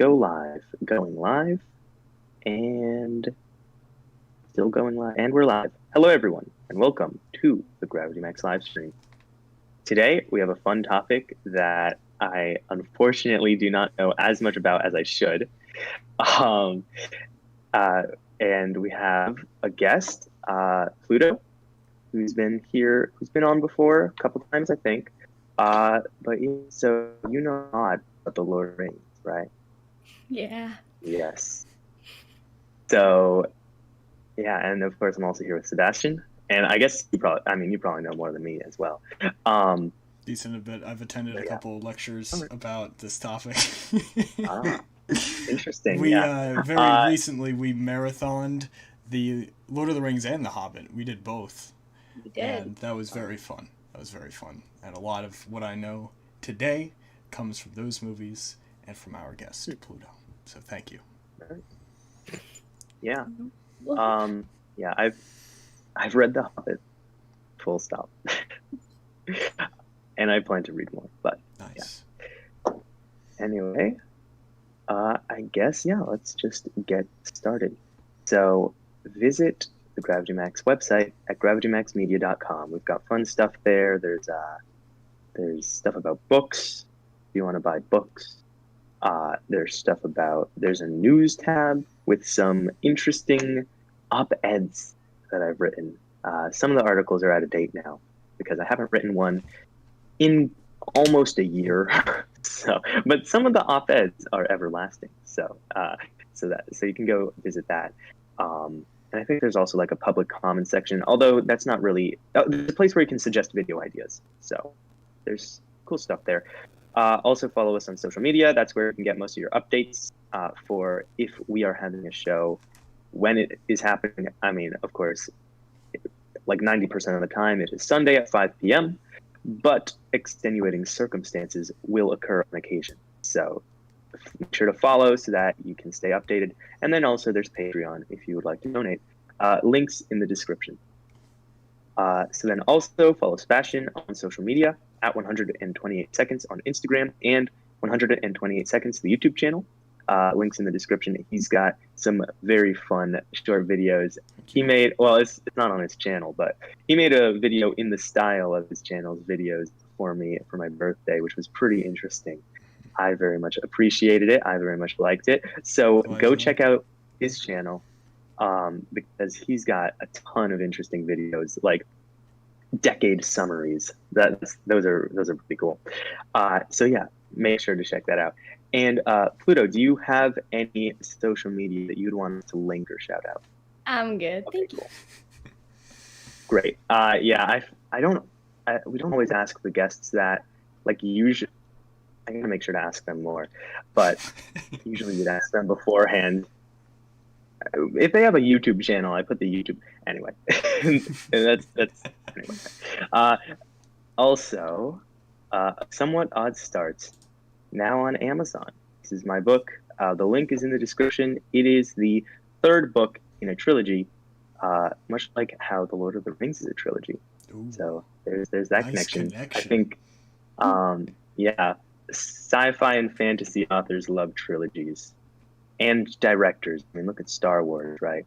go live, going live, and still going live, and we're live. Hello, everyone, and welcome to the Gravity Max live stream. Today, we have a fun topic that I unfortunately do not know as much about as I should. Um, and we have a guest, Pluto, who's been on before a couple times, I think. So you know not about the Lord of the Rings, right? Yeah. Yes. So, yeah, and of course I'm also here with Sebastian, and I guess you probably know more than me as well. Decent a bit. I've attended a couple lectures about this topic. Interesting. We Yeah. very recently we marathoned the Lord of the Rings and the Hobbit. We did both. We did. And that was very fun. And a lot of what I know today comes from those movies and from our guest, Pluto. So thank you. Yeah. Yeah, I've read The Hobbit, full stop. And I plan to read more, but nice. Yeah. Anyway, I guess, yeah, let's just get started. So visit the Gravity Max website at gravitymaxmedia.com. We've got fun stuff there. There's stuff about books, if you want to buy books. There's a news tab with some interesting op-eds that I've written. Some of the articles are out of date now because I haven't written one in almost a year. But some of the op-eds are everlasting. So you can go visit that. And I think there's also like a public comment section, although that's not really there's a place where you can suggest video ideas. So there's cool stuff there. Also follow us on social media. That's where you can get most of your updates for if we are having a show, when it is happening. I mean, of course, like 90% of the time it is Sunday at 5 p.m., but extenuating circumstances will occur on occasion. So make sure to follow so that you can stay updated. And then also there's Patreon if you would like to donate. Links in the description. So then also follow Sebastian on social media at 128 seconds on Instagram and 128 seconds to the YouTube channel. Links in the description. He's got some very fun short videos. He made, well, it's not on his channel, but he made a video in the style of his channel's videos for me for my birthday, which was pretty interesting. I very much appreciated it. I very much liked it. So go check out his channel because he's got a ton of interesting videos, like decade summaries. Those are pretty cool. So yeah, make sure to check that out. And Pluto, do you have any social media that you'd want to link or shout out? I'm good. Okay, Thank you. cool. Great. Yeah, we don't always ask the guests that. Like usually, I gotta make sure to ask them more, but usually we'd ask them beforehand. If they have a YouTube channel, I put the YouTube anyway. that's anyway. Also, Somewhat Odd Starts now on Amazon. This is my book. The link is in the description. It is the third book in a trilogy, much like how The Lord of the Rings is a trilogy. Ooh, so there's that nice connection. I think, yeah, sci-fi and fantasy authors love trilogies, and directors. I mean, look at Star Wars, right?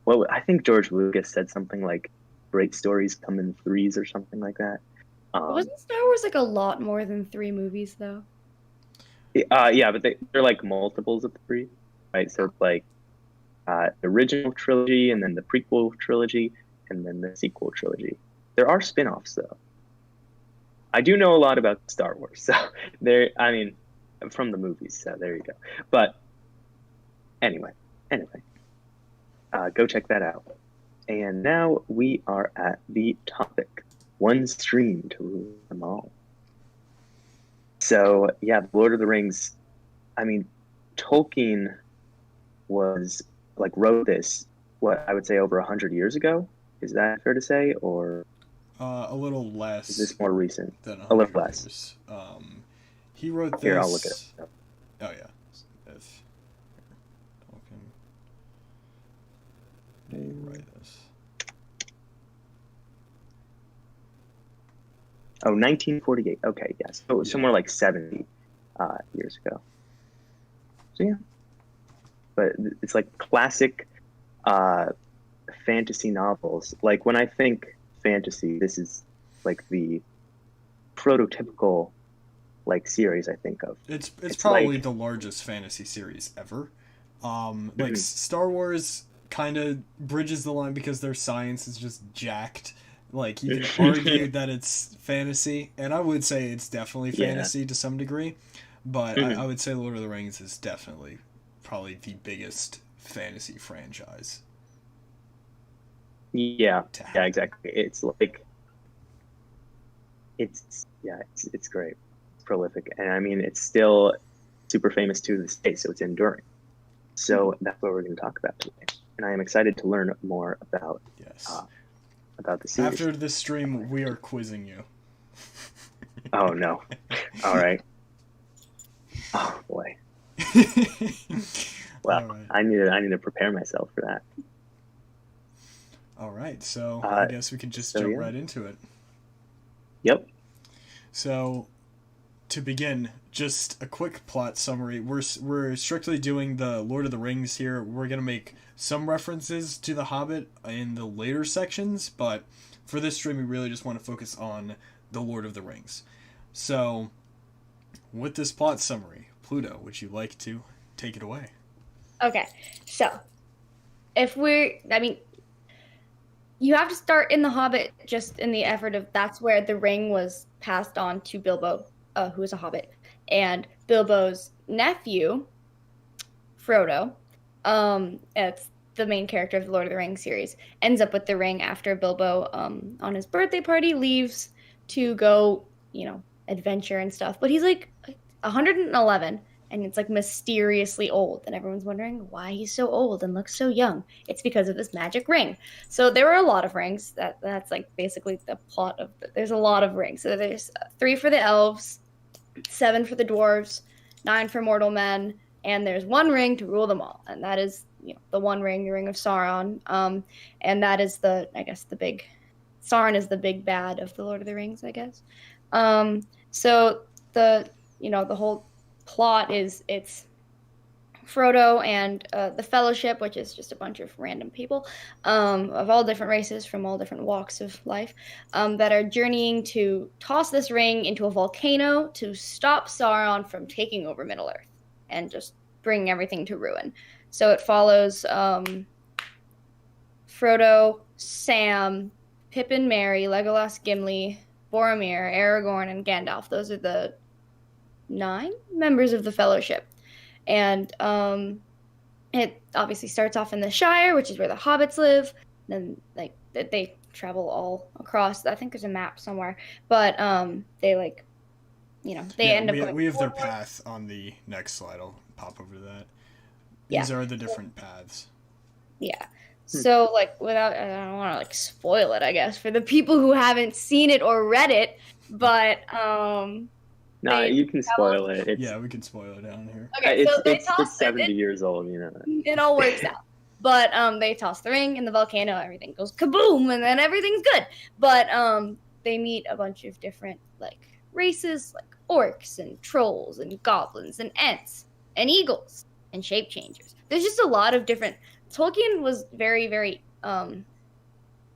Well, I think George Lucas said something like, "Great stories come in threes" or something like that. Wasn't Star Wars like a lot more than 3 movies, though? Yeah, but they're like multiples of 3, right? So it's like the original trilogy, and then the prequel trilogy, and then the sequel trilogy. There are spin-offs, though. I do know a lot about Star Wars, so from the movies, so there you go. But anyway, go check that out. And now we are at the topic: one stream to rule them all. So yeah, Lord of the Rings. I mean, Tolkien wrote this, what I would say, over 100 years ago. Is that fair to say, or a little less? Is this more recent? Than a little less. Years. He wrote this. Here, I'll look it up. Oh yeah. If Tolkien did write this. Oh, 1948. Okay, yes. So somewhere like 70 years ago. So yeah, but it's like classic fantasy novels. Like when I think fantasy, this is like the prototypical like series I think of. It's probably like, the largest fantasy series ever. Like mhm. Star Wars kind of bridges the line because their science is just jacked. Like you can argue that it's fantasy, and I would say it's definitely Yeah. fantasy to some degree, but I Mhm. would say Lord of the Rings is definitely probably the biggest fantasy franchise Yeah, to yeah, happen. exactly. It's like it's great. It's prolific. And I mean it's still super famous to this day, so it's enduring. So that's what we're going to talk about today. And I am excited to learn more Yes. uh, about the series. After this stream, we are quizzing you. Oh no. All right. Oh boy. Well, All right. I need to prepare myself for that. All right. So I Uh, guess we can just so jump yeah. right into it. Yep. So to begin, just a quick plot summary. We're strictly doing the Lord of the Rings here. We're gonna make some references to the Hobbit in the later sections, but for this stream, we really just want to focus on the Lord of the Rings. So, with this plot summary, Pluto, would you like to take it away? Okay, so I mean, you have to start in The Hobbit just in the effort of that's where the ring was passed on to Bilbo, who is a Hobbit, and Bilbo's nephew, Frodo, it's the main character of the Lord of the Rings series, ends up with the ring after Bilbo, on his birthday party, leaves to go, adventure and stuff. But he's like 111, and it's like mysteriously old, and everyone's wondering why he's so old and looks so young. It's because of this magic ring. So there were a lot of rings. That's like basically the plot of. There's a lot of rings. So there's 3 for the elves, 7 for the dwarves, 9 for mortal men, and there's one ring to rule them all, and that is the One Ring, the Ring of Sauron. And that is I guess the big Sauron is the big bad of the Lord of the Rings, I guess. So the whole plot is it's Frodo and the Fellowship, which is just a bunch of random people of all different races from all different walks of life that are journeying to toss this ring into a volcano to stop Sauron from taking over Middle Earth and just bring everything to ruin. So it follows Frodo, Sam, Pippin, Merry, Legolas, Gimli, Boromir, Aragorn, and Gandalf. Those are the 9 members of the Fellowship. And it obviously starts off in the Shire, which is where the hobbits live. Then they travel all across. I think there's a map somewhere, but they end up going we have their forward. path on the next slide. I'll pop over to that. Yeah. These are the different paths. Yeah. So without I don't want to spoil it, I guess, for the people who haven't seen it or read it, but No, you can spoil it. Yeah, we can spoil it down here. Okay, so they toss it's 70 years old, it all works out. But they toss the ring in the volcano, everything goes kaboom, and then everything's good. But they meet a bunch of different races, like orcs and trolls and goblins and ents and eagles and shape changers. There's just a lot of different. Tolkien was very, very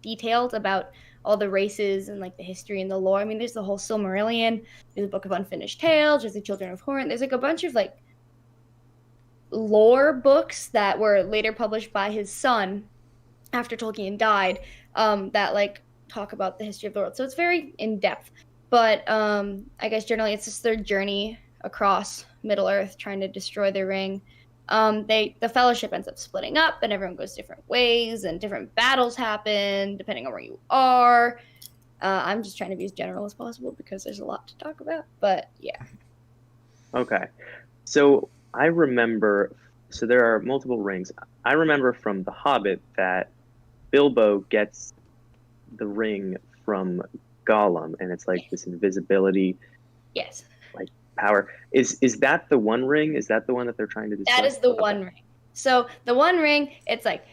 detailed about all the races and the history and the lore. I mean, there's the whole Silmarillion, there's a Book of Unfinished Tales, there's the Children of Horn. There's a bunch of lore books that were later published by his son after Tolkien died that talk about the history of the world. So it's very in depth. But I guess generally it's just their journey across Middle Earth trying to destroy the ring. The Fellowship ends up splitting up, and everyone goes different ways, and different battles happen depending on where you are. I'm just trying to be as general as possible because there's a lot to talk about. But yeah. Okay. So I remember, so there are multiple rings. I remember from The Hobbit that Bilbo gets the ring from Gollum, and it's this invisibility. Yes. Power. Is that the One Ring? Is that the one that they're trying to destroy? That is the One Ring. So the One Ring, it's it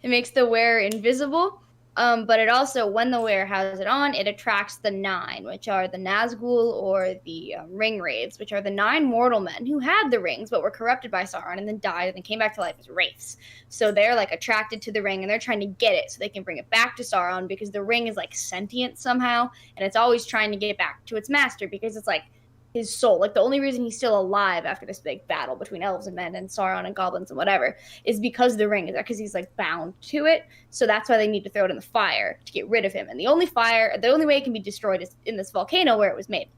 makes the wearer invisible. But it also, when the wearer has it on, it attracts the nine, which are the Nazgul or the ring wraiths, which are the 9 mortal men who had the rings but were corrupted by Sauron and then died and then came back to life as wraiths. So they're like attracted to the ring and they're trying to get it so they can bring it back to Sauron, because the ring is like sentient somehow, and it's always trying to get back to its master because it's like his soul. Like the only reason he's still alive after this big battle between elves and men and Sauron and goblins and whatever is because the ring is there, because he's like bound to it. So that's why they need to throw it in the fire to get rid of him. And the only way it can be destroyed is in this volcano where it was made.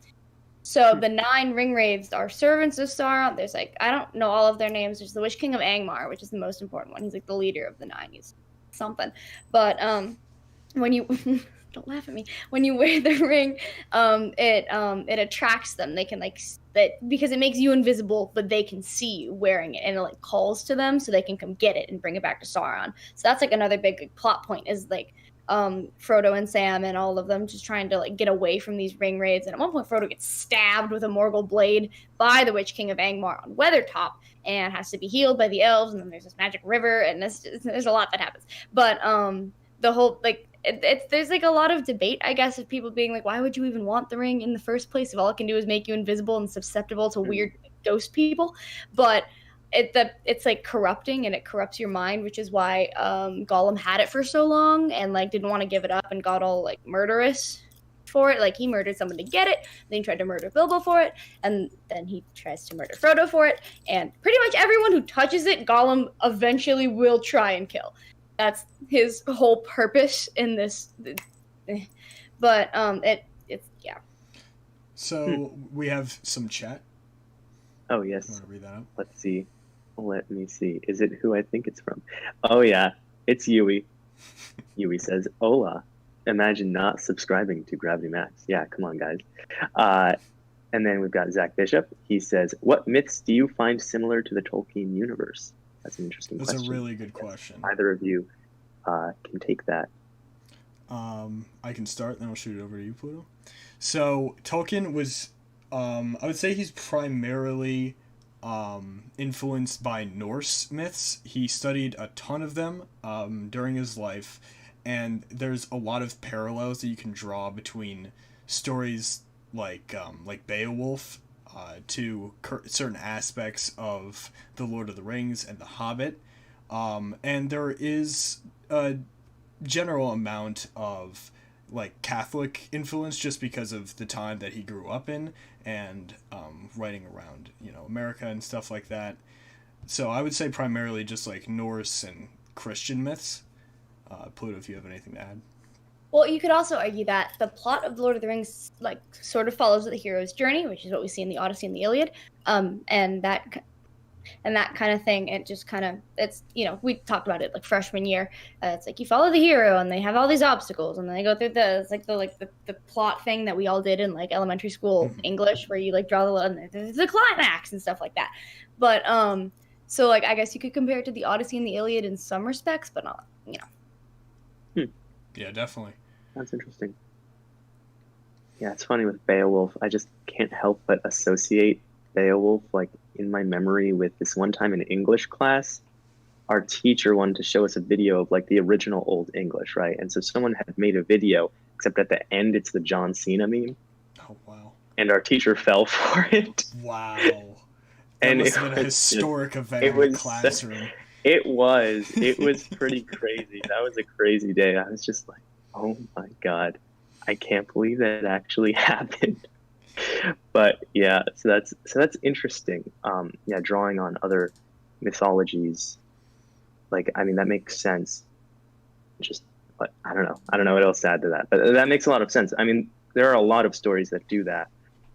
So the 9 ring wraiths are servants of Sauron. There's like, I don't know all of their names. There's the Witch King of Angmar, which is the most important one. He's like the leader of the 9. He's something. But when you don't laugh at me, when you wear the ring, it attracts them. They can like that because it makes you invisible, but they can see you wearing it, and it like calls to them so they can come get it and bring it back to Sauron. So that's like another big like, plot point is like Frodo and Sam and all of them just trying to like get away from these ring wraiths. And at one point Frodo gets stabbed with a Morgul blade by the Witch King of Angmar on Weathertop and has to be healed by the elves, and then there's this magic river, and there's a lot that happens. But the whole like there's like a lot of debate, I guess, of people being like, why would you even want the ring in the first place if all it can do is make you invisible and susceptible to weird ghost people? But it's like corrupting, and it corrupts your mind, which is why Gollum had it for so long and like didn't want to give it up and got all like murderous for it. Like he murdered someone to get it, then he tried to murder Bilbo for it, and then he tries to murder Frodo for it, and pretty much everyone who touches it, Gollum eventually will try and kill. That's his whole purpose in this. But it's yeah. So we have some chat. Oh yes. You want to read that out? Let's see. Let me see. Is it who I think it's from? Oh yeah, it's Yui. Yui says, "Hola. Imagine not subscribing to Gravity Max." Yeah, come on, guys. And then we've got Zach Bishop. He says, "What myths do you find similar to the Tolkien universe?" That's an interesting question. That's a really good question. Either of you can take that. I can start, then I'll shoot it over to you, Pluto. So Tolkien was, I would say he's primarily influenced by Norse myths. He studied a ton of them during his life, and there's a lot of parallels that you can draw between stories like Beowulf to certain aspects of The Lord of the Rings and The Hobbit. And there is a general amount of like Catholic influence just because of the time that he grew up in and writing around, America and stuff like that. So I would say primarily just like Norse and Christian myths. Pluto, if you have anything to add. Well, you could also argue that the plot of Lord of the Rings like sort of follows the hero's journey, which is what we see in the Odyssey and the Iliad, and that kind of thing. It just kind of, it's, we talked about it like freshman year. It's like you follow the hero and they have all these obstacles and then they go through it's like the plot thing that we all did in like elementary school English, where you like draw the climax and stuff like that. But so like I guess you could compare it to the Odyssey and the Iliad in some respects, but not, Yeah, definitely. That's interesting. Yeah, it's funny with Beowulf. I just can't help but associate Beowulf like in my memory with this one time in English class. Our teacher wanted to show us a video of like the original Old English, right? And so someone had made a video, except at the end it's the John Cena meme. Oh wow! And our teacher fell for it. Wow! That must have been a historic event in the classroom. It was pretty crazy. That was a crazy day. I was just like, oh my God, I can't believe that actually happened. But yeah, so that's interesting. Yeah, drawing on other mythologies, like, I mean, that makes sense. Just, but I don't know what else to add to that. But that makes a lot of sense. I mean, there are a lot of stories that do that,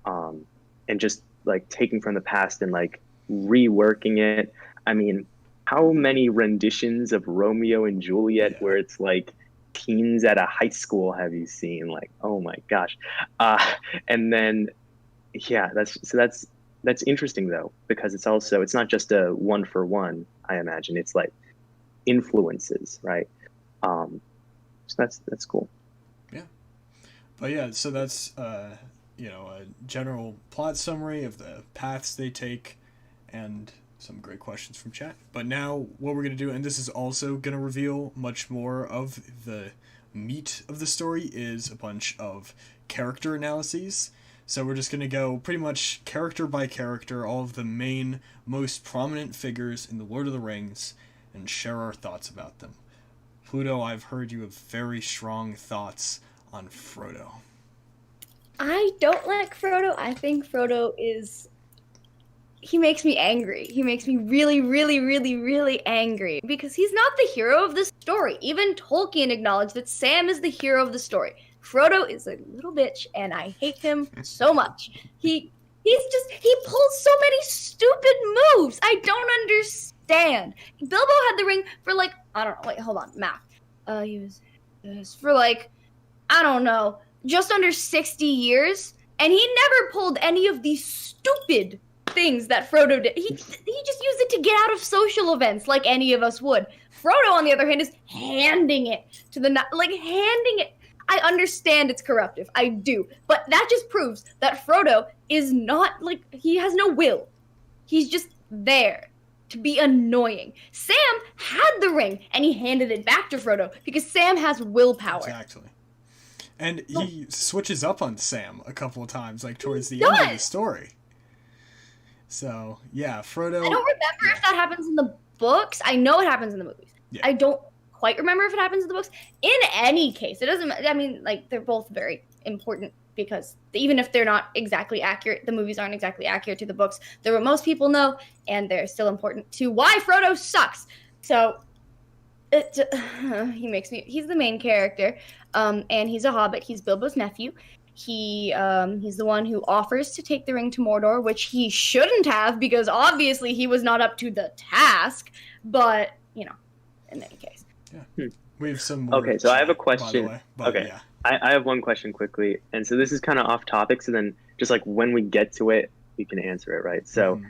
and just like taking from the past and like reworking it. I mean, how many renditions of Romeo and Juliet where it's like teens at a high school have you seen? Like, oh my gosh. And then, yeah, that's interesting though, because it's not just a one for one, I imagine. It's like influences, right? So that's cool. Yeah. But yeah, so that's, a general plot summary of the paths they take and some great questions from chat. But now what we're going to do, and this is also going to reveal much more of the meat of the story is a bunch of character analyses. So we're just going to go pretty much character by character, all of the main, most prominent figures in The Lord of the Rings, and share our thoughts about them. Pluto, I've heard you have very strong thoughts on Frodo. I don't like Frodo. I think Frodo is... He makes me angry. He makes me really, really, really, really angry. Because he's not the hero of the story. Even Tolkien acknowledged that Sam is the hero of the story. Frodo is a little bitch, and I hate him so much. He pulls so many stupid moves. I don't understand. Bilbo had the ring for like, I don't know, wait, hold on, math. He was for like, I don't know, just under 60 years, and he never pulled any of these stupid things that Frodo did. He just used it to get out of social events like any of us would. Frodo, on the other hand, is handing it to handing it. I understand it's corruptive. I do. But that just proves that Frodo is not, he has no will. He's just there to be annoying. Sam had the ring, and he handed it back to Frodo because Sam has willpower. Exactly. And he switches up on Sam a couple of times, towards the end of the story. So, yeah, Frodo... I don't remember if that happens in the books. I know it happens in the movies. Yeah. I don't quite remember if it happens in the books. In any case, it doesn't... I mean, they're both very important because even if they're not exactly accurate, the movies aren't exactly accurate to the books. They're what most people know, and they're still important to why Frodo sucks. So, he's the main character, and he's a hobbit. He's Bilbo's nephew. He's the one who offers to take the ring to Mordor, which he shouldn't have because obviously he was not up to the task. But, in any case. Yeah. We have some more. Okay, so I have a question. Okay. Yeah. I have one question quickly. And so this is kind of off topic. So then just when we get to it, we can answer it, right? So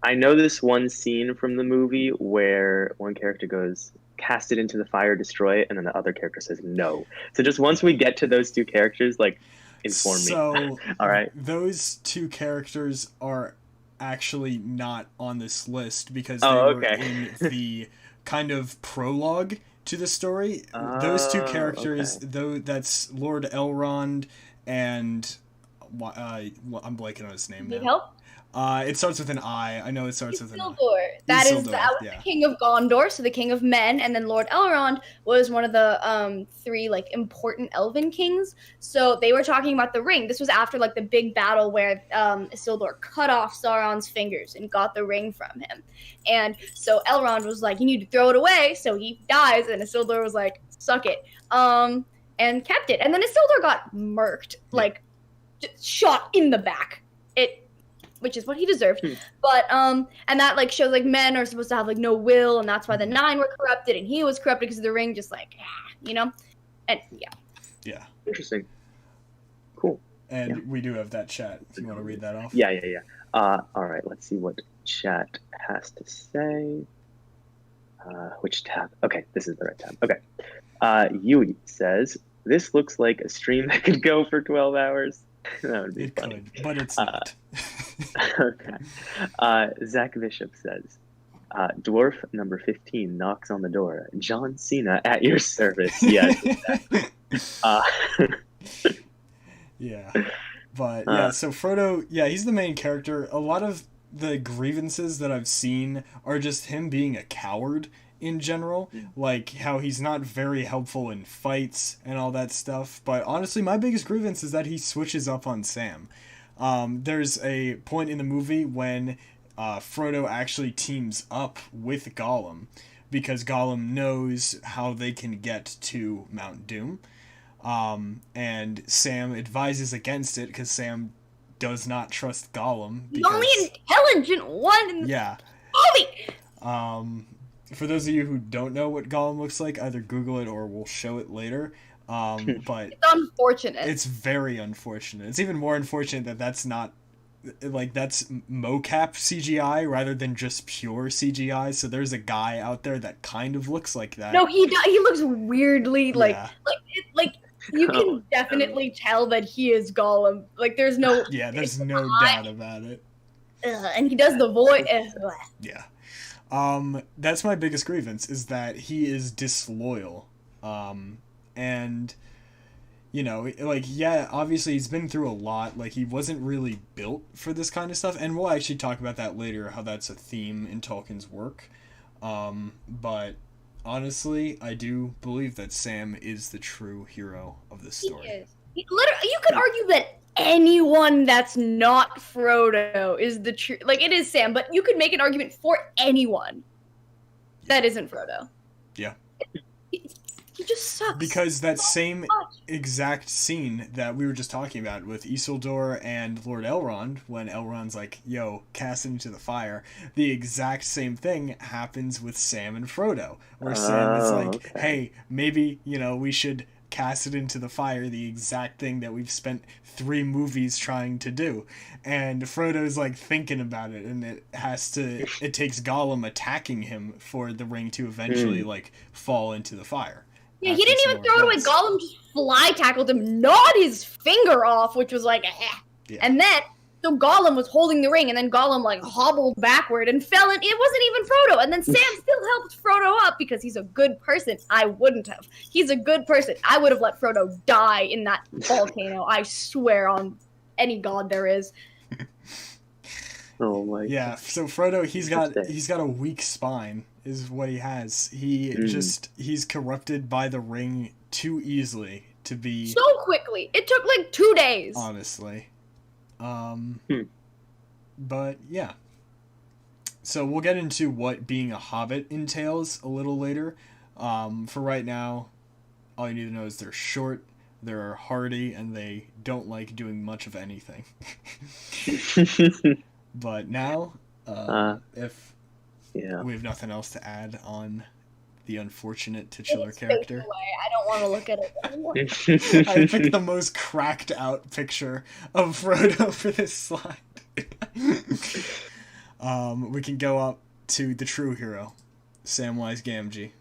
I know this one scene from the movie where one character goes, cast it into the fire, destroy it. And then the other character says no. So just once we get to those two characters, inform me. So, all right. Those two characters are actually not on this list because they were in the kind of prologue to the story. Those two characters, though, that's Lord Elrond and I'm blanking on his name now. Need help? It starts with an I. I know it starts with an I. That was the king of Gondor, so the king of men, and then Lord Elrond was one of the three important elven kings. So they were talking about the ring. This was after the big battle where Isildur cut off Sauron's fingers and got the ring from him. And so Elrond was like, "You need to throw it away." So he dies, and Isildur was like, "Suck it," and kept it. And then Isildur got murked, shot in the back. Which is what he deserved. But, and that, shows, men are supposed to have, no will, and that's why the 9 were corrupted, and he was corrupted because of the ring, just, And, yeah. Yeah. Interesting. Cool. And we do have that chat. If you want to read that off? Yeah. All right, let's see what chat has to say. Which tab? Okay, this is the right tab. Okay. Yui says, this looks like a stream that could go for 12 hours. That would be funny. Could, but it's not. Okay. Zach Bishop says, dwarf number 15 knocks on the door. John Cena at your service. Yes, exactly. Yeah. But, so Frodo, he's the main character. A lot of the grievances that I've seen are just him being a coward in general, how he's not very helpful in fights and all that stuff. But honestly, my biggest grievance is that he switches up on Sam. There's a point in the movie when Frodo actually teams up with Gollum because Gollum knows how they can get to Mount Doom. And Sam advises against it because Sam does not trust Gollum. The only intelligent one in the movie! For those of you who don't know what Gollum looks like, either Google it or we'll show it later. But it's unfortunate. It's very unfortunate. It's even more unfortunate that that's not that's mocap CGI rather than just pure CGI. So there's a guy out there that kind of looks like that. No, he looks weirdly you can definitely tell that he is Gollum. There's no there's no doubt about it. And he does the voice. Yeah. That's my biggest grievance is that he is disloyal. and you know, like, yeah, obviously he's been through a lot. Like, he wasn't really built for this kind of stuff, and we'll actually talk about that later, how that's a theme in Tolkien's work. But honestly, I do believe that Sam is the true hero of this story. He is. Literally, you could argue that anyone that's not Frodo is the true. Like, it is Sam, but you could make an argument for anyone that isn't Frodo. Yeah. He just sucks. Because that same exact scene that we were just talking about with Isildur and Lord Elrond, when Elrond's like, yo, cast it into the fire, the exact same thing happens with Sam and Frodo, where Sam is like, hey, maybe, you know, we should cast it into the fire, the exact thing that we've spent 3 movies trying to do. And Frodo's like thinking about it, and it takes Gollum attacking him for the ring to eventually like fall into the fire. Yeah, he didn't even throw it away. Gollum just fly tackled him, gnawed his finger off, which was like, Yeah. And then, so Gollum was holding the ring, and then Gollum, like, hobbled backward and fell in. It wasn't even Frodo. And then Sam still helped Frodo up because he's a good person. I wouldn't have. He's a good person. I would have let Frodo die in that volcano. I swear on any god there is. Oh my. Yeah, so Frodo, he's got a weak spine, is what he has. He's corrupted by the ring too easily to be so quickly. It took like 2 days. Honestly. But yeah. So we'll get into what being a hobbit entails a little later. For right now, all you need to know is they're short, they're hardy, and they don't like doing much of anything. But now, if we have nothing else to add on the unfortunate titular character. I don't want to look at it anymore. I picked the most cracked out picture of Frodo for this slide. We can go up to the true hero, Samwise Gamgee.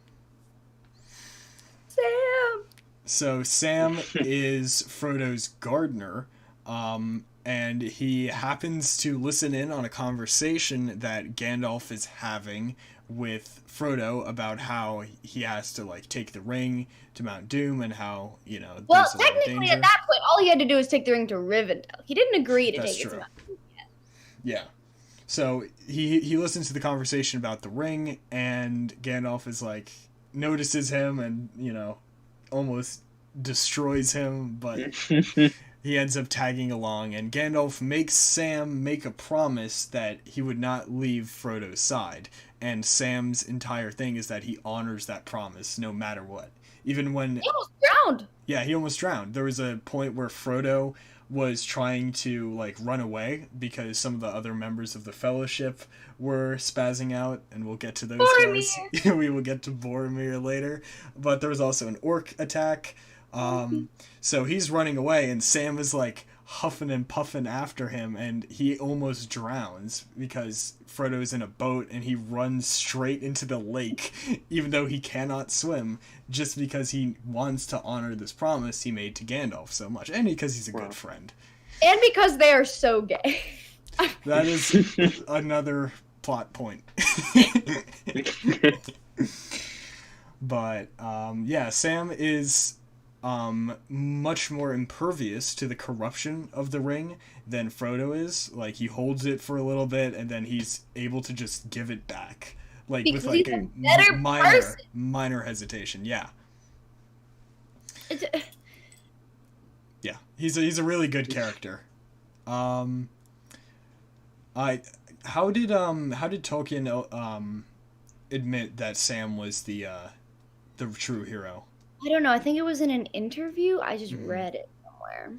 Sam! So Sam is Frodo's gardener, and he happens to listen in on a conversation that Gandalf is having with Frodo about how he has to like take the ring to Mount Doom and how, you know, well, technically at that point all he had to do was take the ring to Rivendell. He didn't agree to take it to Mount Doom yet. Yeah. So he listens to the conversation about the ring, and Gandalf is like notices him and, you know, almost destroys him, but he ends up tagging along, and Gandalf makes Sam make a promise that he would not leave Frodo's side. And Sam's entire thing is that he honors that promise no matter what. Even when... He almost drowned! Yeah, he almost drowned. There was a point where Frodo was trying to, like, run away because some of the other members of the Fellowship were spazzing out, and we'll get to those guys. We will get to Boromir later. But there was also an orc attack. So he's running away, and Sam is like huffing and puffing after him, and he almost drowns because Frodo's in a boat and he runs straight into the lake, even though he cannot swim, just because he wants to honor this promise he made to Gandalf so much, and because he's a good friend. And because they are so gay. That is another plot point. But, yeah, Sam is... much more impervious to the corruption of the ring than Frodo is. Like, he holds it for a little bit and then he's able to just give it back. Like, because with like he's a better minor hesitation. Yeah. Yeah. He's a really good character. How did Tolkien admit that Sam was the true hero? I don't know. I think it was in an interview. I just read it somewhere.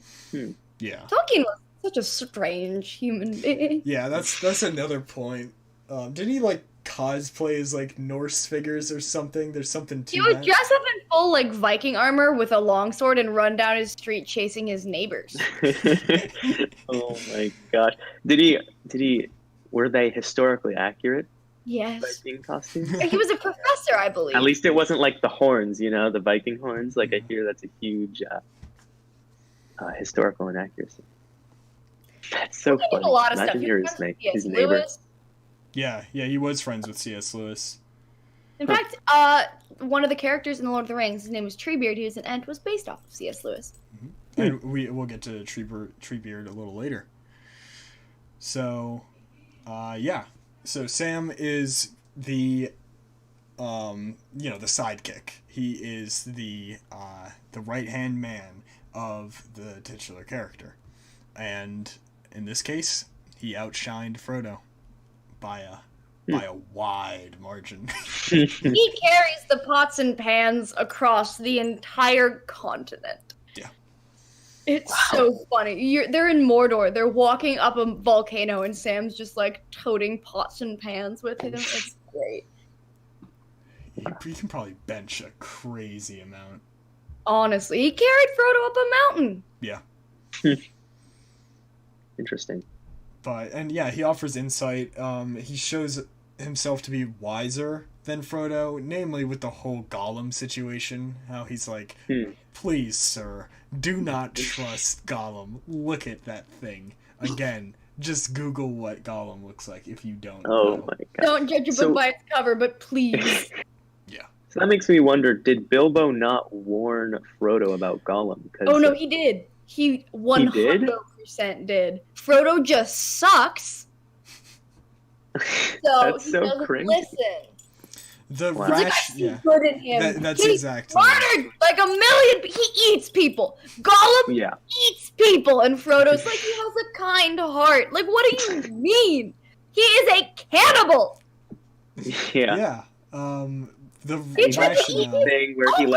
Yeah. Tolkien was such a strange human being. Yeah, that's another point. Did he like cosplay as like Norse figures or something? There's something to He would that. dress up in full like Viking armor with a longsword and run down his street chasing his neighbors. Oh my gosh! Were they historically accurate? Yes. Viking costumes? He was a professor, I believe. At least it wasn't like the horns, you know, the Viking horns. Like I hear that's a huge historical inaccuracy. That's so funny. A lot of Imagine stuff. you're his neighbor. Lewis. Yeah, he was friends with C.S. Lewis. In fact, one of the characters in The Lord of the Rings, his name was Treebeard, he was an Ent, was based off of C.S. Lewis. Mm-hmm. And we'll get to Treebeard a little later. So, yeah. So Sam is the, the sidekick. He is the right-hand man of the titular character. And in this case, he outshined Frodo by a wide margin. He carries the pots and pans across the entire continent. Yeah. It's so funny. They're in Mordor. They're walking up a volcano, and Sam's just like toting pots and pans with him. It's great. He can probably bench a crazy amount. Honestly, he carried Frodo up a mountain. Yeah. Interesting. And yeah, he offers insight. He shows himself to be wiser than Frodo, namely with the whole Gollum situation. How he's like, please, sir, do not trust Gollum. Look at that thing. Again, just Google what Gollum looks like if you don't know. My god. Don't judge a book by its cover, but please. Yeah. So that makes me wonder, did Bilbo not warn Frodo about Gollum? Oh no, he did. He 100% did. Frodo just sucks. So That's he so doesn't cringy. listen. The Wow. rash, yeah. Good in him. That's he exactly. murdered like a million. He eats people. Gollum eats people, and Frodo's like, he has a kind heart. Like, what do you mean? He is a cannibal. Yeah. The rationale thing where he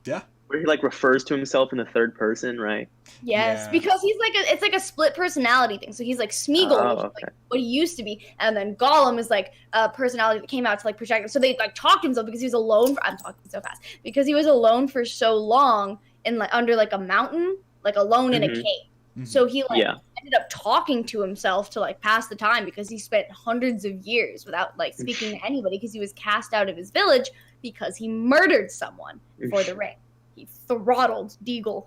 yeah. where he like refers to himself in the third person, right? Yes, Yeah. because he's like it's like a split personality thing. So he's like Smeagol, which is like what he used to be, and then Gollum is like a personality that came out to like project him. So they like talked to himself because he was alone. I'm talking so fast because he was alone for so long in like under like a mountain, like alone in a cave. Mm-hmm. So he like ended up talking to himself to like pass the time because he spent hundreds of years without like speaking to anybody because he was cast out of his village because he murdered someone for the ring. He throttled Deagle.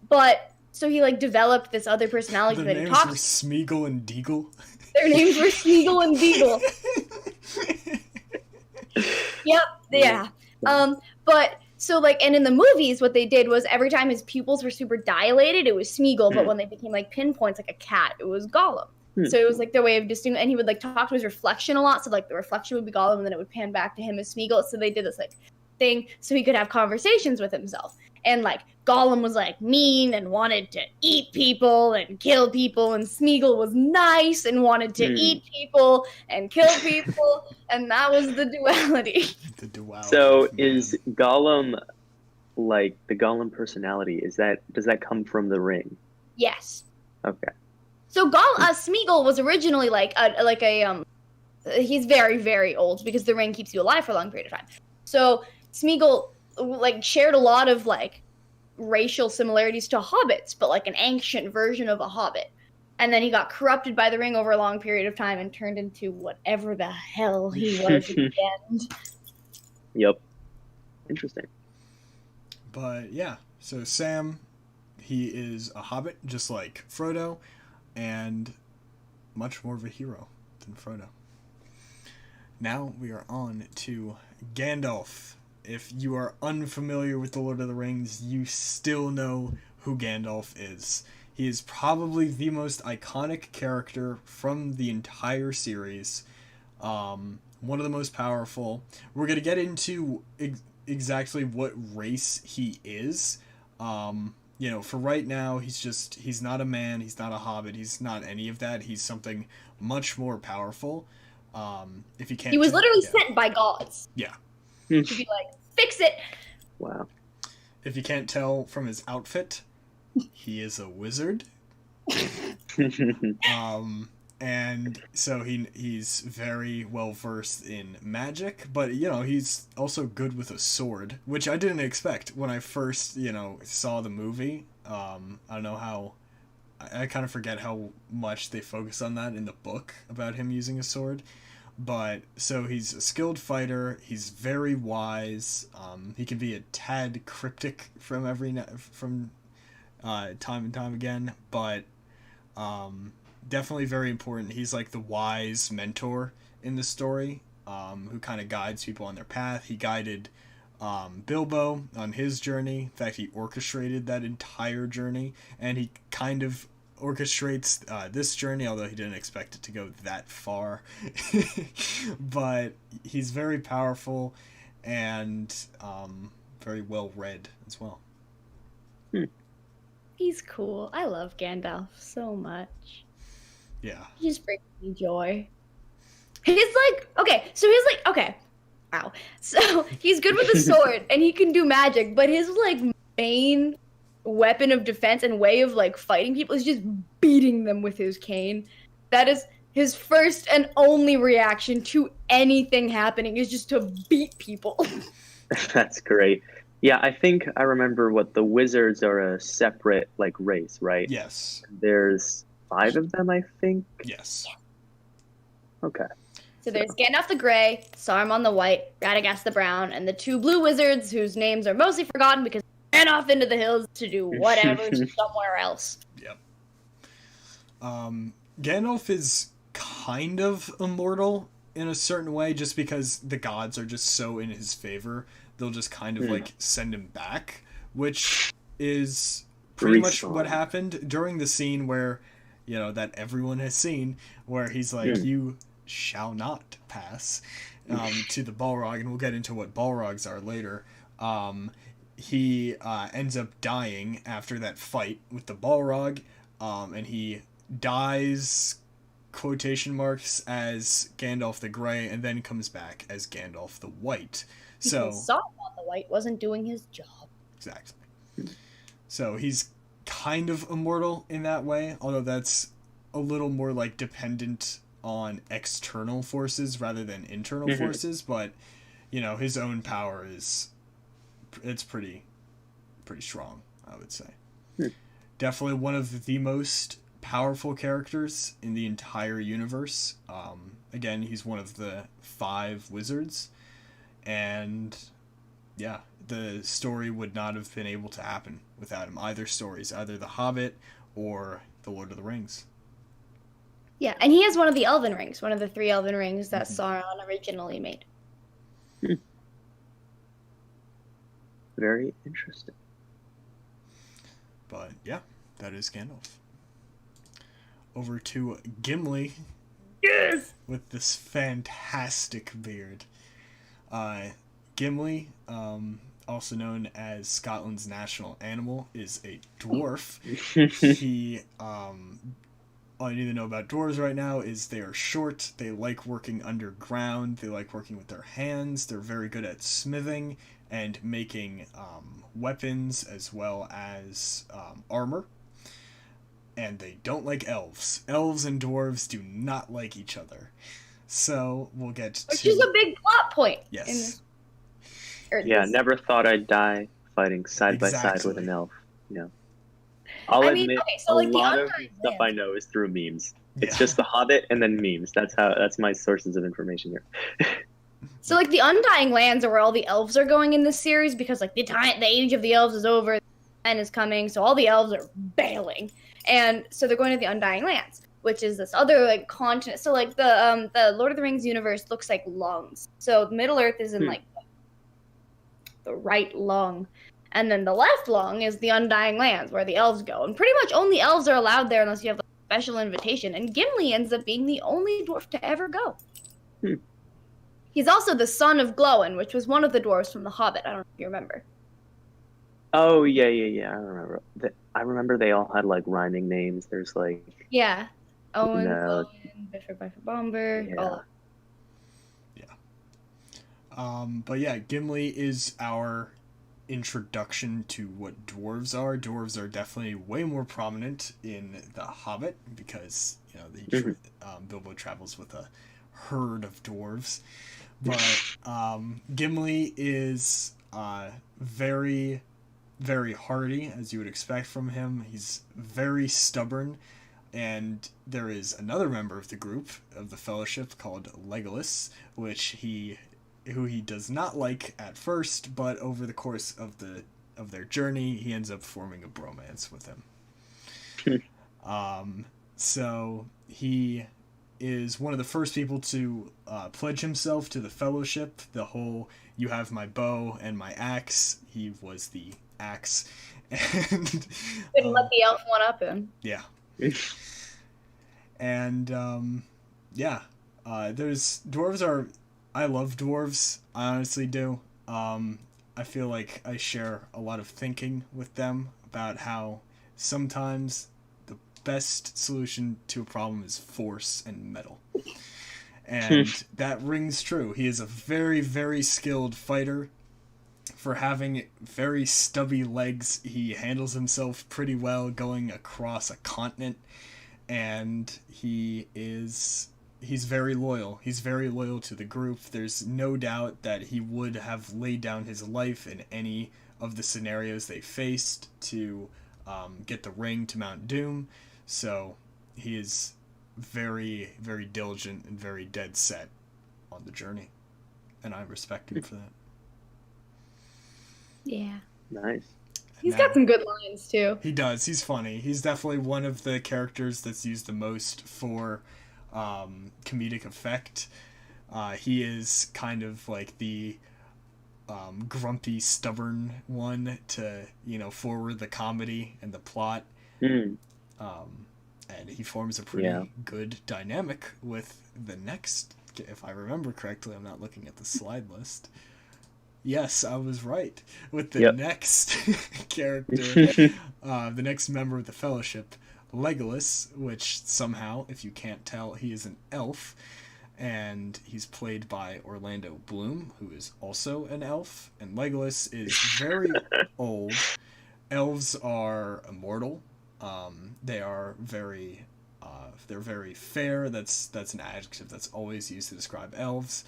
But so he like developed this other personality that he talks. Their names were Smeagol and Deagle. Their names were Smeagol and Deagle. Yep. Yeah. But so like, and in the movies, what they did was every time his pupils were super dilated, it was Smeagol. But when they became like pinpoints, like a cat, it was Gollum. So it was like their way of distinguishing. And he would like talk to his reflection a lot. So like the reflection would be Gollum, and then it would pan back to him as Smeagol. So they did this like thing so he could have conversations with himself. And like Gollum was like mean and wanted to eat people and kill people, and Smeagol was nice and wanted to eat people and kill people, and that was the duality. The duality. So is Gollum like the Gollum personality? Does that come from the ring? Yes. Okay. So Smeagol was originally he's very, very old because the ring keeps you alive for a long period of time. So Smeagol like shared a lot of like racial similarities to hobbits, but like an ancient version of a hobbit. And then he got corrupted by the ring over a long period of time and turned into whatever the hell he was at the end. Yep. Interesting. But yeah, so Sam, he is a hobbit just like Frodo, and much more of a hero than Frodo. Now we are on to Gandalf. If you are unfamiliar with The Lord of the Rings, you still know who Gandalf is. He is probably the most iconic character from the entire series. One of the most powerful. We're going to get into exactly what race he is. For right now, he's not a man, he's not a hobbit, he's not any of that. He's something much more powerful. If you can't, he was literally sent by gods. Yeah. To be like, fix it. Wow. If you can't tell from his outfit, he is a wizard. And so he's very well versed in magic, but he's also good with a sword, which I didn't expect when I first saw the movie. I don't know how. I kind of forget how much they focus on that in the book about him using a sword. But so he's a skilled fighter. He's very wise. He can be a tad cryptic from time and time again, but definitely very important. He's like the wise mentor in the story, who kind of guides people on their path. He guided Bilbo on his journey. In fact, he orchestrated that entire journey, and he kind of orchestrates this journey, although he didn't expect it to go that far. But he's very powerful and very well read as well. He's cool. I love Gandalf so much. Yeah. He just brings me joy. He's like, okay. Wow. So he's good with a sword and he can do magic, but his like main weapon of defense and way of like fighting people is just beating them with his cane. That is his first and only reaction to anything happening, is just to beat people. That's great. Yeah, I think I remember what the wizards are, a separate like race, right? Yes. There's 5 of them, I think. Yes. Okay. So there's Gandalf the Grey, Saruman the White, Radagast the Brown, and the 2 blue wizards whose names are mostly forgotten because they ran off into the hills to do whatever somewhere else. Yep. Gandalf is kind of immortal in a certain way, just because the gods are just so in his favor. They'll just kind of like send him back, which is pretty much what happened during the scene where, you know, that everyone has seen, where he's like, you shall not pass to the Balrog, and we'll get into what Balrogs are later. He ends up dying after that fight with the Balrog, and he dies, quotation marks, as Gandalf the Grey, and then comes back as Gandalf the White. So Saruman the White wasn't doing his job. Exactly. So he's kind of immortal in that way, although that's a little more like dependent on external forces rather than internal forces, but you know, his own power it's pretty strong, I would say. Definitely one of the most powerful characters in the entire universe. Again, he's one of the 5 wizards, and yeah, the story would not have been able to happen without him. Either stories, either The Hobbit or The Lord of the Rings. Yeah, and he has one of the elven rings, one of the 3 elven rings that Sauron originally made. Very interesting. But yeah, that is Gandalf. Over to Gimli. Yes! With this fantastic beard. Gimli, also known as Scotland's national animal, is a dwarf. He, all you need to know about dwarves right now is they are short, they like working underground, they like working with their hands, they're very good at smithing and making weapons as well as armor. And they don't like elves. Elves and dwarves do not like each other. So we'll get to... Which is a big plot point. Yes. Never thought I'd die fighting side by side with an elf. I'll admit, a lot of stuff I know is through memes. It's just The Hobbit and then memes. That's my sources of information here. So like the Undying Lands are where all the elves are going in this series, because like the age of the elves is over, the end is coming, so all the elves are bailing, and so they're going to the Undying Lands, which is this other like continent. So like the Lord of the Rings universe looks like lungs. So Middle Earth is in like the right lung, and then the left lung is the Undying Lands, where the elves go, and pretty much only elves are allowed there unless you have a special invitation. And Gimli ends up being the only dwarf to ever go. He's also the son of Glóin, which was one of the dwarves from The Hobbit. I don't know if you remember. Oh yeah. I remember. I remember they all had like rhyming names. There's like Owen, Glóin, Bifur, Bomber. But yeah, Gimli is our introduction to what dwarves are. Dwarves are definitely way more prominent in The Hobbit because, you know, Bilbo travels with a herd of dwarves. But Gimli is very, very hardy, as you would expect from him. He's very stubborn. And there is another member of the group, of the Fellowship, called Legolas, who he does not like at first, but over the course of their journey, he ends up forming a bromance with him. So he is one of the first people to pledge himself to the Fellowship. The whole "you have my bow and my axe." He was the axe, and Couldn't let the elf one up him. yeah, and there's dwarves are. I love dwarves. I honestly do. I feel like I share a lot of thinking with them about how sometimes the best solution to a problem is force and metal. And that rings true. He is a very, very skilled fighter. For having very stubby legs, he handles himself pretty well going across a continent. And he's very loyal. He's very loyal to the group. There's no doubt that he would have laid down his life in any of the scenarios they faced to get the ring to Mount Doom. So he is very, very diligent and very dead set on the journey. And I respect him for that. Yeah. Nice. He's got some good lines, too. He does. He's funny. He's definitely one of the characters that's used the most for comedic effect. He is kind of like the grumpy, stubborn one to, forward the comedy and the plot. And he forms a pretty good dynamic with the next, if I remember correctly, I'm not looking at the slide list. Yes, I was right. With the next character, the next member of the Fellowship, Legolas, which somehow, if you can't tell, he is an elf, and he's played by Orlando Bloom, who is also an elf, and Legolas is very old. Elves are immortal. They are very, they're very fair. That's an adjective that's always used to describe elves.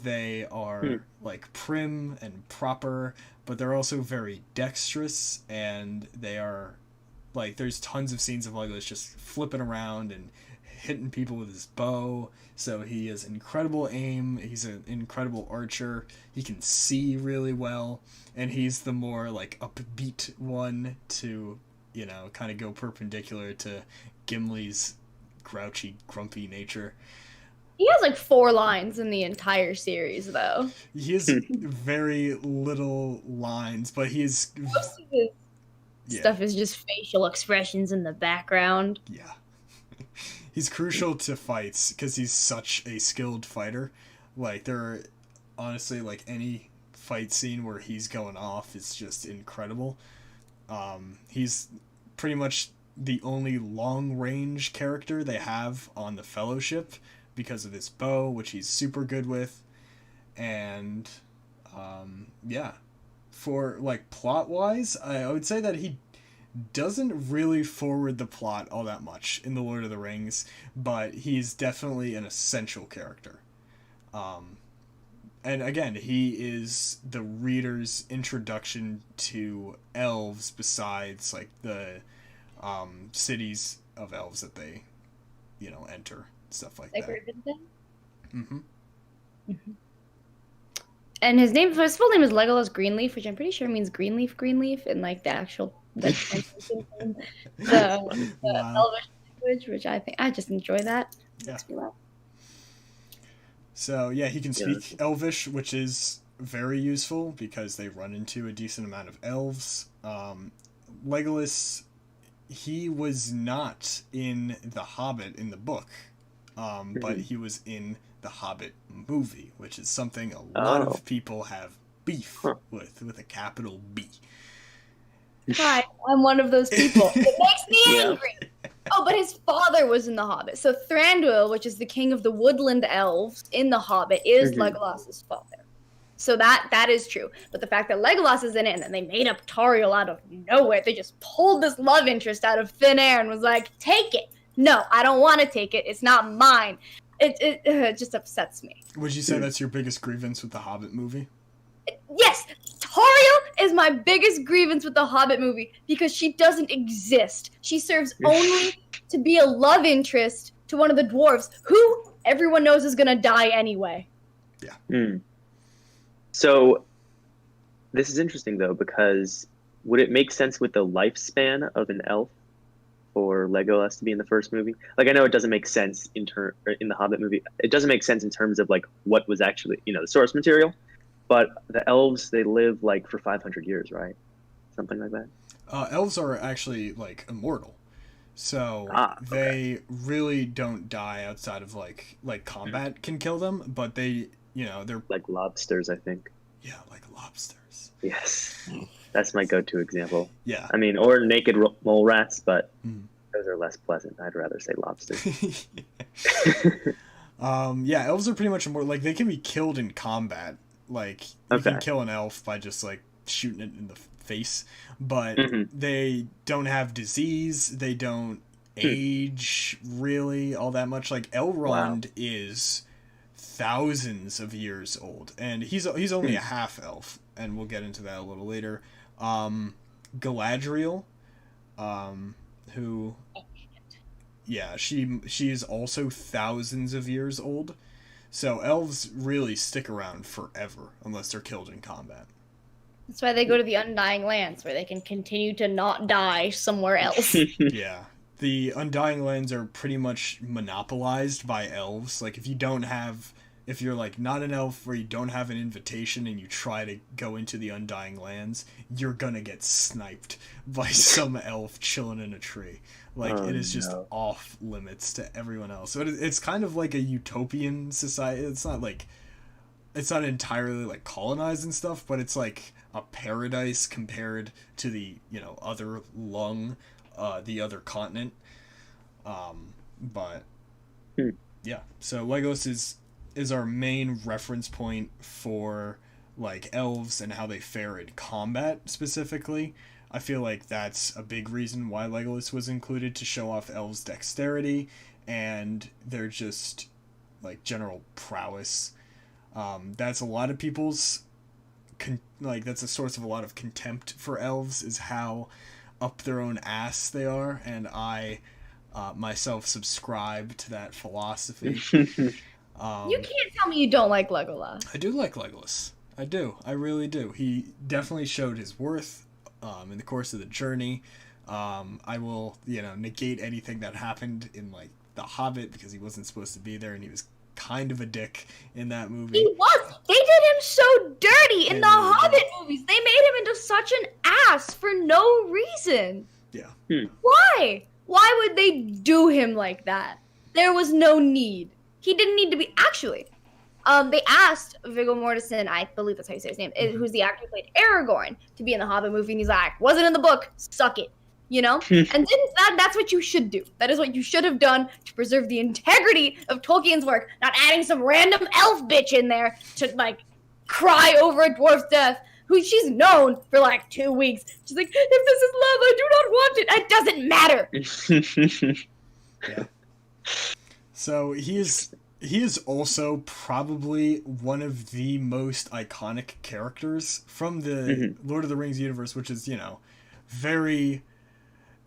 They are like prim and proper, but they're also very dexterous, and they are like, there's tons of scenes of Legolas just flipping around and hitting people with his bow. So he has incredible aim. He's an incredible archer. He can see really well, and he's the more like upbeat one to, kind of go perpendicular to Gimli's grouchy, grumpy nature. He has like 4 lines in the entire series, though. He has very little lines, but he is... Most of his stuff is just facial expressions in the background. Yeah. He's crucial to fights because he's such a skilled fighter. Like, there are honestly, like, any fight scene where he's going off is just incredible. He's pretty much the only long-range character they have on the Fellowship because of his bow, which he's super good with. And, for, like, plot-wise, I would say that he doesn't really forward the plot all that much in The Lord of the Rings, but he's definitely an essential character. And again, he is the reader's introduction to elves besides, like, the cities of elves that they, enter, stuff like that. Mm-hmm. Mm-hmm. And his full name is Legolas Greenleaf, which I'm pretty sure means Greenleaf, in, like, the actual... the Elvish language, which I just enjoy that. Yeah. So he can speak Elvish, which is very useful because they run into a decent amount of elves. Legolas, he was not in The Hobbit in the book, but he was in the Hobbit movie, which is something a lot of people have beef with a capital B. Hi, I'm one of those people. It makes me angry. Oh, but his father was in The Hobbit. So Thranduil, which is the king of the woodland elves in The Hobbit, is Legolas's father. So that is true. But the fact that Legolas is in it and then they made up Tauriel out of nowhere, they just pulled this love interest out of thin air and was like, take it. No, I don't want to take it. It's not mine. It just upsets me. Would you say that's your biggest grievance with the Hobbit movie? Yes, Tauriel is my biggest grievance with the Hobbit movie because she doesn't exist. She serves only to be a love interest to one of the dwarves, who everyone knows is going to die anyway. Yeah. So, this is interesting, though, because would it make sense with the lifespan of an elf for Legolas to be in the first movie. Like, I know it doesn't make sense in the Hobbit movie. It doesn't make sense in terms of like what was actually, the source material. But the elves, they live like for 500 years, right? Something like that. Elves are actually like immortal, so Okay. they really don't die outside of like combat can kill them. But they, they're Like lobsters, I think. yeah, like lobsters. Yes, that's my go-to example. Yeah. I mean, or naked mole rats, but Mm. those are less pleasant. I'd rather say lobsters. Yeah, elves are pretty much immortal. Like they can be killed in combat. Like you can Okay. kill an elf by just like shooting it in the face, but Mhm. they don't have disease. They don't age really all that much. Like Elrond is thousands of years old, and he's only a half elf, and we'll get into that a little later. Galadriel, who, yeah, she is also thousands of years old. So elves really stick around forever unless they're killed in combat. That's why they go to the Undying Lands, where they can continue to not die somewhere else. Yeah. The Undying Lands are pretty much monopolized by elves. Like, if you're, like, not an elf or you don't have an invitation and you try to go into the Undying Lands, you're gonna get sniped by some elf chilling in a tree. Like, it is just off limits to everyone else. So it's kind of like a utopian society. It's not entirely, like, colonized and stuff, but it's like a paradise compared to the, other the other continent. But yeah, so Legolas is our main reference point for like elves and how they fare in combat specifically. I feel like that's a big reason why Legolas was included, to show off elves' dexterity and their just like general prowess. That's a lot of people's that's a source of a lot of contempt for elves, is how up their own ass they are, and I myself subscribe to that philosophy. You can't tell me you don't like Legolas. I do like Legolas. I do. I really do. He definitely showed his worth in the course of the journey. I will, negate anything that happened in like The Hobbit, because he wasn't supposed to be there and he was kind of a dick in that movie. He was. They did him so dirty in the Hobbit movies. They made him into such an ass for no reason. Yeah. Why? Why would they do him like that? There was no need. He didn't need to be. Actually, they asked Viggo Mortensen, I believe that's how you say his name, who's the actor who played Aragorn, to be in the Hobbit movie, and he's like, wasn't in the book, suck it. And then that's what you should do. That is what you should have done to preserve the integrity of Tolkien's work, not adding some random elf bitch in there to, like, cry over a dwarf's death, who she's known for, like, 2 weeks. She's like, if this is love, I do not want it. It doesn't matter. Yeah. So he is also probably one of the most iconic characters from the Lord of the Rings universe, which is, very...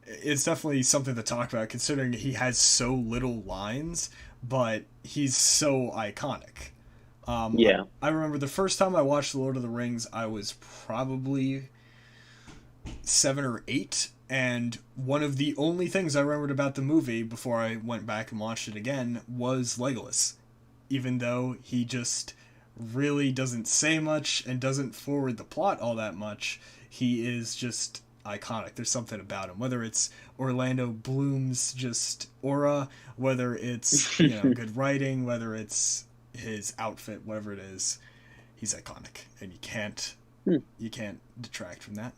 It's definitely something to talk about, considering he has so little lines, but he's so iconic. Yeah. I remember the first time I watched The Lord of the Rings, I was probably 7 or 8, and one of the only things I remembered about the movie before I went back and watched it again was Legolas. Even though he just really doesn't say much and doesn't forward the plot all that much, he is just iconic. There's something about him, whether it's Orlando Bloom's just aura, whether it's good writing, whether it's his outfit, whatever it is, he's iconic, and you can't detract from that.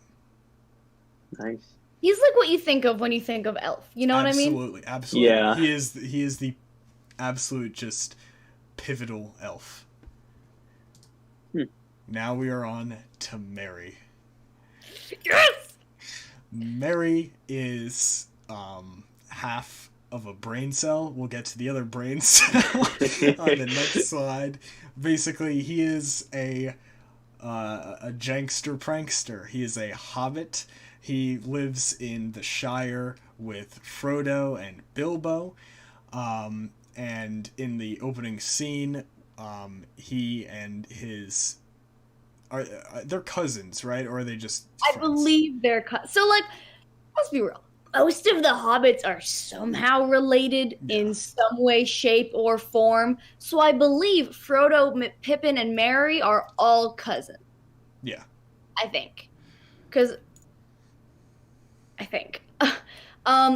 Nice. He's like what you think of when you think of elf. You know what I mean? Absolutely. Yeah. He is the absolute just pivotal elf. Now we are on to Merry. Yes! Merry is half of a brain cell. We'll get to the other brain cell on the next slide. Basically, he is a jankster prankster. He is a hobbit. He lives in the Shire with Frodo and Bilbo. And in the opening scene, he and his... they're cousins, right? Or are they just friends? I believe they're so, like, let's be real. most of the hobbits are somehow related in some way, shape, or form. So I believe Frodo, Pippin, and Merry are all cousins. Yeah. I think. Because I think.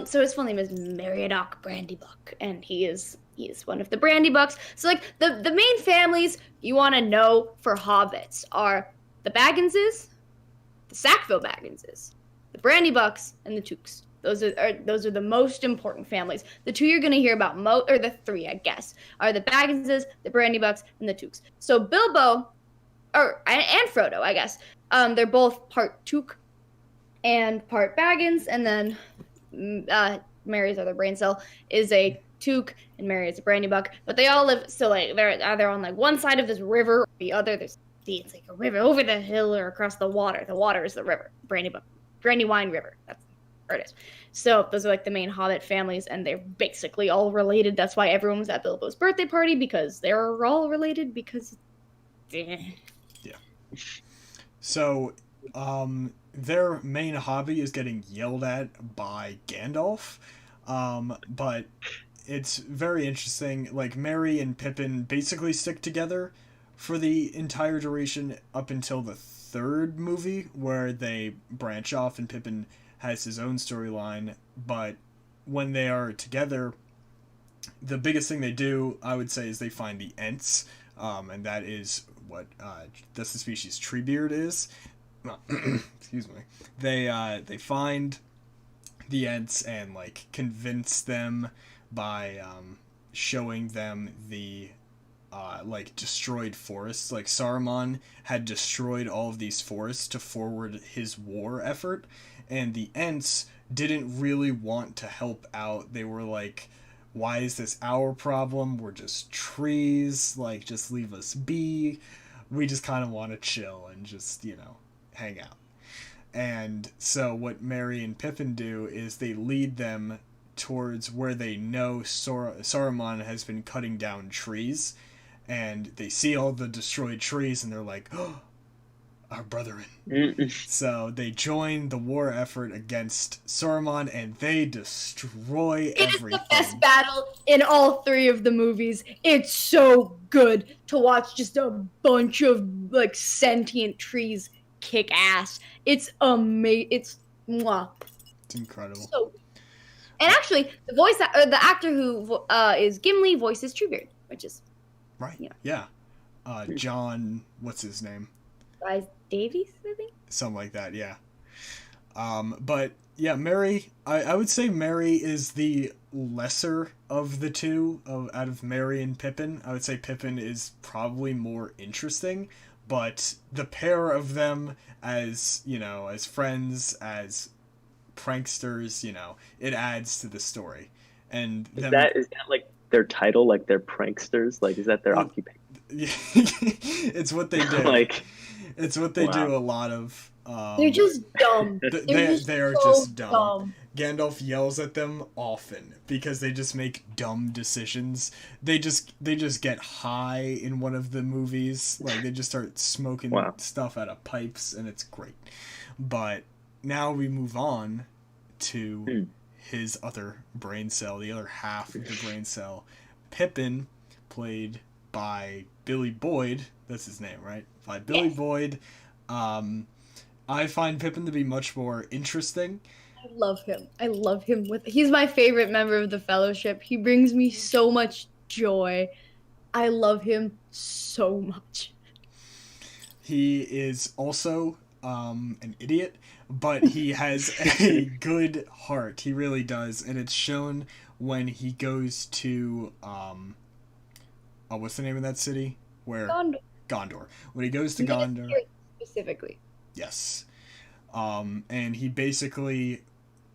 So his full name is Meriadoc Brandybuck, and he is one of the Brandybucks. So like the main families you want to know for hobbits are the Bagginses, the Sackville Bagginses, the Brandybucks, and the Tooks. Those are the most important families. The two you're going to hear about or the three, I guess, are the Bagginses, the Brandybucks, and the Tooks. So Bilbo, and Frodo, I guess, they're both part Took and part Baggins, and then Mary's other brain cell is a Took, and Mary is a Brandybuck. But they all live, so like they're either on like one side of this river, or the other. It's like a river over the hill or across the water. The water is the river, Brandywine River. That's where it is. So those are like the main Hobbit families, and they're basically all related. That's why everyone was at Bilbo's birthday party, because they're all related. Because yeah. So, their main hobby is getting yelled at by Gandalf, but it's very interesting. Like, Merry and Pippin basically stick together for the entire duration up until the third movie, where they branch off and Pippin has his own storyline. But when they are together, the biggest thing they do, I would say, is they find the Ents, and that is what that's the species Treebeard is. Excuse me. They find the Ents and like convince them by showing them the like destroyed forests. Like Saruman had destroyed all of these forests to forward his war effort, and the Ents didn't really want to help out. They were like, why is this our problem? We're just trees. Like, just leave us be. We just kind of want to chill and just, hang out. And so what Merry and Pippin do is they lead them towards where they know Saruman has been cutting down trees. And they see all the destroyed trees and they're like, oh, our brethren. So they join the war effort against Saruman and they destroy everything. It is the best battle in all three of the movies. It's so good to watch just a bunch of like sentient trees kick ass. It's amazing. It's mwah. It's incredible. So, and actually, the actor who is Gimli voices Treebeard, which is right. Yeah. John, what's his name? Rhys Davies, I think. Something like that, yeah. But yeah, Merry. I would say Merry is the lesser of the two out of Merry and Pippin. I would say Pippin is probably more interesting, but the pair of them as as friends, as pranksters, it adds to the story. And is that like their title, like they're pranksters? Like, is that their occupation? It's what they do. It's what they do a lot of. They're just dumb. They are just dumb. Gandalf yells at them often because they just make dumb decisions. They just get high in one of the movies. Like, they just start smoking stuff out of pipes, and it's great. But now we move on to his other brain cell, the other half of the brain cell. Pippin, played by Billy Boyd. That's his name, right? By Billy Boyd. I find Pippin to be much more interesting. I love him. He's my favorite member of the Fellowship. He brings me so much joy. I love him so much. He is also an idiot, but he has a good heart. He really does, and it's shown when he goes to what's the name of that city? Where Gondor. When he goes to Gondor, specifically. Yes. And he basically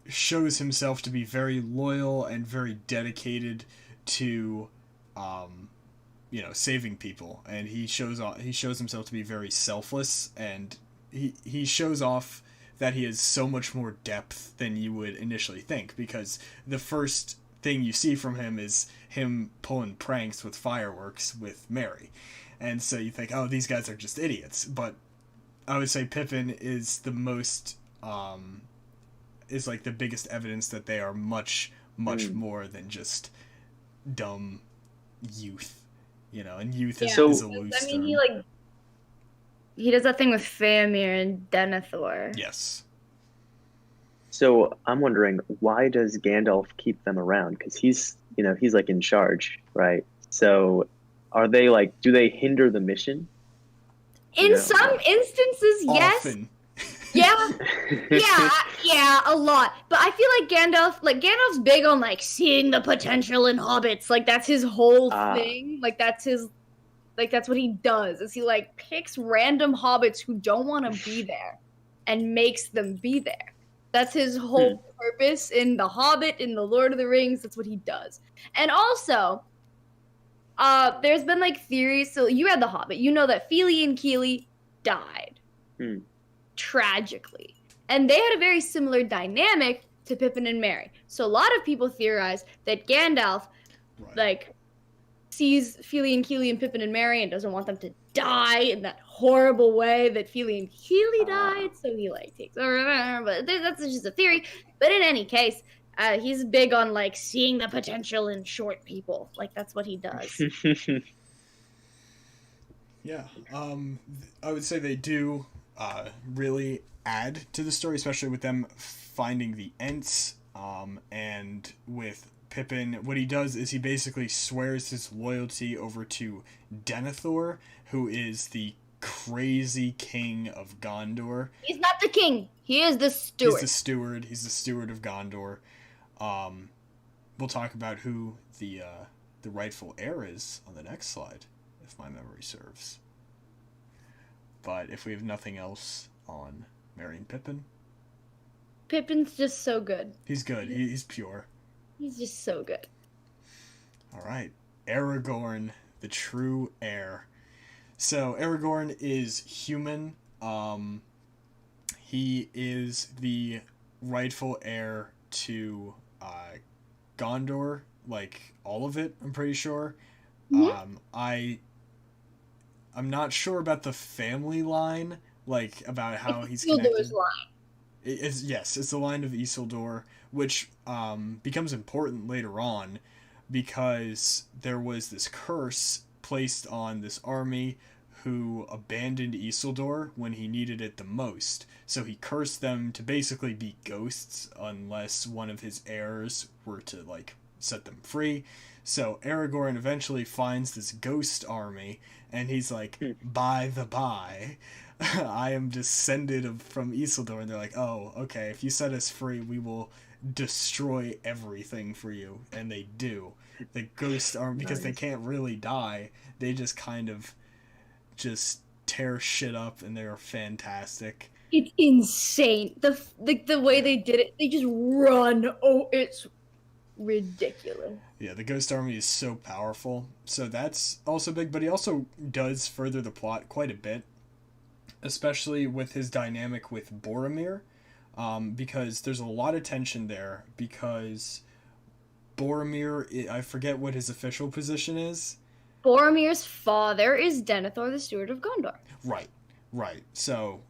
shows himself to be very loyal and very dedicated to saving people, and he shows himself to be very selfless, and he shows off that he has so much more depth than you would initially think, because the first thing you see from him is him pulling pranks with fireworks with Merry. And so you think, oh, these guys are just idiots. But I would say Pippin is the most is like the biggest evidence that they are much more than just dumb youth, you know. And youth is a loose I mean, term. he does that thing with Faramir and Denethor. Yes. So I'm wondering, why does Gandalf keep them around? Because he's like in charge, right? So are they like, do they hinder the mission? In some instances, yes. Often. Yeah, a lot. But I feel like Gandalf's big on like seeing the potential in hobbits. Like that's his whole thing. Like that's what he does. Is he like picks random hobbits who don't want to be there and makes them be there. That's his whole purpose in The Hobbit, in The Lord of the Rings. That's what he does. And also, there's been like theories. So you read The Hobbit. You know that Fili and Kili died tragically, and they had a very similar dynamic to Pippin and Merry. So a lot of people theorize that Gandalf, like, sees Fili and Kili and Pippin and Merry and doesn't want them to die in that horrible way that Fili and Kili died, so he like takes over. But that's just a theory. But in any case, he's big on like seeing the potential in short people. Like that's what he does. Yeah, I would say they do really add to the story, especially with them finding the Ents, and with Pippin, what he does is he basically swears his loyalty over to Denethor, who is the crazy king of Gondor. He's not the king. He is the steward. He's the steward. He's the steward of Gondor. We'll talk about who the rightful heir is on the next slide, if my memory serves. But if we have nothing else on Merry and Pippin, Pippin's just so good. He's good. He's pure. He's just so good. All right. Aragorn, the true heir. So Aragorn is human. He is the rightful heir to Gondor, like all of it, I'm pretty sure. I'm not sure about the family line, like about how he's connected. Isildur's line. It's the line of Isildur, which becomes important later on because there was this curse placed on this army who abandoned Isildur when he needed it the most. So he cursed them to basically be ghosts unless one of his heirs were to like set them free. So Aragorn eventually finds this ghost army and he's like, by the by, I am descended from Isildur. And they're like, oh, okay, if you set us free, we will destroy everything for you. And they do. The ghost army, because they can't really die, they just kind of just tear shit up, and they're fantastic. It's insane. The way they did it, they just run. Oh, it's ridiculous. Yeah, the ghost army is so powerful. So that's also big, but he also does further the plot quite a bit, especially with his dynamic with Boromir, because there's a lot of tension there, because Boromir, I forget what his official position is. Boromir's father is Denethor, the steward of Gondor. Right. So,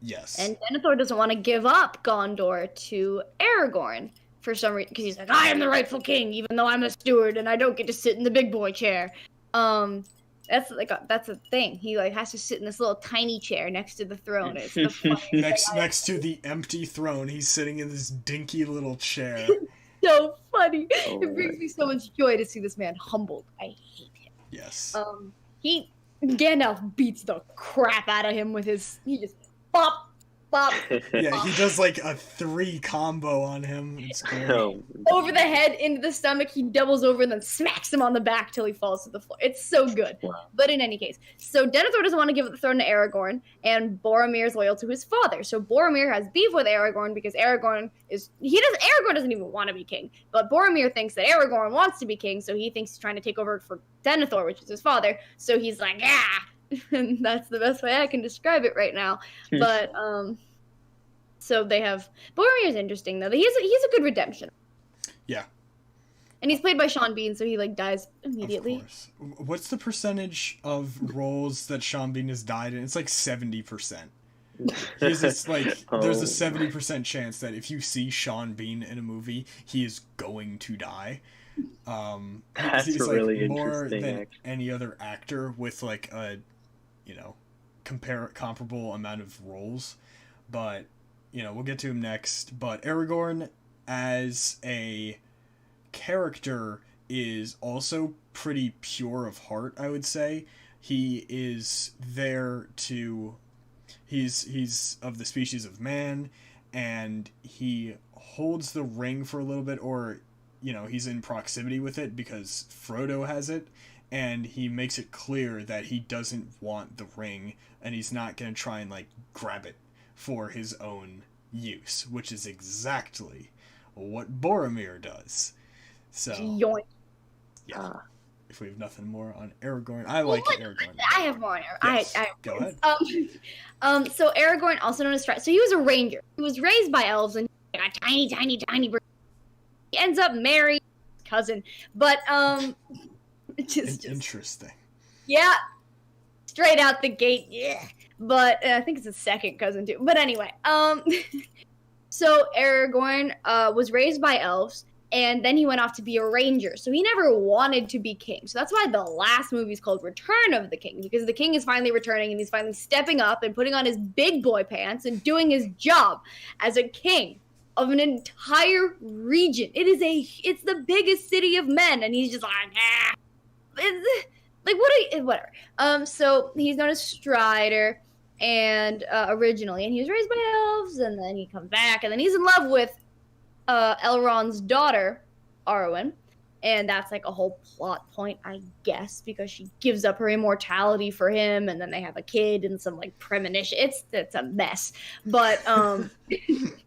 yes. And Denethor doesn't want to give up Gondor to Aragorn for some reason, because he's like, I am the rightful king, even though I'm the steward and I don't get to sit in the big boy chair. That's a thing. He like has to sit in this little tiny chair next to the throne. It's the funniest next to the empty throne, he's sitting in this dinky little chair. So funny. It brings me so much joy to see this man humbled. I hate him. Yes. Gandalf beats the crap out of him with he just bop. Yeah, he does like a 3 combo on him. It's great. Over the head, into the stomach, he doubles over and then smacks him on the back till he falls to the floor. It's so good. Wow. But in any case, so Denethor doesn't want to give the throne to Aragorn, and Boromir is loyal to his father. So Boromir has beef with Aragorn because Aragorn doesn't even want to be king. But Boromir thinks that Aragorn wants to be king, so he thinks he's trying to take over for Denethor, which is his father. So he's like, and that's the best way I can describe it right now. But so they have Boromir's interesting though. He's a good redemption. Yeah. And he's played by Sean Bean, so he like dies immediately. Of course. What's the percentage of roles that Sean Bean has died in? It's like 70%. He's just like, there's a Oh. 70% chance that if you see Sean Bean in a movie, he is going to die. That's He's like really more interesting, than actually. any other actor with like a, you know, comparable amount of roles. But, we'll get to him next. But Aragorn as a character is also pretty pure of heart, I would say. He is there to he's of the species of man, and he holds the ring for a little bit, or he's in proximity with it because Frodo has it, and he makes it clear that he doesn't want the ring, and he's not going to try and like grab it for his own use, which is exactly what Boromir does. So Yoink. yeah, Ah. if we have nothing more on Aragorn, I like Aragorn. I have more. Yes, I go ahead. So Aragorn, also known as Strider, so he was a ranger. He was raised by elves and a tiny, tiny, tiny bird. He ends up marrying his cousin, but just Interesting. yeah, straight out the gate, yeah. But I think it's his second cousin too. But anyway, so Aragorn was raised by elves. And then he went off to be a ranger. So he never wanted to be king. So that's why the last movie is called Return of the King. Because the king is finally returning and he's finally stepping up and putting on his big boy pants and doing his job as a king of an entire region. It's the biggest city of men. And he's just like, whatever. So he's known as Strider and originally. And he was raised by elves. And then he comes back. And then he's in love with Elrond's daughter, Arwen, and that's like a whole plot point, I guess, because she gives up her immortality for him, and then they have a kid and some like premonition. It's a mess, but it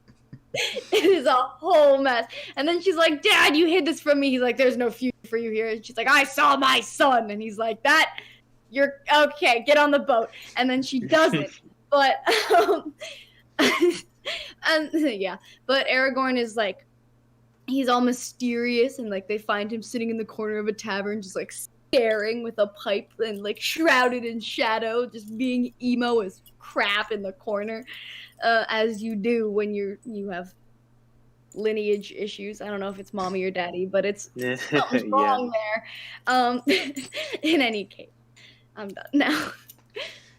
is a whole mess. And then she's like, "Dad, you hid this from me." He's like, "There's no future for you here." And she's like, "I saw my son," and he's like, "That you're okay. Get on the boat." And then she doesn't, but. And yeah, but Aragorn is like, he's all mysterious, and like they find him sitting in the corner of a tavern just like staring with a pipe and like shrouded in shadow, just being emo as crap in the corner, as you do when you have lineage issues. I don't know if it's mommy or daddy, but it's something's wrong there. In any case, I'm done now.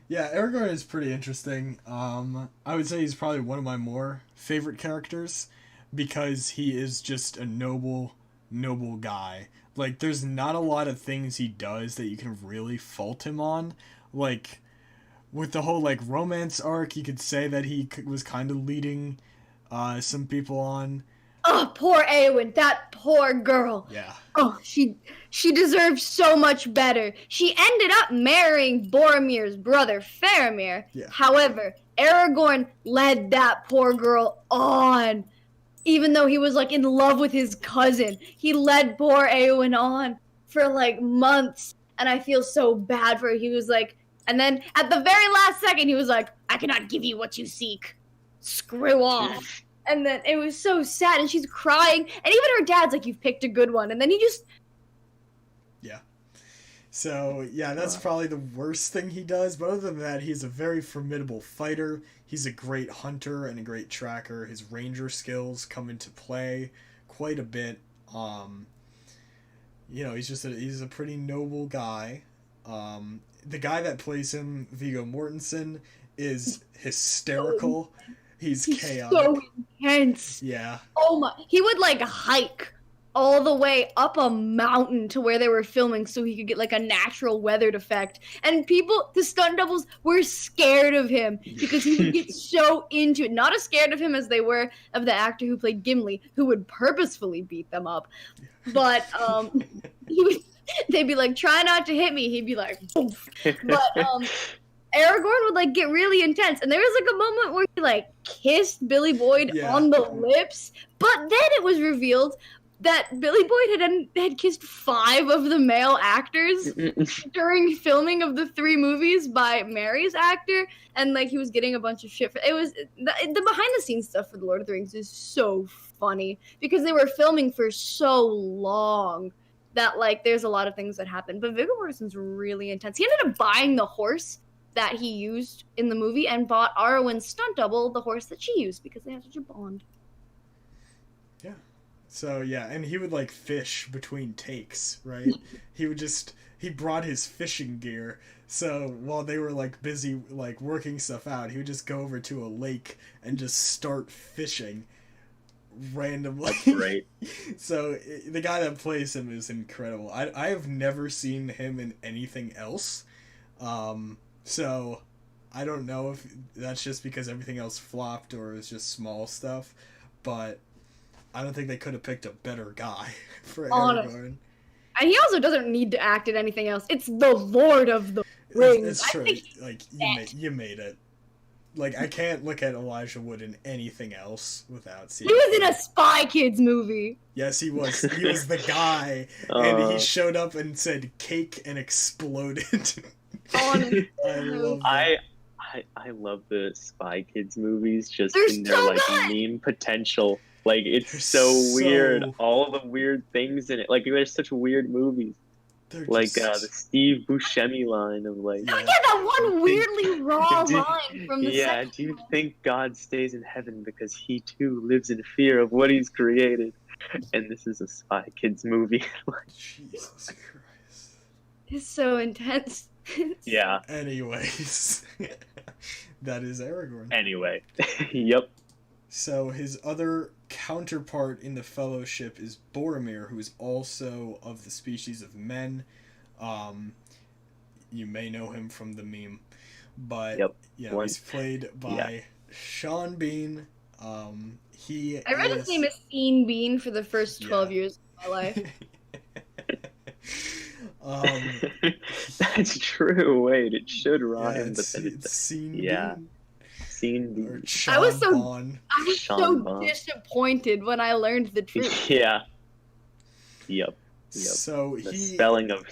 Yeah, Aragorn is pretty interesting. I would say he's probably one of my more favorite characters because he is just a noble guy. Like, there's not a lot of things he does that you can really fault him on. Like, with the whole, like, romance arc, you could say that he was kind of leading some people on. Oh, poor Eowyn, that poor girl. Yeah. Oh, she deserves so much better. She ended up marrying Boromir's brother, Faramir. Yeah. However, Aragorn led that poor girl on. Even though he was, like, in love with his cousin. He led poor Eowyn on for, like, months. And I feel so bad for her. He was like... And then, at the very last second, he was like, "I cannot give you what you seek. Screw off." And then it was so sad, and she's crying. And even her dad's like, "You've picked a good one." And then he just... Yeah. So, yeah, that's probably the worst thing he does. But other than that, he's a very formidable fighter. He's a great hunter and a great tracker. His ranger skills come into play quite a bit. He's a pretty noble guy. The guy that plays him, Viggo Mortensen, is hysterical. He's chaotic. So intense. Yeah. Oh my. He would like hike all the way up a mountain to where they were filming so he could get like a natural weathered effect. And the stunt doubles were scared of him because he would get so into it. Not as scared of him as they were of the actor who played Gimli, who would purposefully beat them up. But they'd be like, "Try not to hit me." He'd be like, "Oof." But Aragorn would like get really intense, and there was like a moment where he like kissed Billy Boyd on the lips, but then it was revealed that Billy Boyd had kissed 5 of the male actors during filming of the 3 movies by Mary's actor, and like he was getting a bunch of shit. It was the behind the scenes stuff for the Lord of the Rings is so funny because they were filming for so long that like there's a lot of things that happen. But Viggo Mortensen's really intense. He ended up buying the horse that he used in the movie and bought Arwen's stunt double, the horse that she used, because they had such a bond. Yeah. So, yeah, and he would, like, fish between takes, right? He brought his fishing gear, so while they were, like, busy, like, working stuff out, he would just go over to a lake and just start fishing randomly. That's great. So, the guy that plays him is incredible. I have never seen him in anything else, so I don't know if that's just because everything else flopped or it's just small stuff, but I don't think they could have picked a better guy for Aragorn. And he also doesn't need to act in anything else. It's the Lord of the Rings. It's true. Like, you made it. Like, I can't look at Elijah Wood in anything else without seeing He was in a Spy Kids movie. Yes, he was. He was the guy, and he showed up and said cake and exploded. Honestly. I love the Spy Kids movies just They're in their so like good! meme potential. Like, it's They're so weird. so- All the weird things in it. Like, there's such weird movies. They're Like just- the Steve Buscemi line of like, Yeah. Yeah, that one weirdly raw Do- line from the yeah, second do you one. think God stays in heaven because he too lives in fear of what he's created? And this is a Spy Kids movie. Jesus Christ. It's so intense. Yeah. Anyways, that is Aragorn. Anyway, yep. So his other counterpart in the Fellowship is Boromir, who is also of the species of men. You may know him from the meme, but Yep. he's played by Sean Bean. He I read his name is Sean Bean for the first 12 years of my life. That's true. Wait, it should Yeah, rhyme, it's, but then it's Sean yeah. Bean. Scene. Or I was Sean so- Bon. I was Sean so Bon. disappointed when I learned the truth. Yeah. Yep. So The he spelling of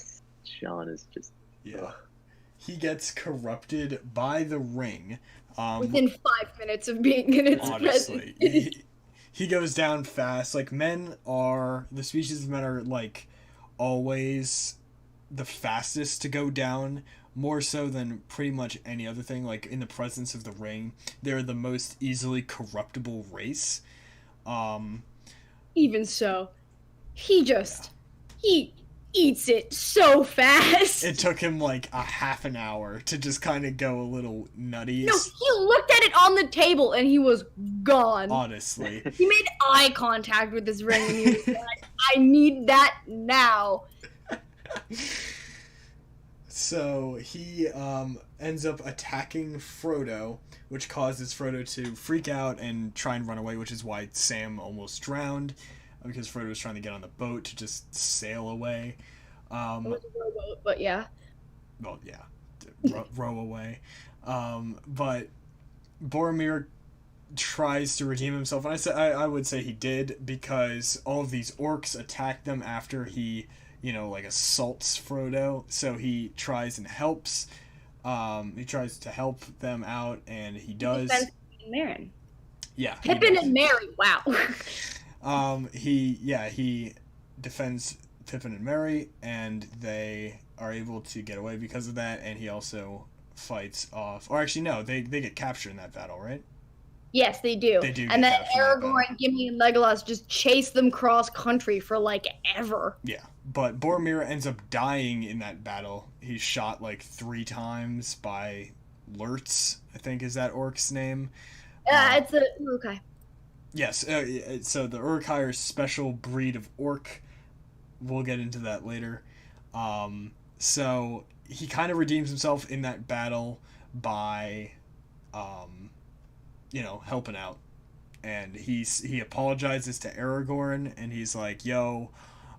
Sean is just. yeah. He gets corrupted by the ring. Within 5 minutes of being in its Honestly, presence. he goes down fast. Like, the species of men are, like, always the fastest to go down, more so than pretty much any other thing. Like, in the presence of the ring, they're the most easily corruptible race. Even so, he eats it so fast. It took him, like, a half an hour to just kind of go a little nutty. No, he looked at it on the table and he was gone. Honestly. He made eye contact with his ring and he was like, I need that now. So he ends up attacking Frodo, which causes Frodo to freak out and try and run away, which is why Sam almost drowned, because Frodo was trying to get on the boat to just sail away. It was a rowboat, but yeah. Well, yeah, row away. But Boromir tries to redeem himself, and I would say he did, because all of these orcs attack them after he, like, assaults Frodo. So he tries and helps. He tries to help them out, and he does. Defends Pippin and Merry. Yeah. Pippin and Merry, wow. He defends Pippin and Merry, and they are able to get away because of that, and he also fights off, or actually no, they get captured in that battle, right? Yes, they do. They do And get then captured in that Aragorn, Gimli, and Legolas just chase them cross country for like ever. Yeah, but Boromir ends up dying in that battle. He's shot like 3 times by Lurtz, I think is that orc's name. It's a Urukai. Yes, so the Uruk-hai are a special breed of orc. We'll get into that later. So he kind of redeems himself in that battle by, helping out. And he apologizes to Aragorn, and he's like, yo,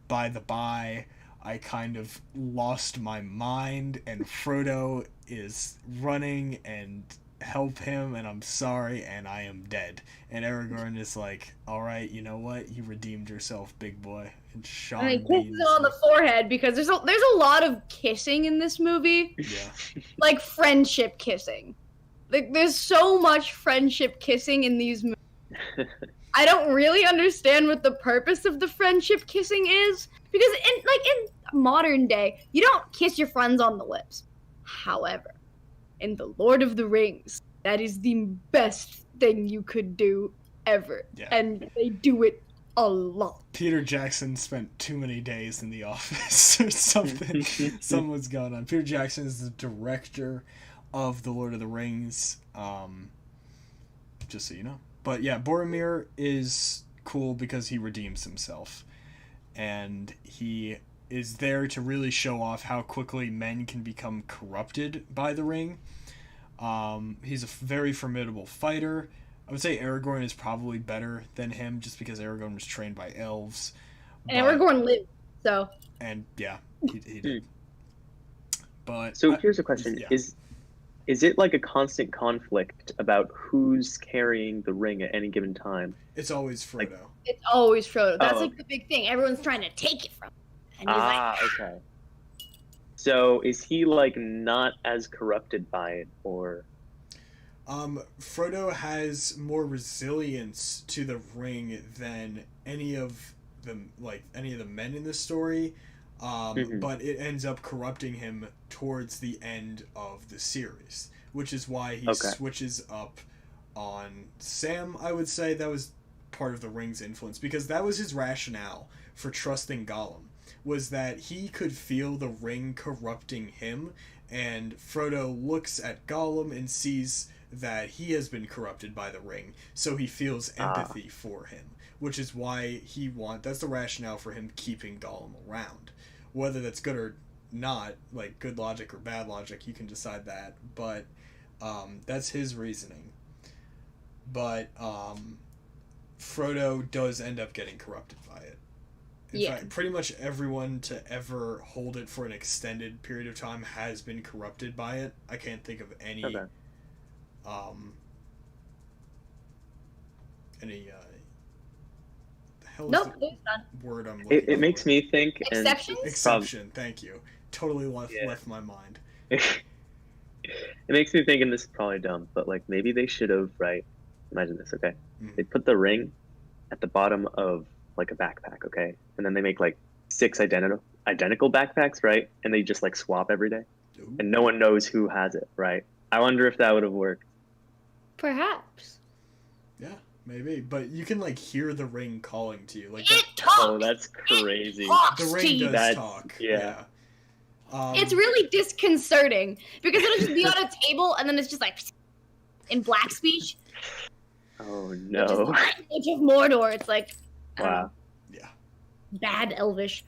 by the by, I kind of lost my mind, and Frodo is running, and help him, and I'm sorry, and I am dead. And Aragorn is like, alright, you know what? You redeemed yourself, big boy. And Sean And he kisses Bean him is on the like, forehead because there's a lot of kissing in this movie. yeah. Like friendship kissing. Like there's so much friendship kissing in these movies. I don't really understand what the purpose of the friendship kissing is, because in modern day, you don't kiss your friends on the lips. However, in The Lord of the Rings. That is the best thing you could do ever. Yeah. And they do it a lot. Peter Jackson spent too many days in the office or something. Something's going on. Peter Jackson is the director of The Lord of the Rings. Just so you know. But yeah, Boromir is cool because he redeems himself. And he is there to really show off how quickly men can become corrupted by the ring. He's a very formidable fighter. I would say Aragorn is probably better than him just because Aragorn was trained by elves. And Aragorn lived, so. And yeah, he did. But so here's a question: yeah. Is it like a constant conflict about who's carrying the ring at any given time? It's always Frodo. It's always Frodo. That's like the big thing. Everyone's trying to take it from him. And he's like, okay. So is he like not as corrupted by it, or? Frodo has more resilience to the ring than any of the men in the story. But it ends up corrupting him towards the end of the series, which is why he switches up on Sam. I would say that was part of the ring's influence, because that was his rationale for trusting Gollum, was that he could feel the ring corrupting him, and Frodo looks at Gollum and sees that he has been corrupted by the ring, so he feels empathy for him, which is why that's the rationale for him keeping Gollum around. Whether that's good or not, like good logic or bad logic, you can decide that, but that's his reasoning. But Frodo does end up getting corrupted by it. In fact, pretty much everyone to ever hold it for an extended period of time has been corrupted by it. I can't think of any the hell is the word I'm looking for? It makes me think. Exception, thank you. Totally left my mind. It makes me think, and this is probably dumb, but like maybe they should have, right? Imagine this, okay? Mm-hmm. They put the ring at the bottom of like a backpack, okay? And then they make like 6 identical backpacks, right? And they just like swap every day. Ooh. And no one knows who has it, right? I wonder if that would have worked. Perhaps. Yeah, maybe. But you can like hear the ring calling to you. Like it talks! Oh, that's crazy. The ring does talk. Yeah. It's really disconcerting because it'll just be on a table and then it's just like in black speech. Oh no. Which is the language of Mordor. It's like wow. Yeah. Bad Elvish.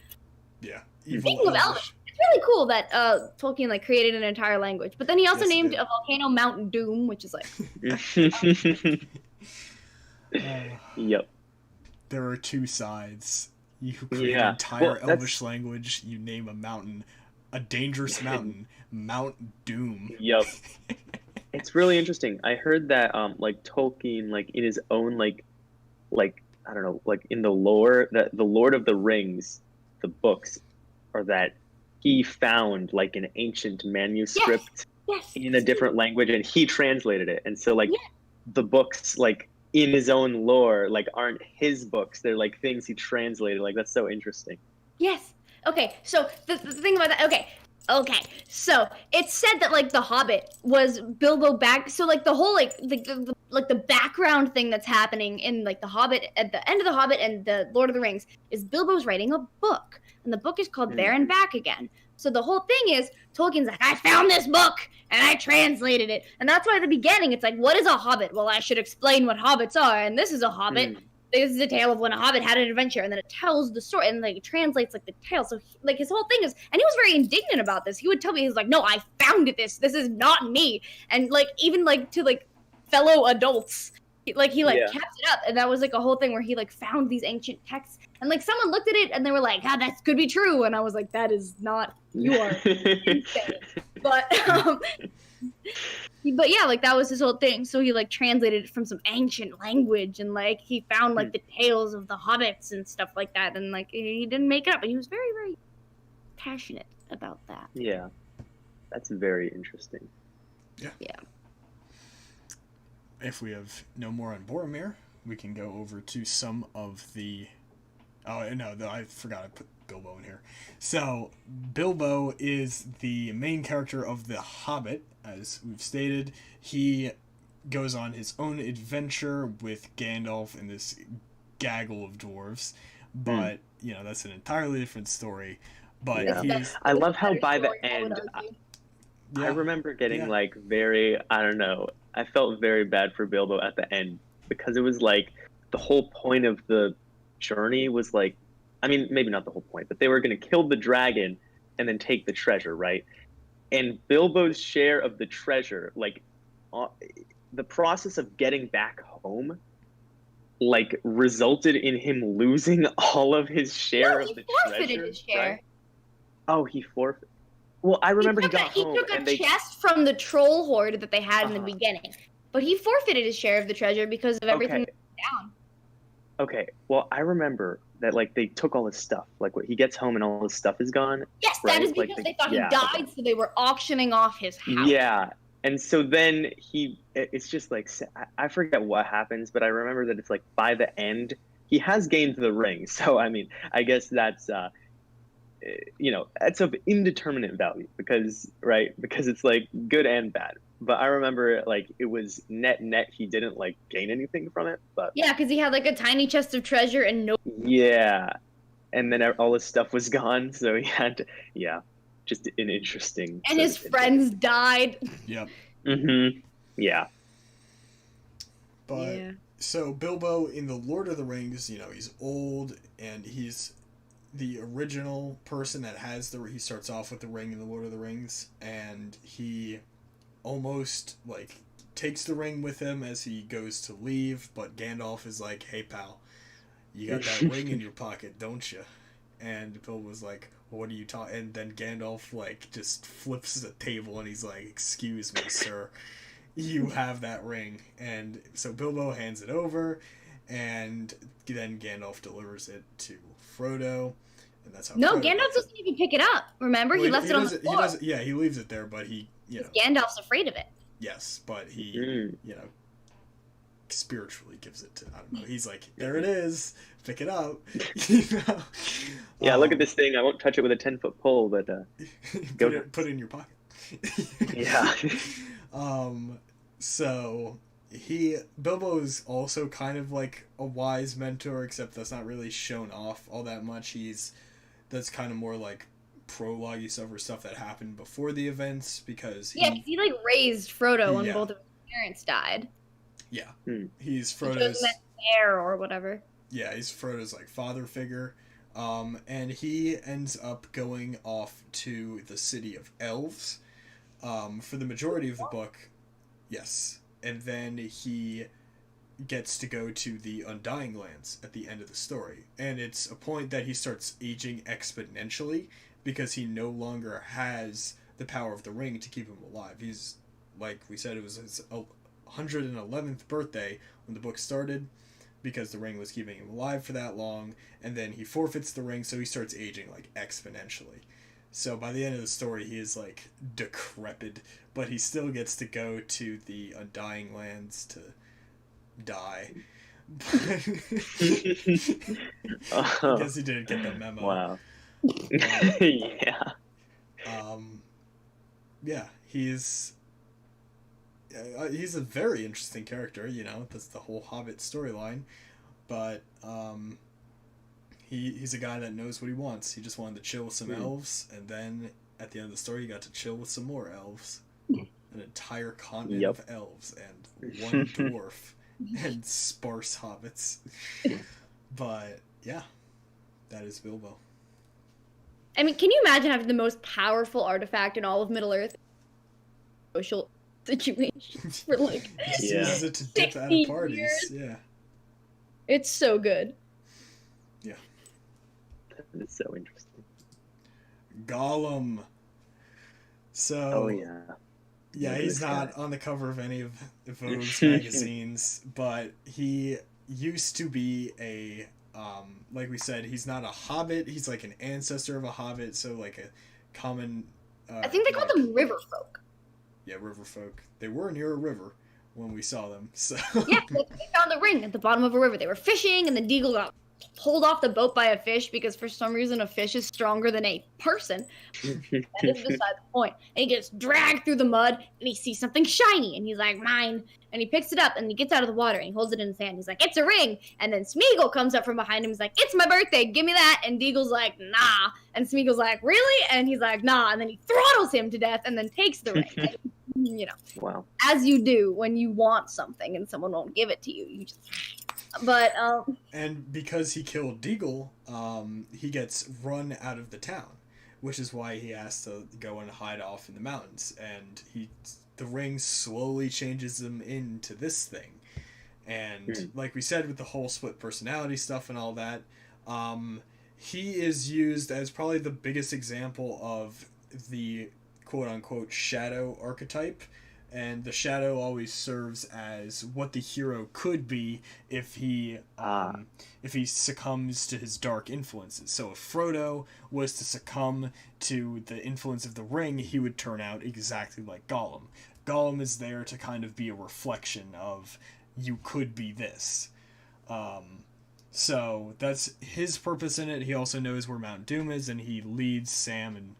Yeah. Speaking of Elvish, it's really cool that Tolkien like created an entire language. But then he also named a volcano Mount Doom, which is like Yep. There are 2 sides. You create an entire Elvish language, you name a mountain, a dangerous mountain, Mount Doom. Yep. It's really interesting. I heard that like Tolkien, like in his own like I don't know, like in the lore, that the Lord of the Rings, the books, or that he found like an ancient manuscript in a different language and he translated it. And so like the books like in his own lore like aren't his books. They're like things he translated. Like that's so interesting. Yes. Okay. So the thing about that. Okay, so it's said that like the Hobbit was Bilbo back. So like the whole like the background thing that's happening in like the Hobbit at the end of the Hobbit and the Lord of the Rings is Bilbo's writing a book, and the book is called There and Back Again. So the whole thing is Tolkien's like, I found this book and I translated it, and that's why at the beginning it's like, what is a Hobbit? Well, I should explain what hobbits are, and this is a Hobbit. This is a tale of when a hobbit had an adventure, and then it tells the story and like it translates like the tale. So like his whole thing is, and he was very indignant about this. He would tell me, he's like, no, I founded this. This is not me. And like even like to like fellow adults, he kept it up, and that was like a whole thing where he like found these ancient texts, and like someone looked at it and they were like, God, that could be true, and I was like, that is not. You are insane. But yeah, like that was his whole thing. So he like translated it from some ancient language, and like he found like the tales of the hobbits and stuff like that, and like he didn't make it up, and he was very, very passionate about that. Yeah, that's very interesting. Yeah. If we have no more on Boromir, we can go over to some of the. Oh no, I forgot. Bilbo in here. So, Bilbo is the main character of The Hobbit, as we've stated. He goes on his own adventure with Gandalf and this gaggle of dwarves, but, you know, that's an entirely different story. But yeah. I love how by the end, I remember getting like very, I don't know, I felt very bad for Bilbo at the end, because it was like the whole point of the journey was like, I mean, maybe not the whole point, but they were going to kill the dragon and then take the treasure, right? And Bilbo's share of the treasure, like the process of getting back home, like resulted in him losing all of his share of the treasure. His share. Right? Oh, he forfeited. Well, I remember he got home. He took a chest from the troll horde that they had in the beginning, but he forfeited his share of the treasure because of everything down. Okay, well, I remember that, like, they took all his stuff. Like, he gets home and all his stuff is gone. Yes, right? That is because they thought he died, so they were auctioning off his house. Yeah, and so then it's just like, I forget what happens, but I remember that it's like by the end, he has gained the ring. So, I mean, I guess that's, you know, that's of indeterminate value because it's like good and bad. But I remember like it was net he didn't like gain anything from it. But yeah, because he had like a tiny chest of treasure and no. Yeah, and then all his stuff was gone, so he had to. Yeah, just an interesting. And his friends died. Yep. Mm-hmm. Yeah. But so Bilbo in the Lord of the Rings, you know, he's old and he's the original person that has he starts off with the ring in the Lord of the Rings, and he almost like takes the ring with him as he goes to leave, but Gandalf is like, hey pal, you got that ring in your pocket, don't you? And Bill was like, well, what are you talking? And then Gandalf like just flips the table and he's like, excuse me, sir, you have that ring. And so Bilbo hands it over, and then Gandalf delivers it to Frodo, and that's how. No, Frodo Gandalf doesn't even pick it up. Remember, he left it on the floor. Yeah, he leaves it there, but he, you know, Gandalf's afraid of it. Yes, but he, you know, spiritually gives it to. I don't know. He's like, there it is, pick it up. You know? Yeah, look at this thing. I won't touch it with a 10-foot pole, but put it in your pocket. Yeah. So Bilbo's also kind of like a wise mentor, except that's not really shown off all that much. That's kind of more like prologue-y stuff or stuff that happened before the events, because he like raised Frodo when both of his parents died. Yeah. He's Frodo's heir or whatever. Yeah, he's Frodo's like father figure. And he ends up going off to the city of elves for the majority of the book. Yes. And then he gets to go to the Undying Lands at the end of the story. And it's a point that he starts aging exponentially because he no longer has the power of the ring to keep him alive. He's, like we said, it was his 111th birthday when the book started because the ring was keeping him alive for that long. And then he forfeits the ring, so he starts aging like exponentially. So by the end of the story, he is like decrepit, but he still gets to go to the Undying Lands to die. I guess he didn't get the memo. Wow. Yeah. Yeah, he's a very interesting character, you know, that's the whole Hobbit storyline, but he's a guy that knows what he wants. He just wanted to chill with some elves, and then at the end of the story, he got to chill with some more elves. An entire continent of elves and one dwarf and sparse hobbits. But yeah, that is Bilbo. I mean, can you imagine having the most powerful artifact in all of Middle-earth? Social situations for like uses it to dip out of parties. Years. Yeah. It's so good. Yeah. That is so interesting. Gollum. So. Oh yeah. Yeah, he's not on the cover of any of Vogue's magazines, but he used to be a, like we said, he's not a hobbit. He's like an ancestor of a hobbit, so like a common. I think they called them river folk. Yeah, river folk. They were near a river when we saw them. So yeah, they found the ring at the bottom of a river. They were fishing, and the Deagle got pulled off the boat by a fish because for some reason a fish is stronger than a person. That is beside the point. And he gets dragged through the mud and he sees something shiny and he's like, mine. And he picks it up and he gets out of the water and he holds it in his hand. He's like, it's a ring. And then Smeagol comes up from behind him. He's like, it's my birthday. Give me that. And Deagle's like, nah. And Smeagol's like, really? And he's like, nah. And then he throttles him to death and then takes the ring. And, you know, Wow. as you do when you want something and someone won't give it to you. You just... But and because he killed Deagle, he gets run out of the town, which is why he has to go and hide off in the mountains. And the ring slowly changes him into this thing. And like we said, with the whole split personality stuff and all that, he is used as probably the biggest example of the quote-unquote shadow archetype. And the shadow always serves as what the hero could be if he succumbs to his dark influences. So if Frodo was to succumb to the influence of the ring, he would turn out exactly like Gollum. Gollum is there to kind of be a reflection of you could be this. So that's his purpose in it. He also knows where Mount Doom is, and he leads Sam and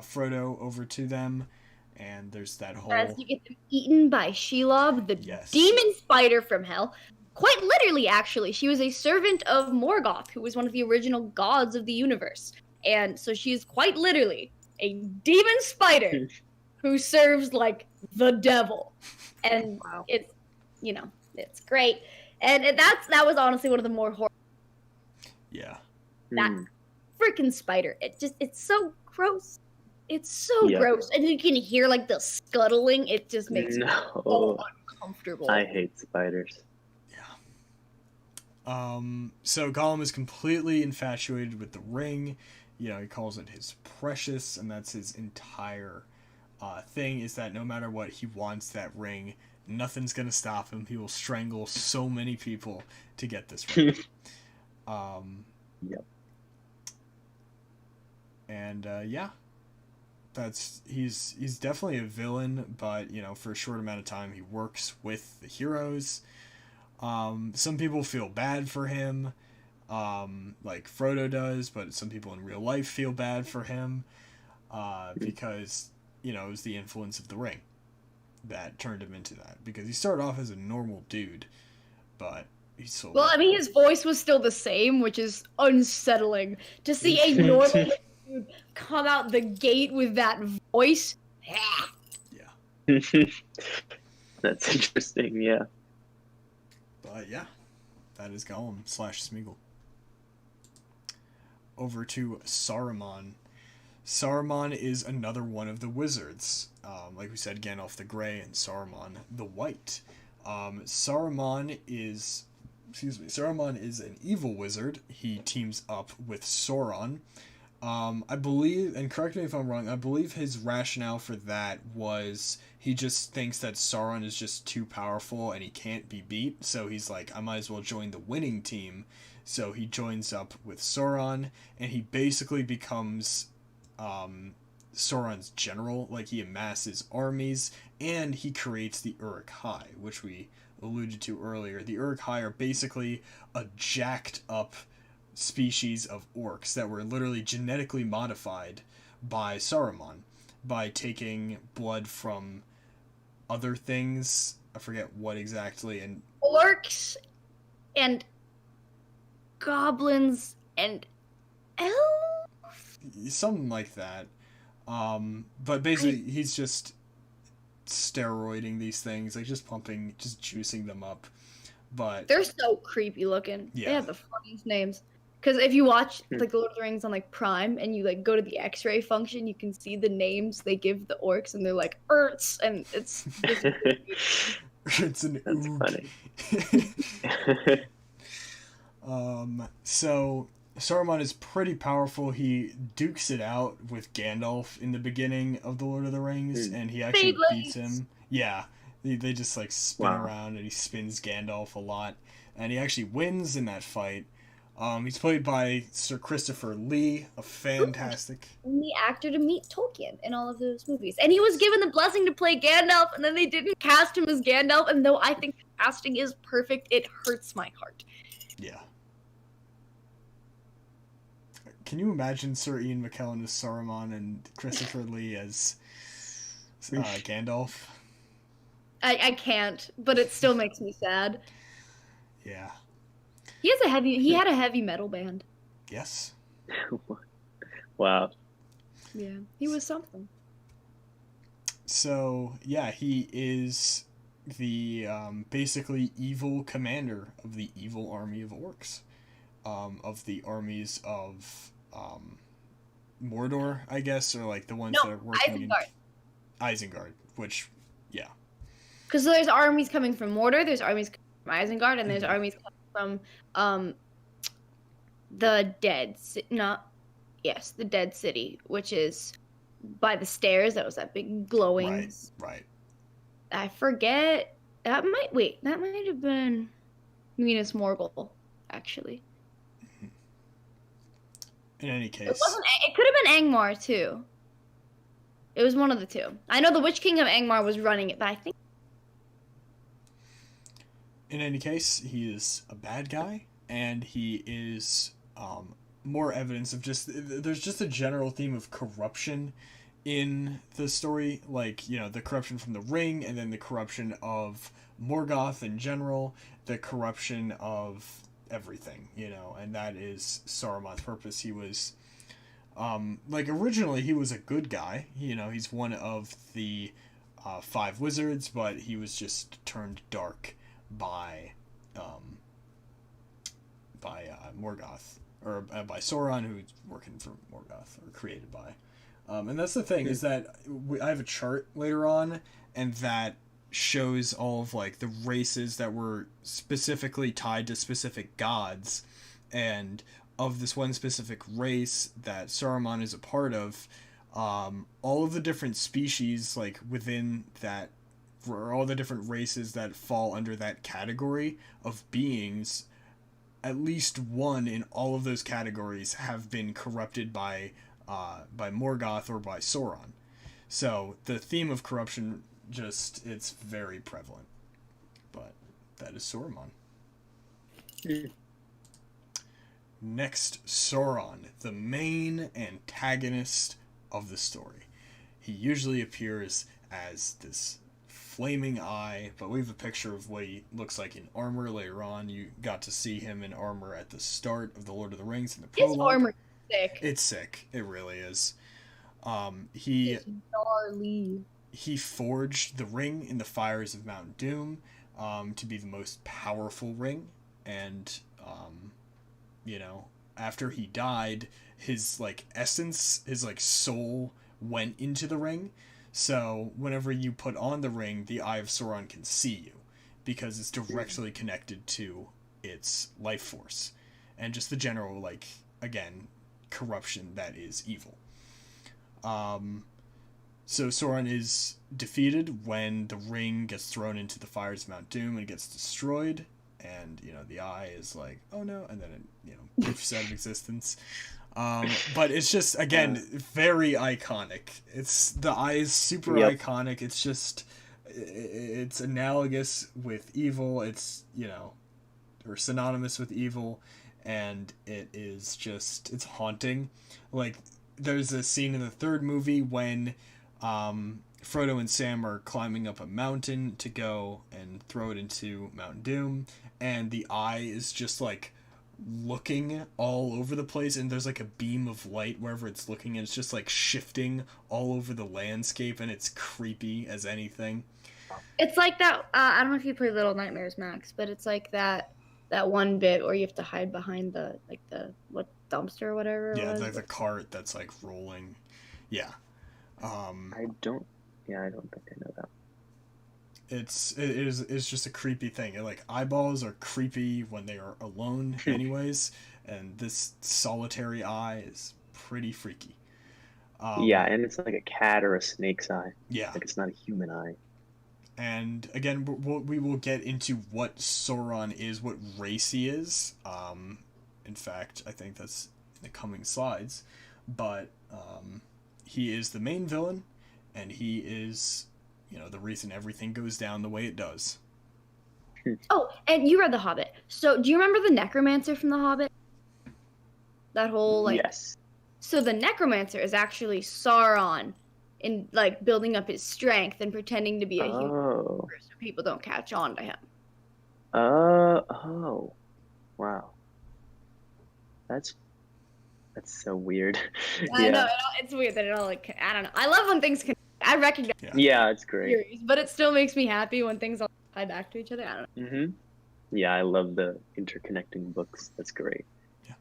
Frodo over to them. And there's that whole... As you get them eaten by Shelob, the demon spider from hell. Quite literally, actually. She was a servant of Morgoth, who was one of the original gods of the universe. And so she is quite literally a demon spider who serves, like, the devil. And it's, you know, it's great. And that was honestly one of the more horrible... Yeah. That freaking spider. It's so gross. It's so gross, and you can hear like the scuttling. It just makes me so uncomfortable. I hate spiders. Yeah. So Gollum is completely infatuated with the ring. You know, he calls it his precious, and that's his entire thing. Is that no matter what, he wants that ring. Nothing's gonna stop him. He will strangle so many people to get this ring. Yep. And yeah. He's definitely a villain, but you know, for a short amount of time he works with the heroes. Some people feel bad for him, like Frodo does, but some people in real life feel bad for him, because you know, it was the influence of the ring that turned him into that. Because he started off as a normal dude, but he's so... Well, I mean, his voice was still the same, which is unsettling to see a normal dude come out the gate with that voice. Yeah. That's interesting, yeah. But yeah, that is Gollum / Smeagol. Over to Saruman. Saruman is another one of the wizards. Like we said, Gandalf the Grey and Saruman the White. Saruman is an evil wizard. He teams up with Sauron. I believe, and correct me if I'm wrong, I believe his rationale for that was he just thinks that Sauron is just too powerful and he can't be beat, so he's like, I might as well join the winning team. So he joins up with Sauron, and he basically becomes Sauron's general. Like, he amasses armies, and he creates the Uruk-hai, which we alluded to earlier. The Uruk-hai are basically a jacked up species of orcs that were literally genetically modified by Saruman by taking blood from other things. I forget what exactly. And orcs and goblins and elves? Something like that. But basically, he's just steroiding these things, like just juicing them up. But they're so creepy looking. Yeah. They have the funniest names. Because if you watch like the Lord of the Rings on like Prime and you like go to the X-ray function, you can see the names they give the orcs, and they're like Erts, and it's just it's an That's funny. So Saruman is pretty powerful. He dukes it out with Gandalf in the beginning of the Lord of the Rings, and he actually beats him. Yeah, they just like spin around, and he spins Gandalf a lot, and he actually wins in that fight. He's played by Sir Christopher Lee, a fantastic... The actor to meet Tolkien in all of those movies. And he was given the blessing to play Gandalf, and then they didn't cast him as Gandalf, and though I think the casting is perfect, it hurts my heart. Yeah. Can you imagine Sir Ian McKellen as Saruman and Christopher Lee as Gandalf? I can't, but it still makes me sad. Yeah. He had a heavy metal band. Yes. Wow. Yeah, he was something. So yeah, he is the basically evil commander of the evil army of orcs, of the armies of Mordor, I guess, or like the ones that are working in Isengard, which, yeah. Because there's armies coming from Mordor, there's armies from Isengard, and there's armies coming from the Dead City, which is by the stairs. That was that big glowing. Right. I forget. That might have been Minas Morgul, actually. In any case, it could have been Angmar too. It was one of the two. I know the Witch King of Angmar was running it, but I think. In any case, he is a bad guy, and he is more evidence of there's just a general theme of corruption in the story, like, you know, the corruption from the ring, and then the corruption of Morgoth in general, the corruption of everything, you know, and that is Saruman's purpose. He was originally he was a good guy, you know, he's one of the 5 wizards, but he was just turned dark by Morgoth, or by Sauron, who's working for Morgoth, or created by. And that's the thing, is that I have a chart later on, and that shows all of, like, the races that were specifically tied to specific gods, and of this one specific race that Saruman is a part of, all of the different species, like, within that, or all the different races that fall under that category of beings, at least one in all of those categories have been corrupted by Morgoth or by Sauron. So the theme of corruption, it's very prevalent. But that is Saruman. Next, Sauron, the main antagonist of the story. He usually appears as this flaming eye, but we have a picture of what he looks like in armor later on. You got to see him in armor at the start of The Lord of the Rings in the prologue. His armor is sick. It's sick. It really is. It's gnarly. He forged the ring in the fires of Mount Doom to be the most powerful ring, and you know, after he died, his like essence, his like soul went into the ring. So whenever you put on the ring, the Eye of Sauron can see you, because it's directly connected to its life force, and just the general, like, again, corruption that is evil. So Sauron is defeated when the ring gets thrown into the fires of Mount Doom and gets destroyed, and, you know, the eye is like, oh no, and then it, you know, poofs out of existence. But it's just, again, very iconic. The eye is super iconic. It's just, it's analogous with evil. It's, you know, or synonymous with evil, and it is just, it's haunting. Like, there's a scene in the 3rd movie when Frodo and Sam are climbing up a mountain to go and throw it into Mount Doom, and the eye is just like looking all over the place, and there's like a beam of light wherever it's looking, and it's just like shifting all over the landscape, and it's creepy as anything. It's like that, I don't know if you play Little Nightmares, Max, but it's like that one bit where you have to hide behind the dumpster or whatever. Yeah, like the cart that's like rolling. Yeah. I don't think I know that. It's just a creepy thing. And, like, eyeballs are creepy when they are alone anyways, and this solitary eye is pretty freaky. Yeah, and it's like a cat or a snake's eye. Yeah. Like, it's not a human eye. And again, we will get into what Sauron is, what race he is. In fact, I think that's in the coming slides. But he is the main villain, and he is, you know, the reason everything goes down the way it does. Oh, and you read The Hobbit. So do you remember the necromancer from The Hobbit? That whole, like... Yes. So the necromancer is actually Sauron in like building up his strength and pretending to be a human Oh. so people don't catch on to him. Oh. Wow. That's so weird. I know, Yeah. it's weird that it all like, I don't know. I love when things can, I recognize Yeah, it's great. theories, but it still makes me happy when things all tie back to each other. I don't know. Mm-hmm. Yeah, I love the interconnecting books. That's great. Yeah.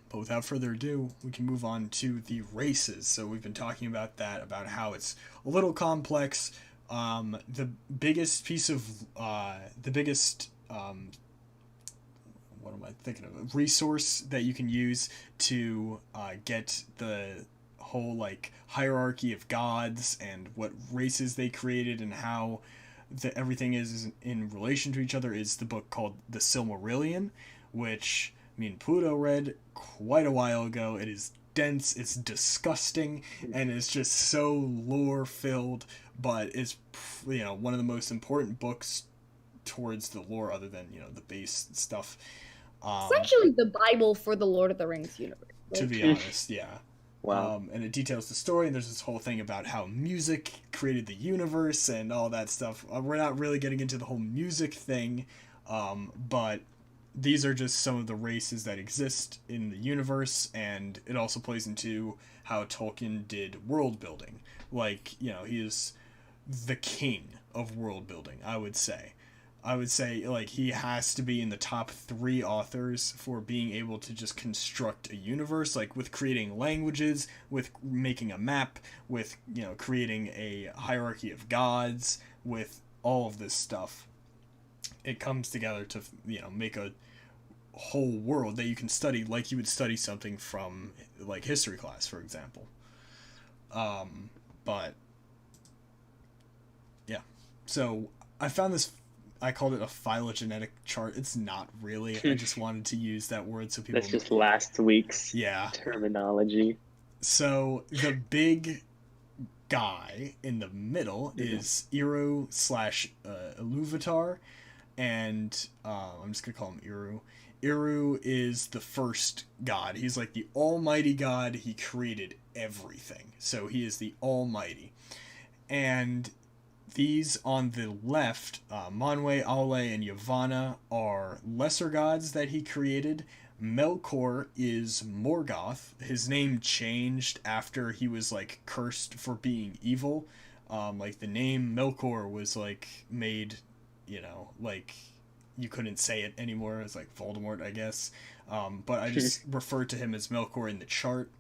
But without further ado, we can move on to the races. So we've been talking about that, about how it's a little complex. The biggest piece of, the biggest, what am I thinking of? A resource that you can use to get the whole like hierarchy of gods and what races they created and how everything is in relation to each other is the book called The Silmarillion, which me and Pluto read quite a while ago. It is dense, it's disgusting, and it's just so lore filled, but it's, you know, one of the most important books towards the lore other than, you know, the base stuff. Essentially the Bible for the Lord of the Rings universe. To be honest, yeah. Wow. And it details the story, and there's this whole thing about how music created the universe and all that stuff. We're not really getting into the whole music thing, but these are just some of the races that exist in the universe, and it also plays into how Tolkien did world building. Like, you know, he is the king of world building, I would say. Like, he has to be in the top 3 authors for being able to just construct a universe, like with creating languages, with making a map, with, you know, creating a hierarchy of gods, with all of this stuff. It comes together to, you know, make a whole world that you can study like you would study something from, like, history class, for example. But yeah, so I found this, I called it a phylogenetic chart. It's not really. I just wanted to use that word so people... That's just last week's Yeah. terminology. So the big guy in the middle is Eru / Iluvatar, and I'm just gonna call him Eru. Eru is the first god. He's like the almighty god. He created everything. So he is the almighty. And these on the left, Manwe, Aule, and Yavanna, are lesser gods that he created. Melkor is Morgoth. His name changed after he was, like, cursed for being evil. Like, the name Melkor was, like, made, you know, like, you couldn't say it anymore. It's like Voldemort, I guess. But I just refer to him as Melkor in the chart.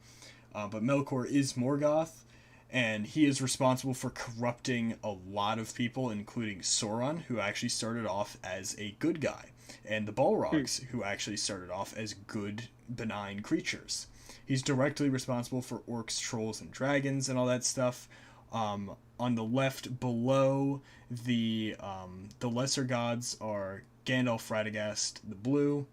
But Melkor is Morgoth. And he is responsible for corrupting a lot of people, including Sauron, who actually started off as a good guy, and the Balrogs, who actually started off as good, benign creatures. He's directly responsible for orcs, trolls, and dragons, and all that stuff. On the left, below the lesser gods, are Gandalf, Radagast, the Blue.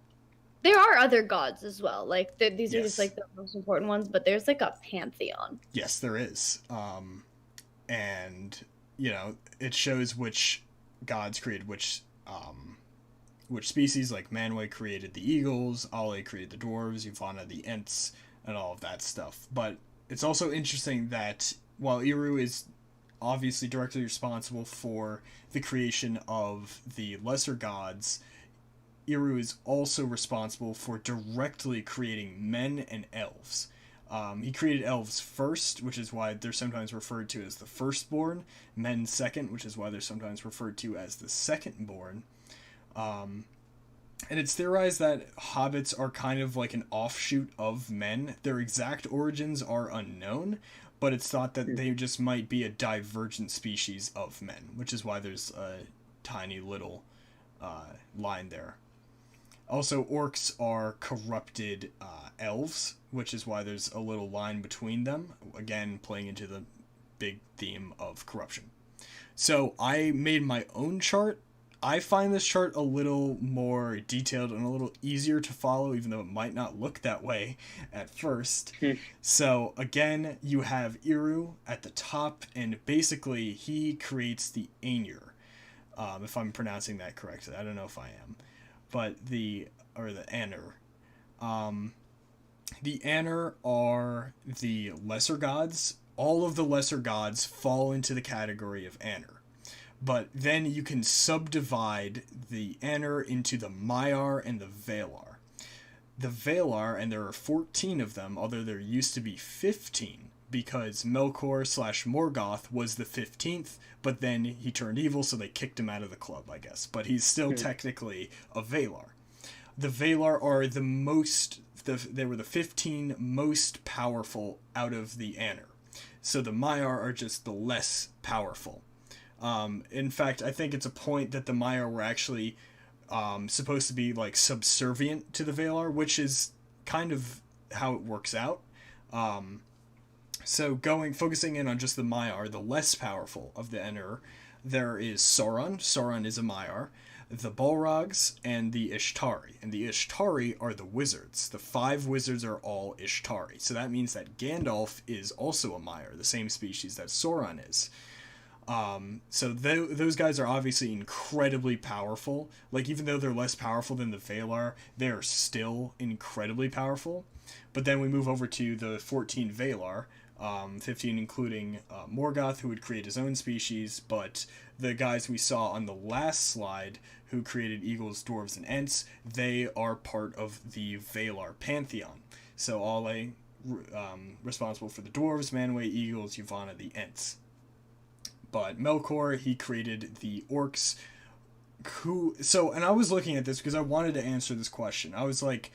There are other gods as well. Like these are Yes. just like the most important ones, but there's like a pantheon. Yes, there is. And, you know, it shows which gods created which species. Like Manwe created the eagles, Aule created the dwarves, Yavanna the ents, and all of that stuff. But it's also interesting that while Eru is obviously directly responsible for the creation of the lesser gods, Eru is also responsible for directly creating men and elves. He created elves first, which is why they're sometimes referred to as the firstborn, men second, which is why they're sometimes referred to as the secondborn. And it's theorized that hobbits are kind of like an offshoot of men. Their exact origins are unknown, but it's thought that they just might be a divergent species of men, which is why there's a tiny little line there. Also, orcs are corrupted elves, which is why there's a little line between them, again playing into the big theme of corruption. So I made my own chart. I find this chart a little more detailed and a little easier to follow, even though it might not look that way at first. So again, you have Eru at the top, and basically he creates the Ainur, if I'm pronouncing that correctly. I don't know if I am. But the Ainur. The Aenir are the lesser gods. All of the lesser gods fall into the category of Aenir. But then you can subdivide the Aenir into the Maiar and the Valar. The Valar, and there are 14 of them, although there used to be 15, because Melkor/Morgoth was the 15th, but then he turned evil, so they kicked him out of the club, I guess. But he's still technically a Valar. The Valar are they were the 15 most powerful out of the Aenir. So the Maiar are just the less powerful. In fact, I think it's a point that the Maiar were actually supposed to be like subservient to the Valar, which is kind of how it works out. So focusing in on just the Maiar, the less powerful of the Aenir, there is Sauron. Sauron is a Maiar. The Balrogs, and the Ishtari. And the Ishtari are the wizards. The 5 wizards are all Ishtari. So that means that Gandalf is also a Maiar, the same species that Sauron is. So those guys are obviously incredibly powerful. Like, even though they're less powerful than the Valar, they are still incredibly powerful. But then we move over to the 14 Valar, 15 including Morgoth, who would create his own species, but the guys we saw on the last slide, who created eagles, dwarves, and ents, they are part of the Valar pantheon. So Alle, responsible for the dwarves, Manwë, eagles, Yavanna, the ents. But Melkor, he created the orcs, and I was looking at this because I wanted to answer this question. I was like,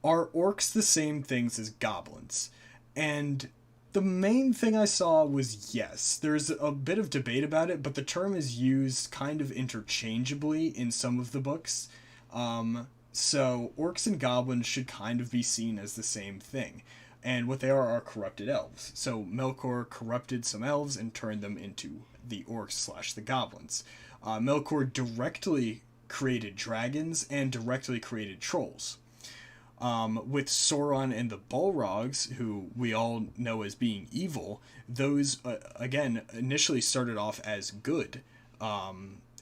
are orcs the same things as goblins? And the main thing I saw was yes. There's a bit of debate about it, but the term is used kind of interchangeably in some of the books. So orcs and goblins should kind of be seen as the same thing. And what they are corrupted elves. So Melkor corrupted some elves and turned them into the orcs / the goblins. Melkor directly created dragons and directly created trolls. With Sauron and the Balrogs, who we all know as being evil, those, again, initially started off as good.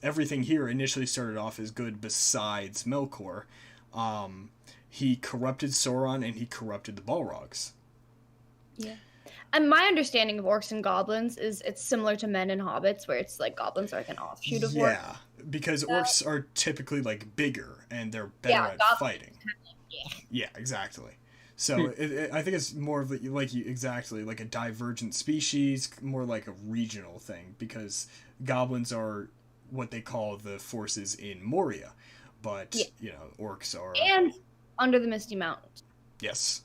Everything here initially started off as good besides Melkor. He corrupted Sauron and he corrupted the Balrogs. Yeah. And my understanding of orcs and goblins is it's similar to men and hobbits, where it's like goblins are like an offshoot of orcs. Yeah, because orcs are typically like bigger and they're better at fighting. Yeah, exactly. So I think it's more of like a divergent species, more like a regional thing, because goblins are what they call the forces in Moria, but orcs are and under the Misty Mountains. Yes.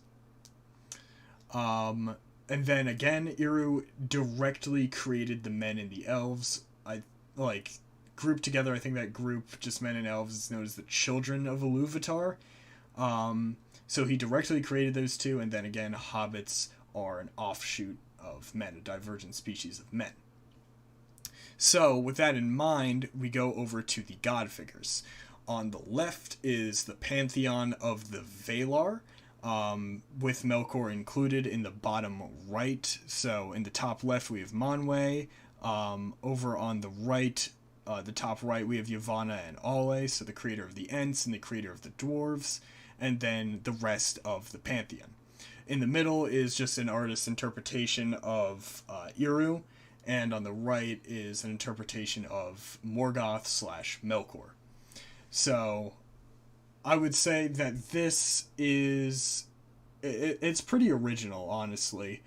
And then again, Eru directly created the men and the elves. Grouped together. I think that group, just men and elves, is known as the Children of Iluvatar. So he directly created those two, and then again, hobbits are an offshoot of men, a divergent species of men. So, with that in mind, we go over to the god figures. On the left is the pantheon of the Valar, with Melkor included in the bottom right. So, in the top left, we have Manwë. Over on the right, the top right, we have Yavanna and Alle, so the creator of the Ents and the creator of the Dwarves, and then the rest of the pantheon. In the middle is just an artist's interpretation of Eru, and on the right is an interpretation of Morgoth / Melkor. So I would say that this is... it's pretty original, honestly,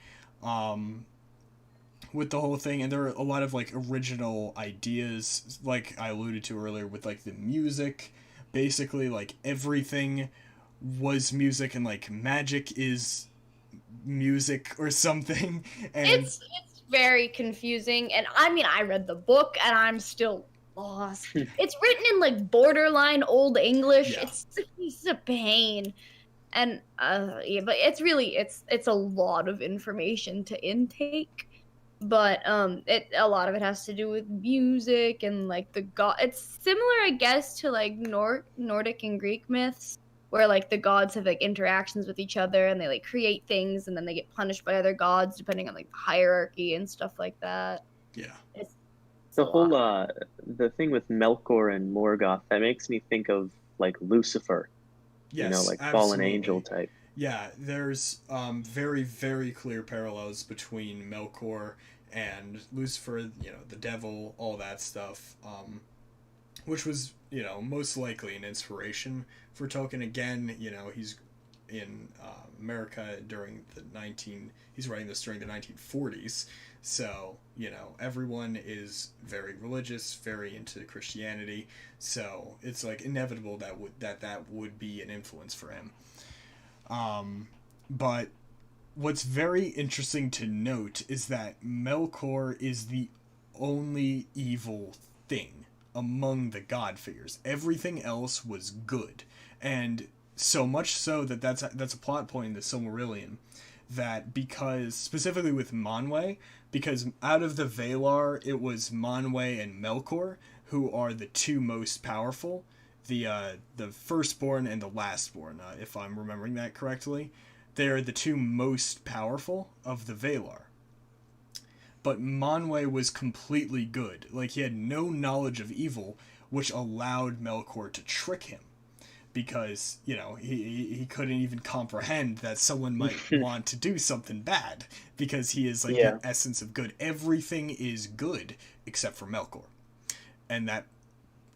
with the whole thing, and there are a lot of original ideas, like I alluded to earlier, with the music. Basically, everything was music, and magic is music or something. And it's very confusing, and I read the book and I'm still lost. It's written in borderline Old English. Yeah. It's a pain, and but it's a lot of information to intake. But a lot of it has to do with music and the god. It's similar, I guess, to Nordic and Greek myths, where the gods have interactions with each other, and they create things, and then they get punished by other gods depending on the hierarchy and stuff like that. Yeah. It's the whole the thing with Melkor and Morgoth, that makes me think of Lucifer. Yes, fallen absolutely. angel type. Yeah, there's very, very clear parallels between Melkor and Lucifer, you know, the devil, all that stuff, which was, you know, most likely an inspiration for Tolkien. Again, you know, he's in America during he's writing this during the 1940s, so, you know, everyone is very religious, very into Christianity, so it's like inevitable that would be an influence for him. But what's very interesting to note is that Melkor is the only evil thing among the god figures. Everything else was good, and so much so that that's a plot point in the Silmarillion, that because specifically with Manwë, because out of the Valar it was Manwë and Melkor who are the two most powerful, the firstborn and the lastborn, if I'm remembering that correctly. They are the two most powerful of the Valar. But Manwë was completely good. Like, he had no knowledge of evil, which allowed Melkor to trick him. Because, you know, he couldn't even comprehend that someone might want to do something bad. Because he is, like, the essence of good. Everything is good except for Melkor. And that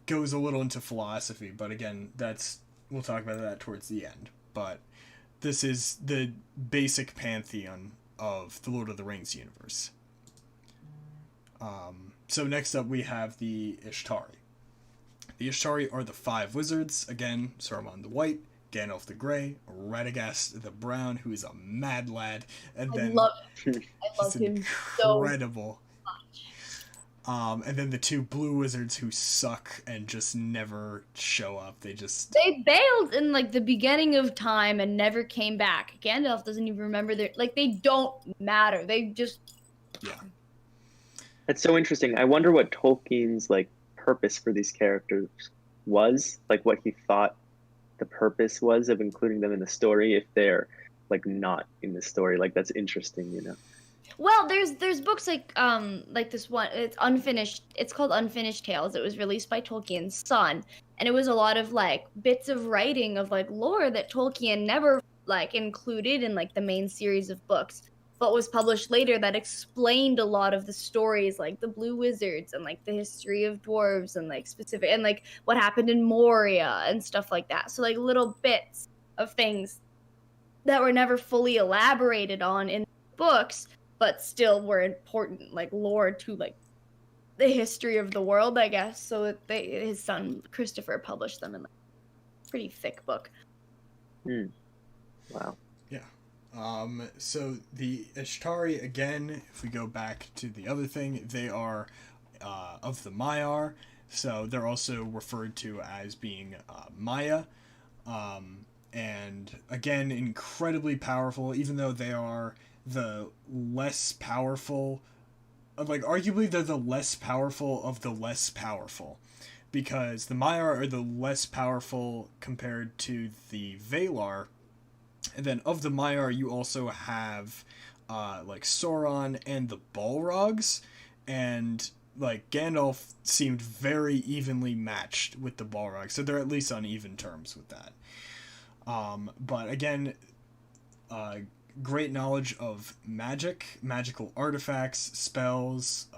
goes a little into philosophy, but again, we'll talk about that towards the end. But this is the basic pantheon of the Lord of the Rings universe. So next up we have the Ishtari. The Ishtari are the 5 wizards. Again, Saruman the White, Gandalf the Grey, Radagast the Brown, who is a mad lad, and then I love him incredible. so much. And then the 2 blue wizards who suck and just never show up. They bailed in like the beginning of time and never came back. Gandalf doesn't even remember they don't matter. They just That's so interesting. I wonder what Tolkien's like purpose for these characters was, like what he thought the purpose was of including them in the story if they're like not in the story. Like, that's interesting, you know. Well, there's books like this one. It's unfinished. It's called Unfinished Tales. It was released by Tolkien's son, and it was a lot of like bits of writing of like lore that Tolkien never like included in like the main series of books, but was published later that explained a lot of the stories, like the Blue Wizards and like the history of dwarves and like specific and like what happened in Moria and stuff like that. So like little bits of things that were never fully elaborated on in books, but still were important, like lore to like the history of the world, I guess. So that his son Christopher published them in like a pretty thick book. Wow. Yeah. So the Ishtari, again, if we go back to the other thing, they are of the Maiar, so they're also referred to as being Maya. And again, incredibly powerful, even though they are the less powerful, like arguably they're the less powerful of the less powerful, because the Maiar are the less powerful compared to the Valar, and then of the Maiar you also have like Sauron and the Balrogs, and like Gandalf seemed very evenly matched with the Balrogs, so they're at least on even terms with that. But again, great knowledge of magic, magical artifacts, spells.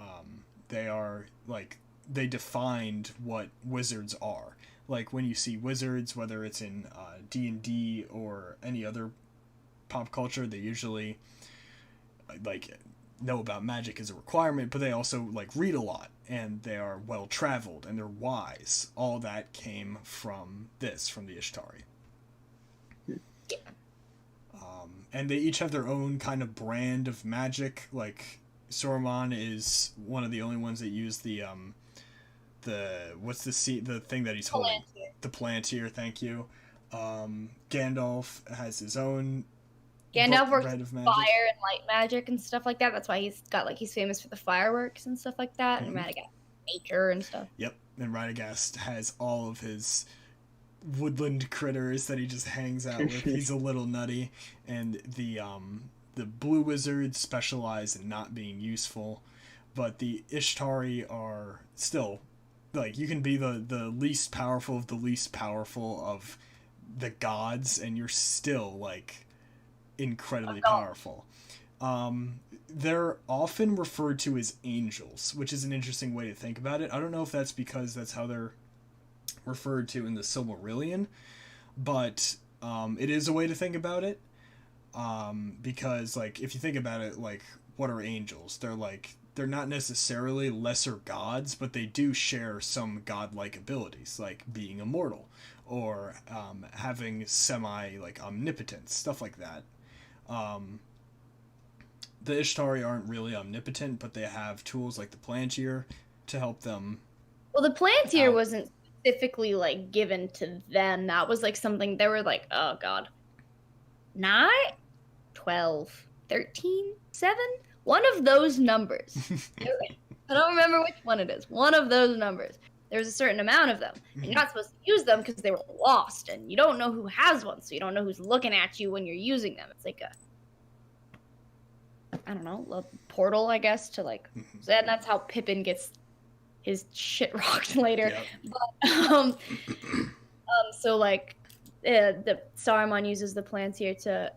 They are like, they defined what wizards are. Like when you see wizards, whether it's in D&D or any other pop culture, they usually like know about magic as a requirement, but they also like read a lot, and they are well traveled and they're wise. All that came from the Ishtari. And they each have their own kind of brand of magic. Like Saruman is one of the only ones that use the thing that he's holding? The Palantir, thank you. Gandalf has his own Gandalf works brand with of magic. fire and light magic and stuff like that. That's why he's famous for the fireworks and stuff like that. Mm-hmm. And Radagast, nature and stuff. Yep, and Radagast has all of his woodland critters that he just hangs out with. He's a little nutty, and the blue wizards specialize in not being useful, but the Ishtari are still like, you can be the least powerful of the least powerful of the gods, and you're still like incredibly powerful. They're often referred to as angels, which is an interesting way to think about it. I don't know if that's because that's how they're referred to in the Silmarillion, but it is a way to think about it. Because, like, if you think about it, like, what are angels? They're not necessarily lesser gods, but they do share some godlike abilities, like being immortal, or having like, omnipotence, stuff like that. The Ishtari aren't really omnipotent, but they have tools like the Palantir to help them. Well, the Palantir wasn't specifically, like, given to them. That was, like, something they were like, oh, God. 9, 12, 13, 7? One of those numbers. I don't remember which one it is. One of those numbers. There's a certain amount of them. And you're not supposed to use them because they were lost, and you don't know who has one, so you don't know who's looking at you when you're using them. It's like I don't know, a portal, I guess, to, like, and that's how Pippen gets his shit rocked later. Yep. But, so, like, the Saruman uses the Palantir to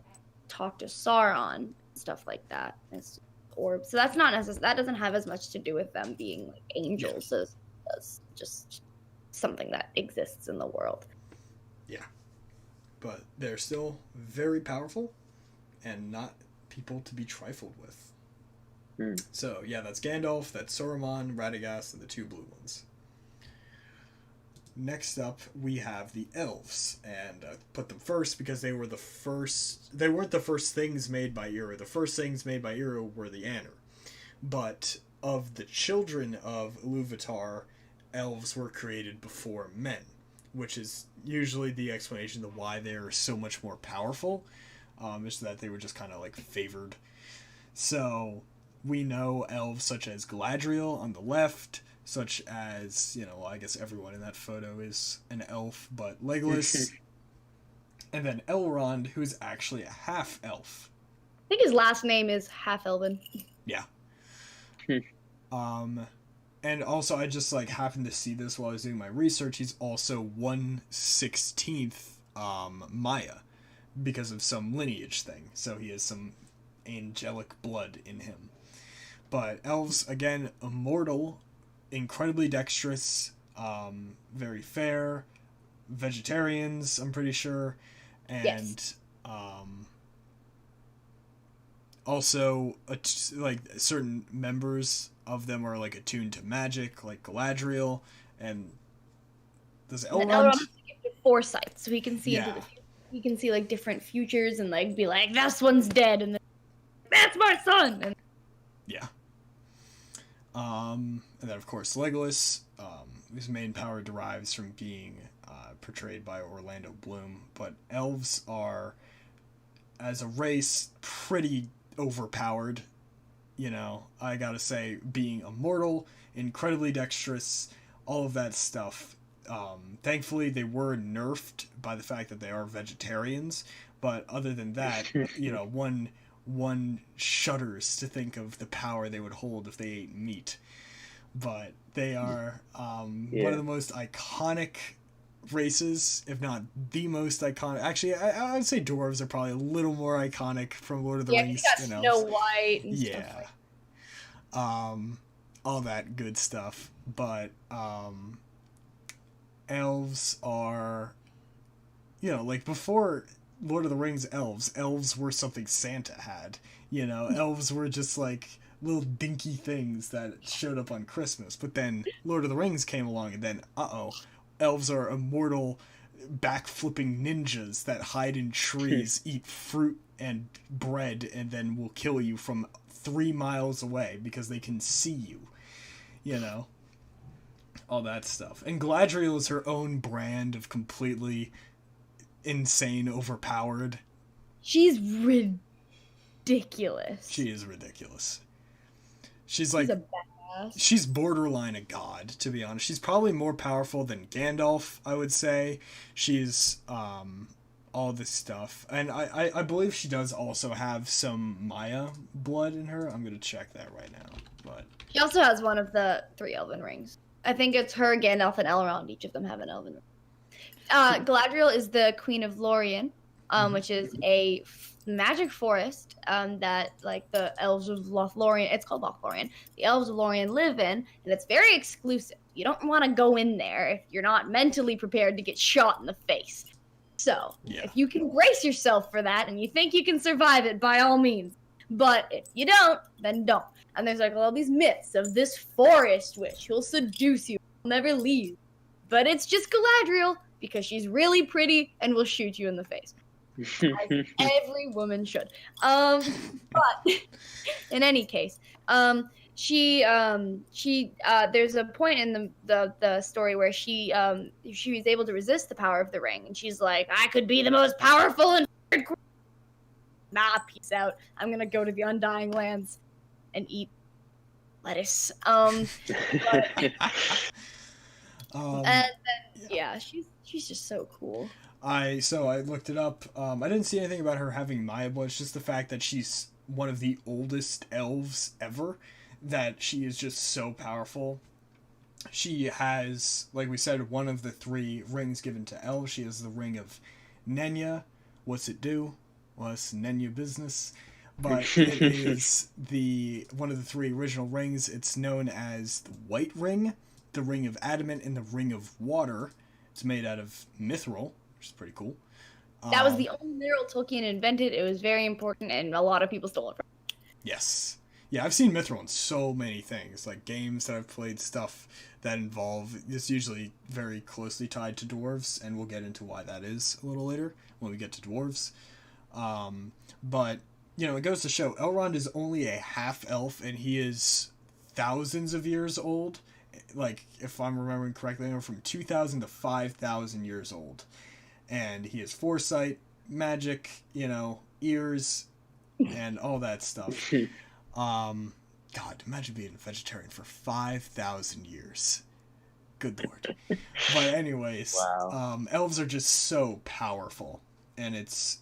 talk to Sauron, stuff like that. It's orbs. So that's not necessary. That doesn't have as much to do with them being, like, angels as just something that exists in the world. Yeah. But they're still very powerful and not people to be trifled with. So, yeah, that's Gandalf, that's Saruman, Radagast, and the 2 blue ones. Next up, we have the elves, and I put them first because they weren't the first things made by Eru. The first things made by Eru were the Aenir. But of the children of Iluvatar, elves were created before men, which is usually the explanation of why they're so much more powerful, is that they were just kind of, like, favored. So we know elves such as Galadriel on the left, such as, well, I guess everyone in that photo is an elf, but Legolas, and then Elrond, who's actually a half-elf. I think his last name is half-elven. Yeah. And also, I just, like, happened to see this while I was doing my research. He's also 1/16th Maya, because of some lineage thing. So he has some angelic blood in him. But elves, again, immortal, incredibly dexterous, very fair, vegetarians, I'm pretty sure, and yes. Also, like, certain members of them are, like, attuned to magic, like Galadriel, and does Elrond has foresight, so he can see into the future. He can see, like, different futures and, like, be like, this one's dead, and then, that's my son! And yeah. And then, of course, Legolas, whose main power derives from being portrayed by Orlando Bloom. But elves are, as a race, pretty overpowered. I gotta say, being immortal, incredibly dexterous, all of that stuff. Thankfully, they were nerfed by the fact that they are vegetarians. But other than that, one shudders to think of the power they would hold if they ate meat. But they are one of the most iconic races, if not the most iconic. Actually, I would say dwarves are probably a little more iconic from Lord of the Rings. You got Snow White and stuff like that. All that good stuff. But elves are, like, before Lord of the Rings elves were something Santa had. Elves were just, like, little dinky things that showed up on Christmas. But then Lord of the Rings came along, and then, elves are immortal, back-flipping ninjas that hide in trees, eat fruit and bread, and then will kill you from 3 miles away because they can see you. All that stuff. And Galadriel is her own brand of completely insane, overpowered. She's ridiculous. She is ridiculous. She's a badass. She's borderline a god, to be honest. She's probably more powerful than Gandalf, I would say. She's all this stuff. And I believe she does also have some Maya blood in her. I'm going to check that right now. But she also has one of the 3 elven rings. I think it's her, Gandalf, and Elrond. Each of them have an elven ring. Galadriel is the Queen of Lorien. which is a magic forest that like the elves of Lothlorien, it's called Lothlorien, the elves of Lorien live in, and it's very exclusive. You don't want to go in there if you're not mentally prepared to get shot in the face. So if you can brace yourself for that and you think you can survive it, by all means. But if you don't, then don't. And there's like all these myths of this forest witch who'll seduce you, will never leave. But it's just Galadriel because she's really pretty and will shoot you in the face. As every woman should. But in any case, she there's a point in the story where she was able to resist the power of the ring, and she's like, I could be the most powerful and nah, peace out. I'm gonna go to the Undying Lands and eat lettuce. And then she's just so cool. I looked it up. I didn't see anything about her having Maya blood. It's just the fact that she's one of the oldest elves ever. That she is just so powerful. She has, like we said, one of the 3 rings given to elves. She has the ring of Nenya. What's it do? Well, it's Nenya business. But it is one of the 3 original rings. It's known as the White Ring, the Ring of Adamant, and the Ring of Water. It's made out of mithril, which is pretty cool. That was the only mineral Tolkien invented. It was very important, and a lot of people stole it from him. Yes. Yeah, I've seen mithril in so many things, like games that I've played, stuff that involve, it's usually very closely tied to dwarves, and we'll get into why that is a little later when we get to dwarves. But, it goes to show, Elrond is only a half-elf, and he is thousands of years old. Like, if I'm remembering correctly, from 2,000 to 5,000 years old. And he has foresight, magic, ears, and all that stuff. God, imagine being a vegetarian for 5,000 years. Good Lord. But anyways, wow. Elves are just so powerful, and it's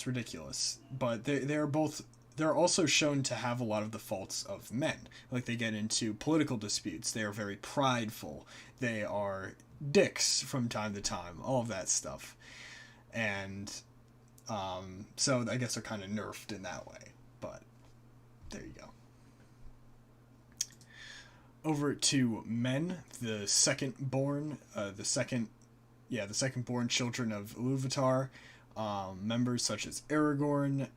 ridiculous. But they're also shown to have a lot of the faults of men. Like, they get into political disputes. They are very prideful. They are dicks from time to time. All of that stuff. And so I guess they're kind of nerfed in that way. But there you go. Over to men, the second-born children of Ilúvatar. Members such as Aragorn,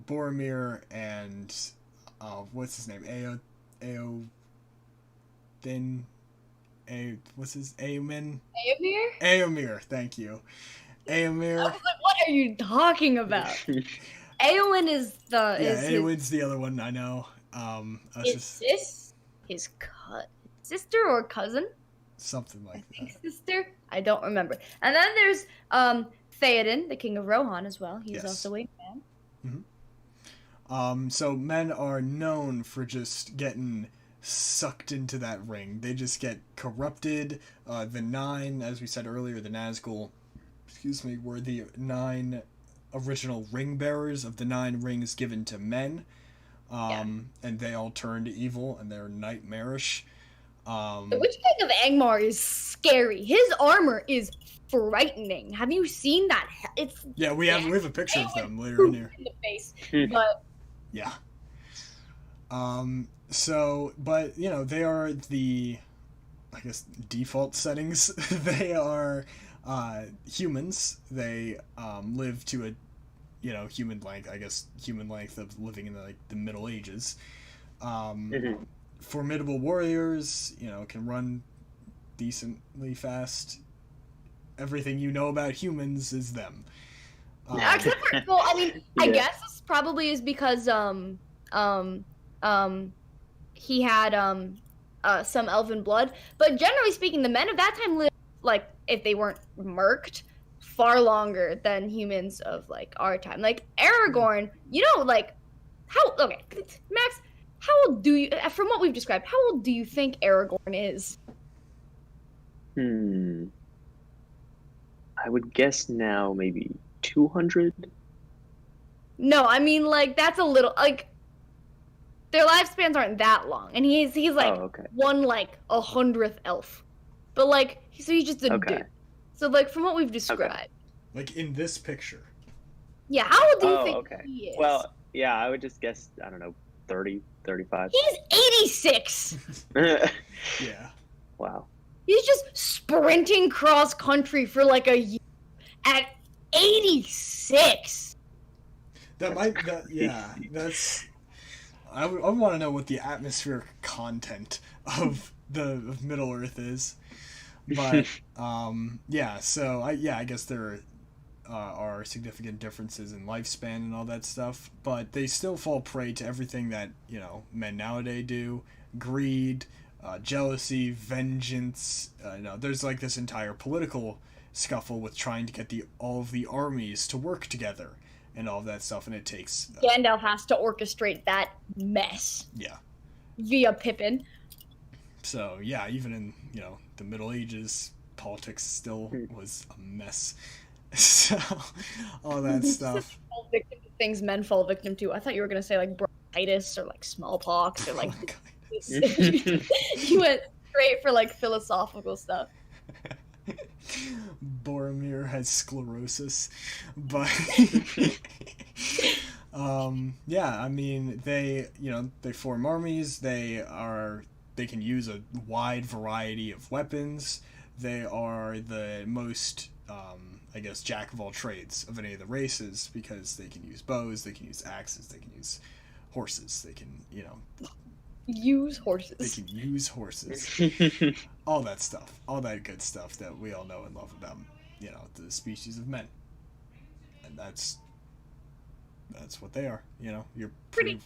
Boromir, and what's his name? Éomer? Éomer, thank you. Éomer. I was like, what are you talking about? Éowyn is the... Éowyn's the other one, I know. This his sister or cousin? Something like that. Sister? I don't remember. And then there's Theoden, the king of Rohan, as well. He's also a man. Mm-hmm. So men are known for just getting sucked into that ring. They just get corrupted. The 9, as we said earlier, the Nazgul, were the 9 original ring bearers of the 9 rings given to men. And they all turned evil, and they're nightmarish. The Witch King of Angmar is scary. His armor is frightening. Have you seen that? We have a picture of them later in here. In the face, but yeah. But they are the, I guess, default settings. They are humans. They live to a human length of living in the Middle Ages. Formidable warriors, can run decently fast. Everything you know about humans is them. Except for, I guess this probably is because he had some elven blood, but generally speaking, the men of that time lived, like, if they weren't murked, far longer than humans of our time. Like Aragorn, Max, how old do you, from what we've described, how old do you think Aragorn is? I would guess now maybe 200. No, that's a little, their lifespans aren't that long, and he's one 100th elf, but so he's just a dude. So from what we've described, Like in this picture. Yeah, how old do you think okay. he is? Well, yeah, I would just guess, I don't know, 30, 35. He's 86. Yeah. Wow. He's just sprinting cross country for like a year at 86. That's. I want to know what the atmospheric content of Middle Earth is, but yeah. So I guess there are significant differences in lifespan and all that stuff, but they still fall prey to everything that men nowadays do: greed, jealousy, vengeance. There's like this entire political scuffle with trying to get all of the armies to work together and all of that stuff, and it takes Gandalf has to orchestrate that mess. Yeah. Via Pippen. So yeah, even in the Middle Ages, politics still was a mess. So all that stuff. Fall victim to things men fall victim to. I thought you were gonna say like bronchitis or like smallpox or like. You went straight for like philosophical stuff. Boromir has sclerosis, but yeah, I mean they form armies. They can use a wide variety of weapons. They are the most I guess jack of all trades of any of the races, because they can use bows, they can use axes, they can use horses, they can use horses. They can use horses. All that stuff. All that good stuff that we all know and love about, the species of men. And that's what they are. You're pretty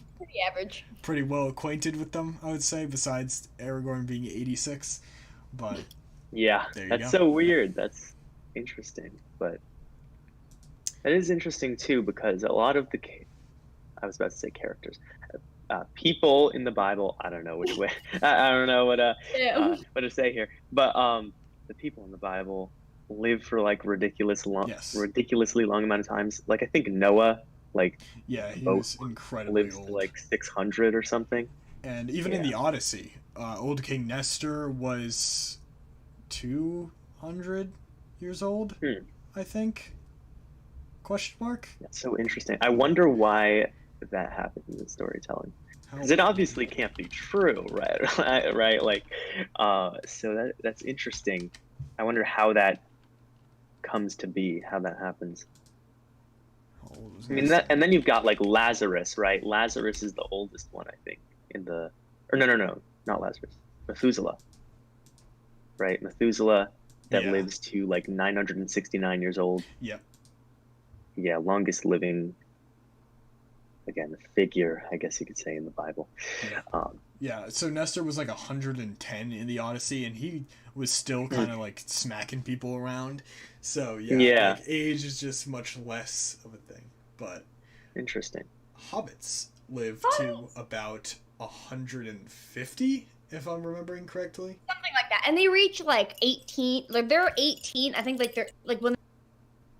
average. Pretty well acquainted with them, I would say, besides Aragorn being 86. But yeah, that's so weird. That's interesting. But it is interesting too, because a lot of I was about to say characters. People in the Bible, I don't know which way. I don't know what to say here, but the people in the Bible live for like ridiculously long amount of times. Like I think Noah, he was incredibly lives old, to like 600 or something. And even in the Odyssey, old King Nestor was 200 years old, I think. Question mark? That's so interesting. I wonder why that happened in the storytelling, because it obviously can't be true, right? Right, like so that's interesting. I wonder how that comes to be, how that happens. I mean, and then you've got like Lazarus, right? Lazarus is the oldest one, I think, no, not Lazarus, Methuselah, right? Methuselah that lives to like 969 years old. Yep. Yeah, longest living, again, figure, I guess you could say, in the Bible. Yeah. So Nestor was like 110 in the Odyssey, and he was still kind of like smacking people around. So like, age is just much less of a thing. But interesting. Hobbits live to about 150, if I'm remembering correctly. Something like that, and they reach like 18. Like they're 18. I think like they're like when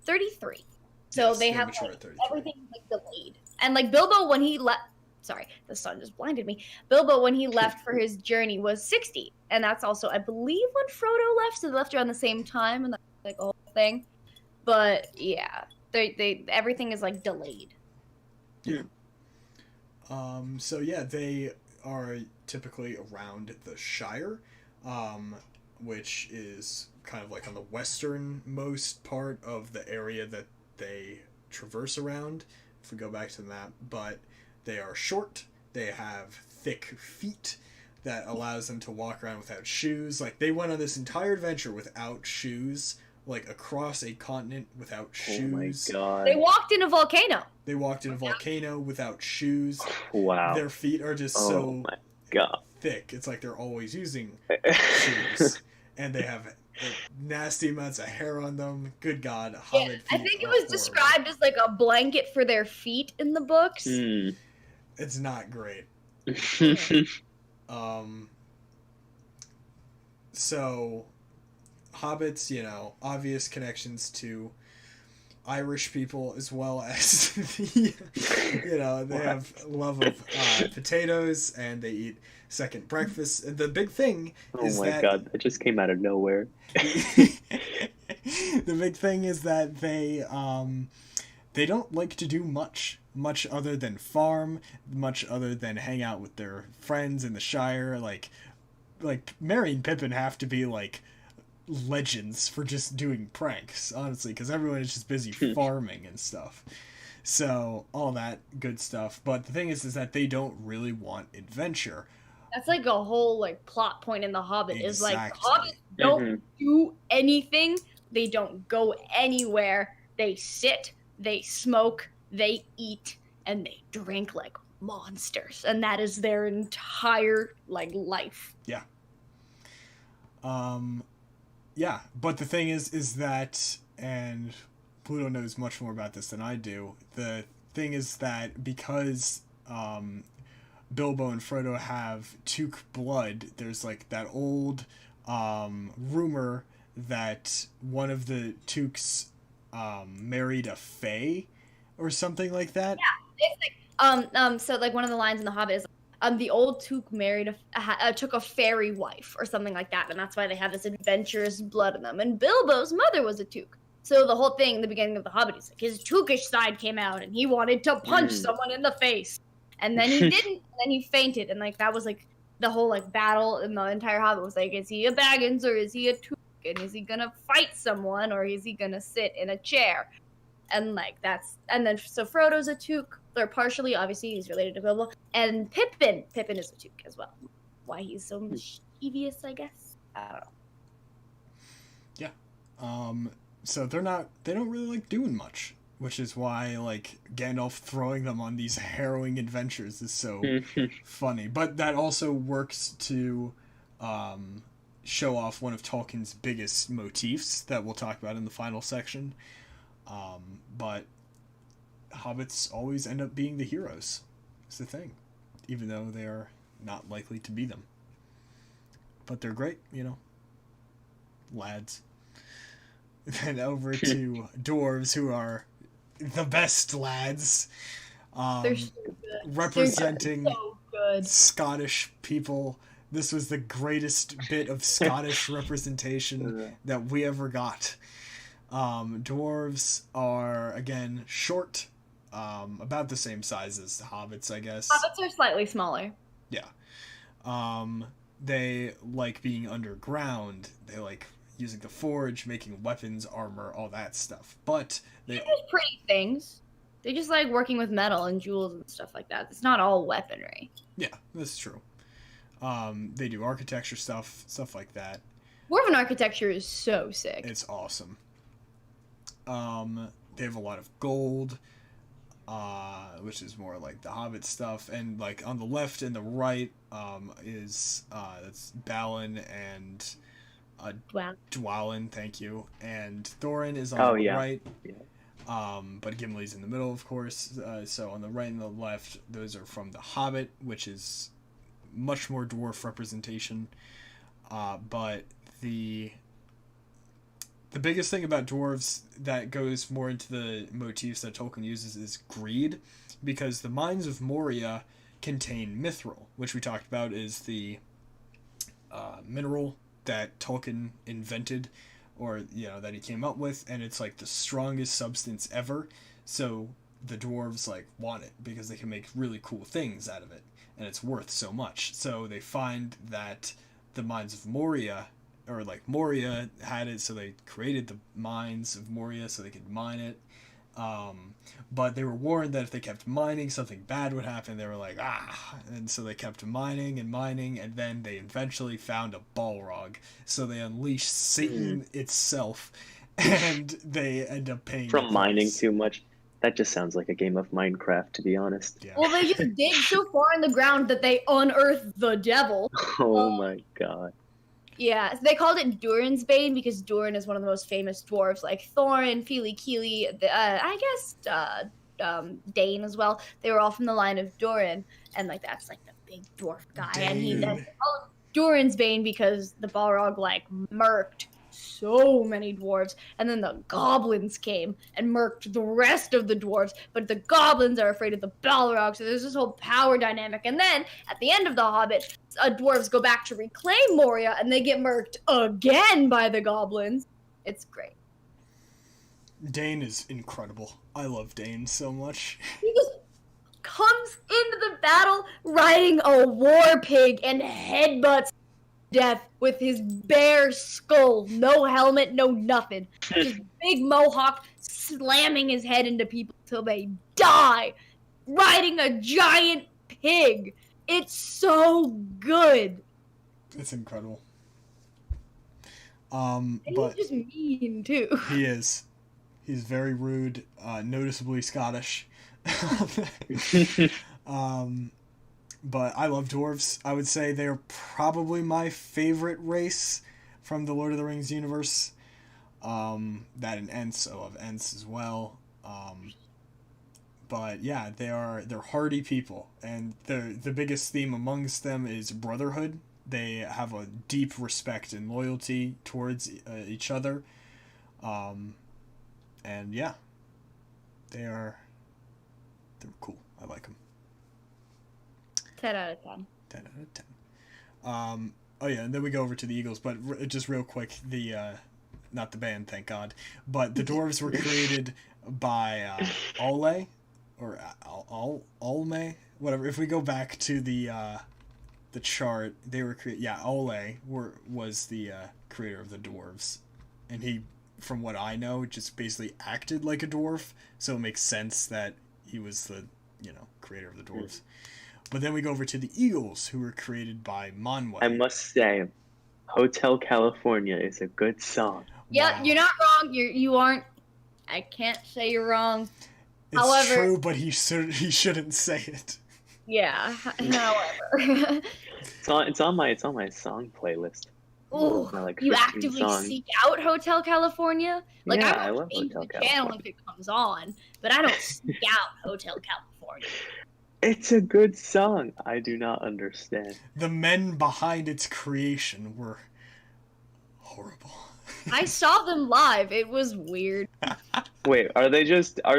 33. So they have like, everything like delayed. And like Bilbo, when he left, sorry, the sun just blinded me. Bilbo, when he left for his journey, was 60, and that's also, I believe, when Frodo left. So they left around the same time, and that's like a whole thing. But yeah, they everything is like delayed. Yeah. So yeah, they are typically around the Shire, which is kind of like on the westernmost part of the area that they traverse around, if we go back to the map. But they are short, they have thick feet that allows them to walk around without shoes. Like, they went on this entire adventure without shoes, like across a continent without shoes. Oh my god. They walked in a volcano. They walked in a volcano without shoes. Wow. Their feet are just so thick. It's like they're always using shoes. And they have nasty amounts of hair on them. Good God. Hobbit feet I think it was described as like a blanket for their feet in the books. It's not great. So hobbits, obvious connections to Irish people, as well as they have love of potatoes, and they eat second breakfast. And the big thing is that just came out of nowhere. The big thing is that they don't like to do much other than farm, much other than hang out with their friends in the Shire. Like Merry and Pippin have to be like legends for just doing pranks, honestly, because everyone is just busy farming and stuff. So all that good stuff. But the thing is that they don't really want adventure. That's like a whole like plot point in The Hobbit. Exactly. Is like the Hobbits don't do anything. They don't go anywhere. They sit, they smoke, they eat, and they drink like monsters, and that is their entire like life. Yeah. Yeah, but the thing is that, and Pluto knows much more about this than I do. The thing is that because Bilbo and Frodo have Took blood, there's like that old rumor that one of the Tooks married a fae or something like that. Yeah, it's like so like one of the lines in The Hobbit is the old Took married took a fairy wife or something like that, and that's why they have this adventurous blood in them. And Bilbo's mother was a Took. So the whole thing in the beginning of The Hobbit is like his Tookish side came out and he wanted to punch someone in the face. And then he didn't, and then he fainted, and like that was like the whole like battle in the entire Hobbit was like, is he a Baggins or is he a Took? And is he gonna fight someone or is he gonna sit in a chair? And like and then so Frodo's a Took. They're partially, obviously, he's related to Bilbo. And Pippin is a Took as well. Why he's so mischievous, I guess. I don't know. Yeah. So they don't really like doing much, which is why like Gandalf throwing them on these harrowing adventures is so funny. But that also works to show off one of Tolkien's biggest motifs that we'll talk about in the final section. But hobbits always end up being the heroes. It's the thing, even though they are not likely to be them. But they're great, lads. Then over to dwarves, who are the best lads. They're so good. Representing so good. Scottish people. This was the greatest bit of Scottish representation that we ever got. Dwarves are, again, short, about the same size as the hobbits, I guess. Hobbits are slightly smaller. Yeah. They like being underground. They like using the forge, making weapons, armor, all that stuff. But they just pretty things. They just like working with metal and jewels and stuff like that. It's not all weaponry. Yeah, that's true. They do architecture stuff like that. Dwarven architecture is so sick. It's awesome. They have a lot of gold, which is more like the Hobbit stuff, and like on the left and the right is that's Balin and Dwalin, thank you, and Thorin is on the right. Yeah. But Gimli's in the middle, of course. So on the right and the left, those are from the Hobbit, which is much more dwarf representation. But the biggest thing about dwarves that goes more into the motifs that Tolkien uses is greed, because the mines of Moria contain mithril, which we talked about is the mineral that Tolkien invented, or that he came up with, and it's like the strongest substance ever. So the dwarves like want it because they can make really cool things out of it, and it's worth so much. So they find that the mines of Moria, or like Moria had it, so they created the mines of Moria so they could mine it. But they were warned that if they kept mining, something bad would happen. They were like, and so they kept mining, and then they eventually found a Balrog. So they unleashed Satan itself, and they end up paying from mining too much. That just sounds like a game of Minecraft, to be honest. Yeah. Well, they just dig so far in the ground that they unearth the devil. Oh my god. Yeah, so they called it Durin's Bane because Durin is one of the most famous dwarves, like Thorin, Fili Kili, I guess Dane as well. They were all from the line of Durin, and like that's like the big dwarf guy. Dane. And he called it Durin's Bane because the Balrog like murked so many dwarves, and then the goblins came and murked the rest of the dwarves, but the goblins are afraid of the Balrog, so there's this whole power dynamic. And then at the end of The Hobbit, dwarves go back to reclaim Moria, and they get murked again by the goblins. It's great. Dane is incredible. I love Dane so much. He just comes into the battle riding a war pig and headbutts death with his bare skull. No helmet, no nothing. Just big mohawk slamming his head into people till they die. Riding a giant pig. It's so good. It's incredible. And But he's just mean too. he is. He's very rude, noticeably Scottish. But I love dwarves. I would say they're probably my favorite race from the Lord of the Rings universe. That and Ents, I love Ents as well. But yeah, they're hardy people, and the biggest theme amongst them is brotherhood. They have a deep respect and loyalty towards each other. And yeah, they're cool. I like them. 10 out of 10. 10 out of 10. Oh yeah, and then we go over to the Eagles, but just real quick, not the band, thank God, but the dwarves were created by Ole, or Olme, whatever. If we go back to the chart, they were Ole was the creator of the dwarves, and he, from what I know, just basically acted like a dwarf, so it makes sense that he was the creator of the dwarves. But then we go over to the Eagles, who were created by Manwë. I must say, Hotel California is a good song. Yeah, Wow. you're not wrong. You aren't. I can't say you're wrong. It's However, true, but he shouldn't say it. Yeah. However. It's on my song playlist. Ooh, My, like, you Christian actively song. seek out Hotel California? Like, Yeah, I I will love change Hotel the channel California. if it comes on, but I don't seek out Hotel California. It's a good song. I do not understand. The men behind its creation were horrible. I saw them live. It was weird. Wait, are they just okay?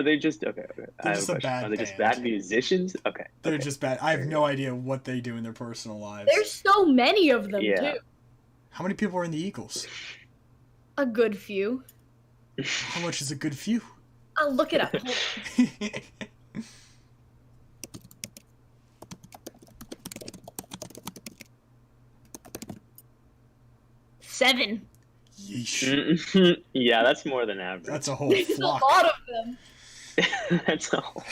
I have just a a question. bad Are they just band. bad musicians? Okay. They're okay. just bad. I have no idea what they do in their personal lives. There's so many of them, Yeah. too. How many people are in the Eagles? A good few. How much is a good few? I'll look it up. Hold on. 7. Yeesh. Yeah, that's more than average. That's a whole It's a flock. lot of them. That's all.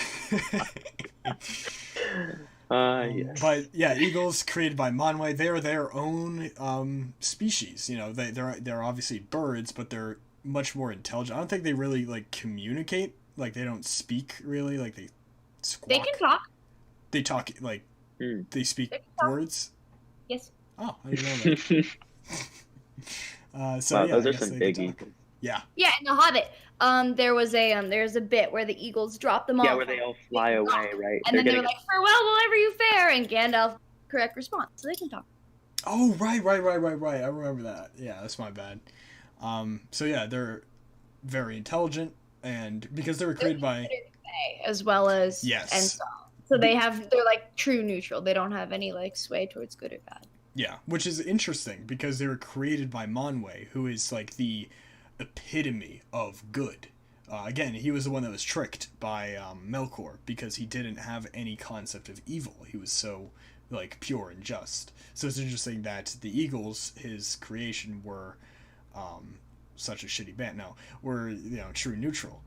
Yes. But yeah, eagles created by Manwë. They are their own species. You know, they're obviously birds, but they're much more intelligent. I don't think they really like communicate. Like they don't speak really. Like they squawk. They can talk. They talk like they speak They can talk. words. Yes. Oh, I didn't know that. So Wow, yeah, those I are guess some they can big talk. eagles. Yeah. Yeah, in The Hobbit, there's a bit where the eagles drop them off. Yeah, where they all fly away, right? And then they were like, "Farewell, wherever you fare," and Gandalf, correct response, so they can talk. Oh, right. I remember that. Yeah, that's my bad. So yeah, they're very intelligent, and because they were created by As well as Yes. and so they're like true neutral. They don't have any like sway towards good or bad. yeah, which is interesting because they were created by Manwë, who is like the epitome of good. Again, he was the one that was tricked by Melkor because he didn't have any concept of evil. He was so like pure and just. So it's interesting that the Eagles, his creation, were such a shitty band. No, were true neutral.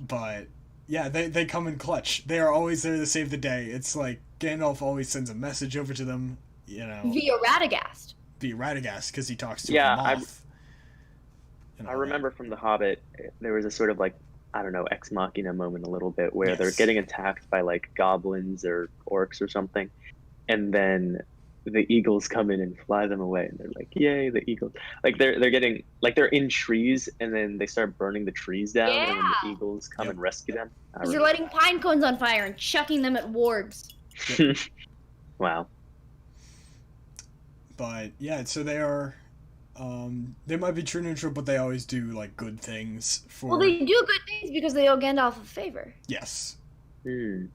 But yeah, they come in clutch. They are always there to save the day. It's like Gandalf always sends a message over to them. Via Radagast. Via Radagast because he talks to Yeah, a moth. I remember from The Hobbit, there was a sort of like, I don't know, ex machina moment a little bit where they're Yes. getting attacked by like goblins or orcs or something, and then the eagles come in and fly them away, and they're like, "Yay, the eagles!" Like they're getting like they're in trees, and then they start burning the trees down, and then the Yeah. eagles come Yep. and rescue them. I Because they're remember lighting pine cones on fire and chucking them at wargs. that. Wow. But yeah, so they are. They might be true neutral, but they always do like good things for. Well, they do good things because they owe Gandalf a favor. Yes. Hmm.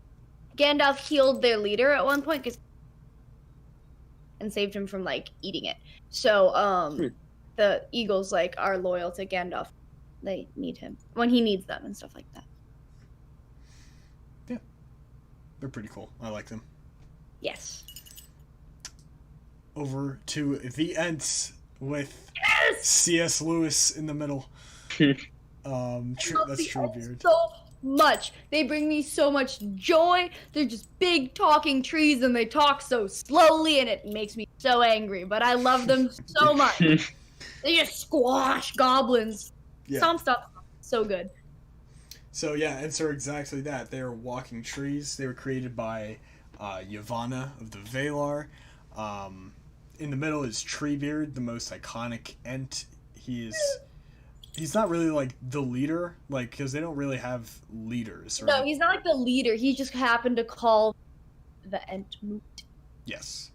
Gandalf healed their leader at one point and saved him from like eating it. So the eagles like are loyal to Gandalf they need him, when he needs them and stuff like that. Yeah, they're pretty cool. I like them. Yes. Over to the Ents with Yes! C.S. Lewis in the middle. That's Treebeard. So much. They bring me so much joy. They're just big talking trees and they talk so slowly and it makes me so angry, but I love them so much. They just squash goblins. Yeah. Some stuff so good. So yeah, Ents are exactly that. They are walking trees. They were created by Yavanna of the Valar. In the middle is Treebeard, the most iconic Ent. He's not really like the leader, like, because they don't really have leaders. Right? No, he's not like the leader. He just happened to call the Ent moot. Yes.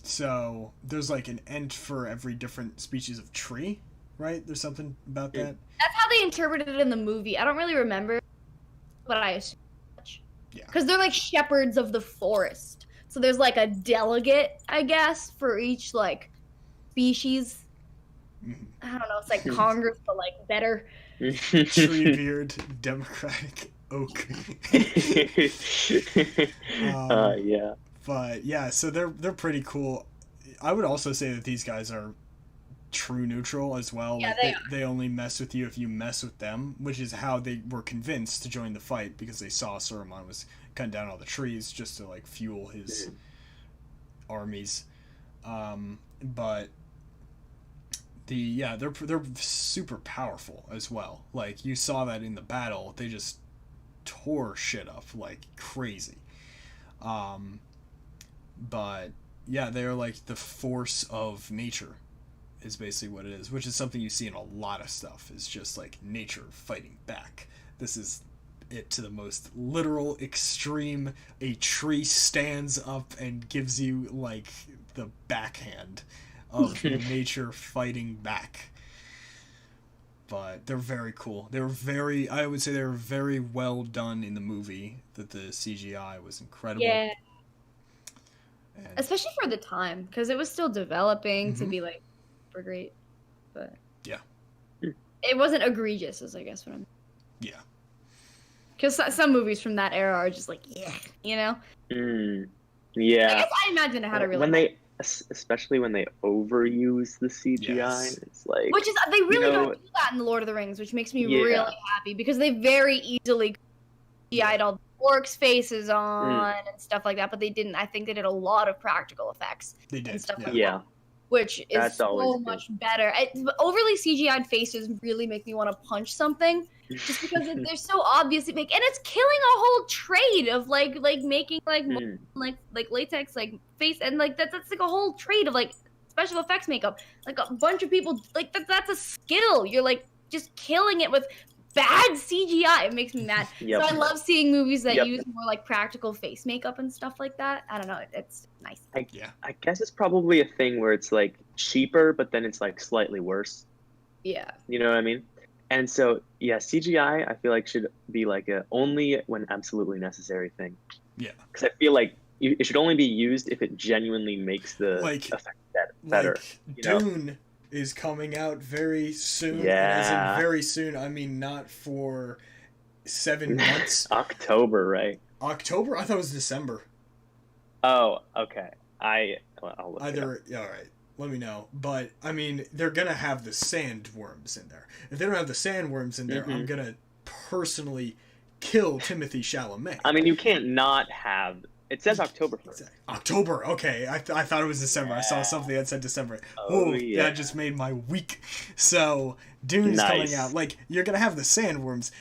So there's like an Ent for every different species of tree, right? There's something about that. That's how they interpreted it in the movie. I don't really remember, but I assume much. Yeah. Because they're like shepherds of the forest. So there's like a delegate, I guess, for each like species. I don't know, it's like Congress, but like better. Treebeard, Democratic Oak. Yeah. But yeah, so they're pretty cool. I would also say that these guys are true neutral as well. Yeah, like they only mess with you if you mess with them, which is how they were convinced to join the fight, because they saw Saruman was cutting down all the trees just to like fuel his armies. But they're super powerful as well. Like you saw that in the battle, they just tore shit up like crazy. But yeah, they're like the force of nature is basically what it is, which is something you see in a lot of stuff. Is just like nature fighting back. This is it to the most literal extreme. A tree stands up and gives you like the backhand of nature fighting back. But they're very cool. I would say they were very well done in the movie. That the CGI was incredible. Yeah. And Especially for the time, because it was still developing to be like super great. But yeah, it wasn't egregious, as I guess what I'm. yeah. Because some movies from that era are just like, yeah, you know. Yeah. I guess I imagine it had a really. When they, especially when they overuse the CGI, Yes. it's like. Which is they really know, don't do that in the Lord of the Rings, which makes me Yeah. really happy because they very easily CGI'd all the orcs' faces on and stuff like that, but they didn't. I think they did a lot of practical effects. They did. And stuff like Yeah. that, which is That's always so good. much better. Overly CGI'd faces really make me want to punch something, just because they're so obvious. And it's killing a whole trade of like making like latex like face, and like that's like a whole trade of like special effects makeup. Like a bunch of people like that's a skill. You're like just killing it with bad CGI. It makes me mad. Yep. So I love seeing movies that Yep. use more like practical face makeup and stuff like that. I don't know. It's nice. I guess it's probably a thing where it's like cheaper, but then it's like slightly worse. Yeah. You know what I mean? And so, yeah, CGI, I feel like should be like a only when absolutely necessary thing. Yeah. Because I feel like it should only be used if it genuinely makes the Like- effect better. Like you know? Dune is coming out very soon. And Yeah. as in very soon, I mean not for 7 months. October, right? October? I thought it was December. Oh, okay. I'll look it up. Either, yeah, all right. Let me know. But, I mean, they're going to have the sandworms in there. If they don't have the sandworms in there, I'm going to personally kill Timothée Chalamet. I mean, you can't not have. It says October 1st. October, okay. I thought it was December. I saw something that said December. Oh, yeah. That just made my week. So, Dune's Nice. coming out. Like, you're going to have the sandworms.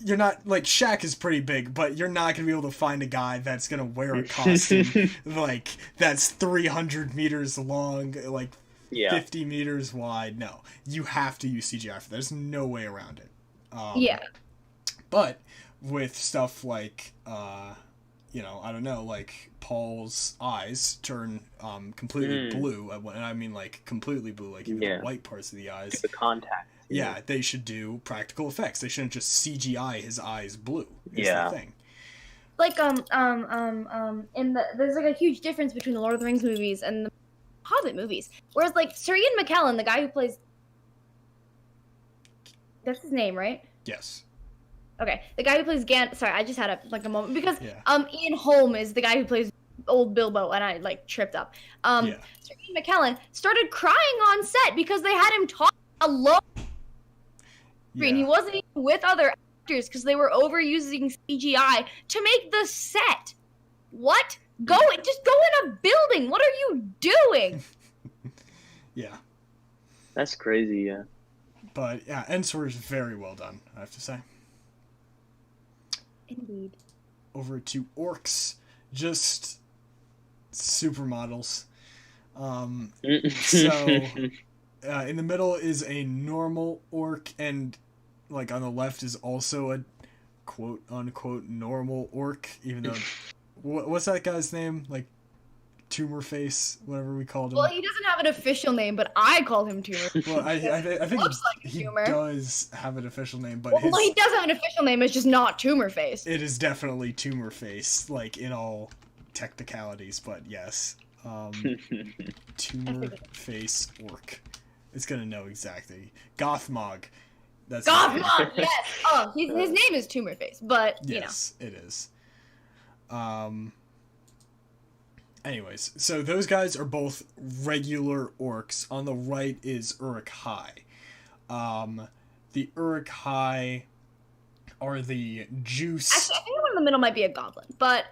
You're not, like, Shaq is pretty big, but you're not going to be able to find a guy that's going to wear a costume, like, that's 300 meters long, like, Yeah. 50 meters wide. No. You have to use CGI for that. There's no way around it. Yeah. But with stuff like, you know, I don't know, like Paul's eyes turn completely blue, and I mean like completely blue, like even the white parts of the eyes. The contact. Yeah, they should do practical effects. They shouldn't just CGI his eyes blue. Is Yeah. the thing. Like there's like a huge difference between the Lord of the Rings movies and the Hobbit movies. Whereas like Sir Ian McKellen, the guy who plays That's his name, right? Yes. Okay, the guy who plays Sorry, I just had a moment because Yeah. Ian Holm is the guy who plays old Bilbo, and I like tripped up. Yeah. Sir Ian McKellen started crying on set because they had him talk alone. Yeah. He wasn't even with other actors because they were overusing CGI to make the set. What? Just go in a building. What are you doing? Yeah. That's crazy, yeah. But yeah, Ensor is very well done, I have to say. Indeed. Over to orcs, just supermodels. So in the middle is a normal orc, and like on the left is also a quote unquote normal orc, even though what's that guy's name? Like Tumor Face, whatever we called him. Well, he doesn't have an official name, but I called him Tumor. Well, I think he tumor. does have an official name, but well, he does have an official name. It's just not Tumor Face. It is definitely Tumor Face, like in all technicalities. But yes, Tumor Face orc. It's gonna know exactly. Gothmog. That's Gothmog. Yes. Oh, his name is Tumor Face, but yes, it is. Anyways, so those guys are both regular orcs. On the right is Uruk-hai. The Uruk-hai are the juice. Actually, I think the one in the middle might be a goblin, but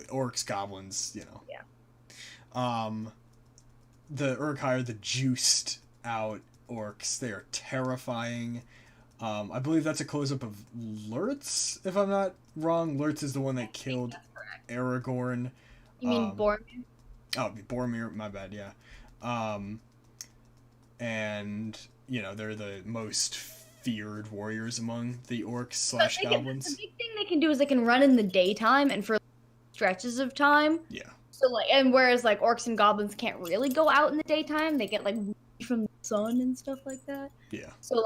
Orcs, goblins, Yeah. The Uruk-hai are the juiced out orcs. They are terrifying. I believe that's a close-up of Lurtz, if I'm not wrong. Lurtz is the one that killed Aragorn. You mean Boromir? Oh, Boromir, my bad, yeah. And, they're the most feared warriors among the orcs / goblins. The big thing they can do is they can run in the daytime and for stretches of time. Yeah. So, and whereas, orcs and goblins can't really go out in the daytime, they get, from the sun and stuff like that. Yeah. So,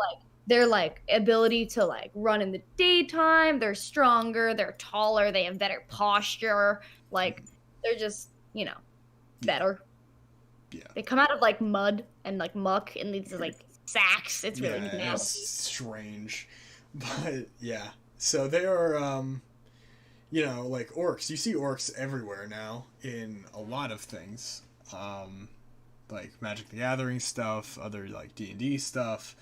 their, ability to, run in the daytime, they're stronger, they're taller, they have better posture, they're just, better. Yeah. They come out of mud and muck and these sacks. It's really nasty. It's strange. But yeah. So they are orcs. You see orcs everywhere now in a lot of things. Like Magic the Gathering stuff, other D&D stuff.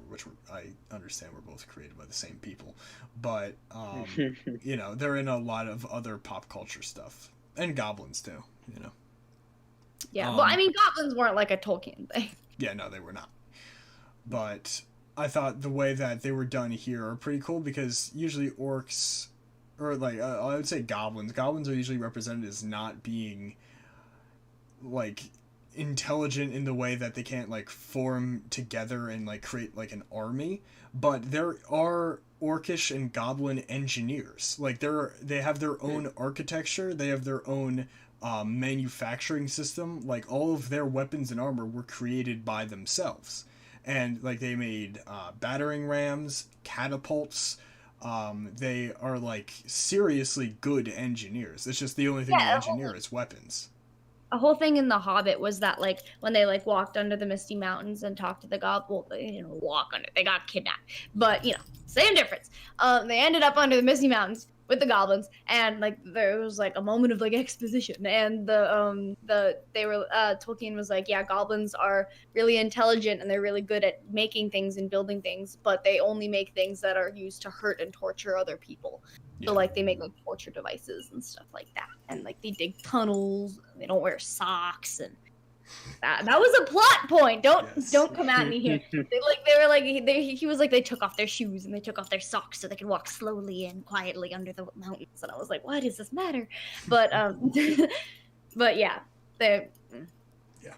Which I understand were both created by the same people, but they're in a lot of other pop culture stuff, and goblins too. Yeah, well, I mean, goblins weren't a Tolkien thing. Yeah, no, they were not. But I thought the way that they were done here are pretty cool because usually orcs, or I would say goblins are usually represented as not being intelligent in the way that they can't form together and create an army, but there are orcish and goblin engineers. They have their own architecture, they have their own manufacturing system. All of their weapons and armor were created by themselves, and they made battering rams, catapults. They are seriously good engineers. It's just the only thing they engineer is weapons. A whole thing in The Hobbit was that when they walked under the Misty Mountains and talked to the goblin, they got kidnapped, but same difference. They ended up under the Misty Mountains with the goblins, and there was a moment of exposition, and Tolkien was yeah, goblins are really intelligent and they're really good at making things and building things, but they only make things that are used to hurt and torture other people. So they make torture devices and stuff like that, and they dig tunnels. They don't wear socks, and that was a plot point. Don't come at me here. He was they took off their shoes and they took off their socks so they could walk slowly and quietly under the mountains, and I was why does this matter? But but yeah, they. Yeah.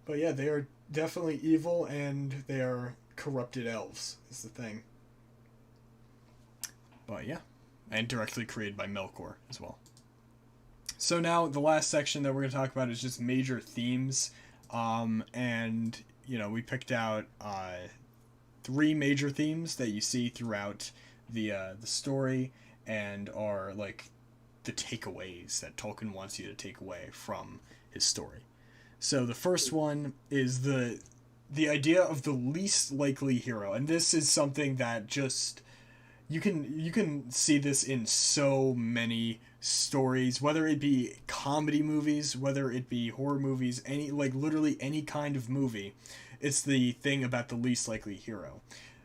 But yeah, they are definitely evil, and they are corrupted elves. Is the thing. But yeah, and directly created by Melkor as well. So now the last section that we're going to talk about is just major themes, and we picked out 3 major themes that you see throughout the story, and are the takeaways that Tolkien wants you to take away from his story. So the first one is the the idea of the least likely hero, and this is something that just you can see this in so many stories, whether it be comedy movies, whether it be horror movies, any like literally any kind of movie. It's the thing about the least likely hero.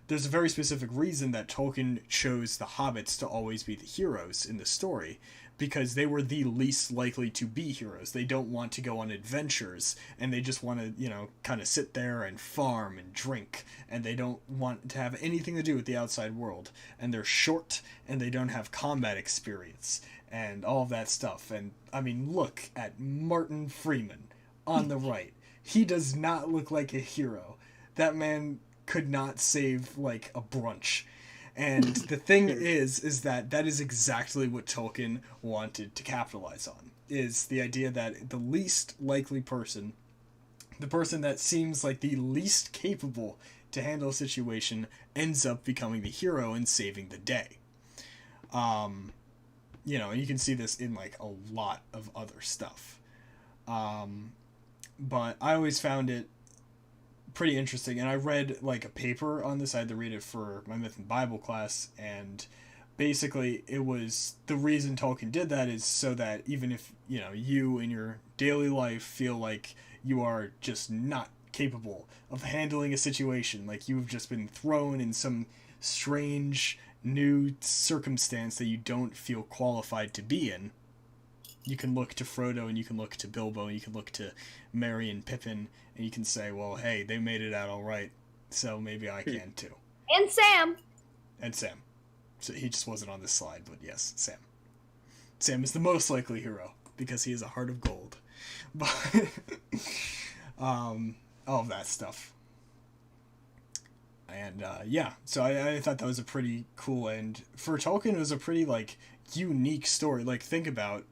There's a very specific reason that Tolkien chose the hobbits to always be the heroes in the story, because they were the least likely to be heroes. They don't want to go on adventures, and they just want to, kind of sit there and farm and drink, and they don't want to have anything to do with the outside world. And they're short, and they don't have combat experience, and all of that stuff. And, I mean, look at Martin Freeman on the right. He does not look like a hero. That man could not save, like, a brunch. And the thing is that is exactly what Tolkien wanted to capitalize on, is the idea that the least likely person, the person that seems like the least capable to handle a situation, ends up becoming the hero and saving the day. And you can see this in, like, a lot of other stuff. But I always found it pretty interesting, and I read like a paper on this. I had to read it for my Myth and Bible class, and basically it was the reason Tolkien did that is so that even if you in your daily life feel like you are just not capable of handling a situation, like you've just been thrown in some strange new circumstance that you don't feel qualified to be in, you can look to Frodo, and you can look to Bilbo, and you can look to Merry and Pippen, and you can say, well, hey, they made it out all right, so maybe I can too. And Sam. And Sam. So he just wasn't on this slide, but yes, Sam. Sam is the most likely hero, because he has a heart of gold. But all of that stuff. And so I thought that was a pretty cool, and for Tolkien it was a pretty like unique story. Like think about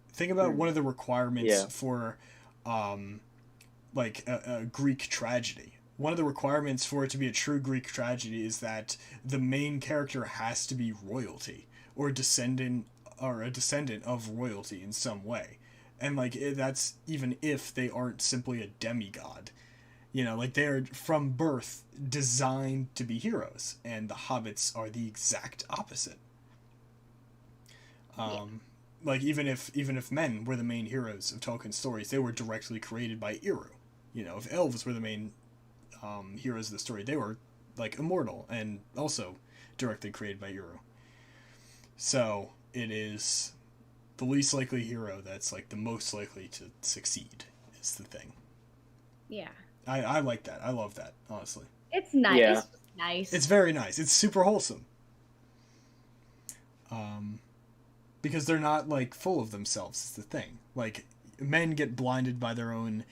one of the requirements for like a Greek tragedy. One of the requirements for it to be a true Greek tragedy is that the main character has to be royalty, or a descendant of royalty in some way. And like that's even if they aren't simply a demigod. Like they're from birth designed to be heroes, and the hobbits are the exact opposite. Like even if men were the main heroes of Tolkien's stories, they were directly created by Eru. If elves were the main heroes of the story, they were like immortal and also directly created by Eru. So it is the least likely hero that's like the most likely to succeed is the thing. Yeah. I like that. I love that, honestly. It's nice. Yeah. It's nice. It's very nice. It's super wholesome. Because they're not like full of themselves is the thing. Like men get blinded by their own,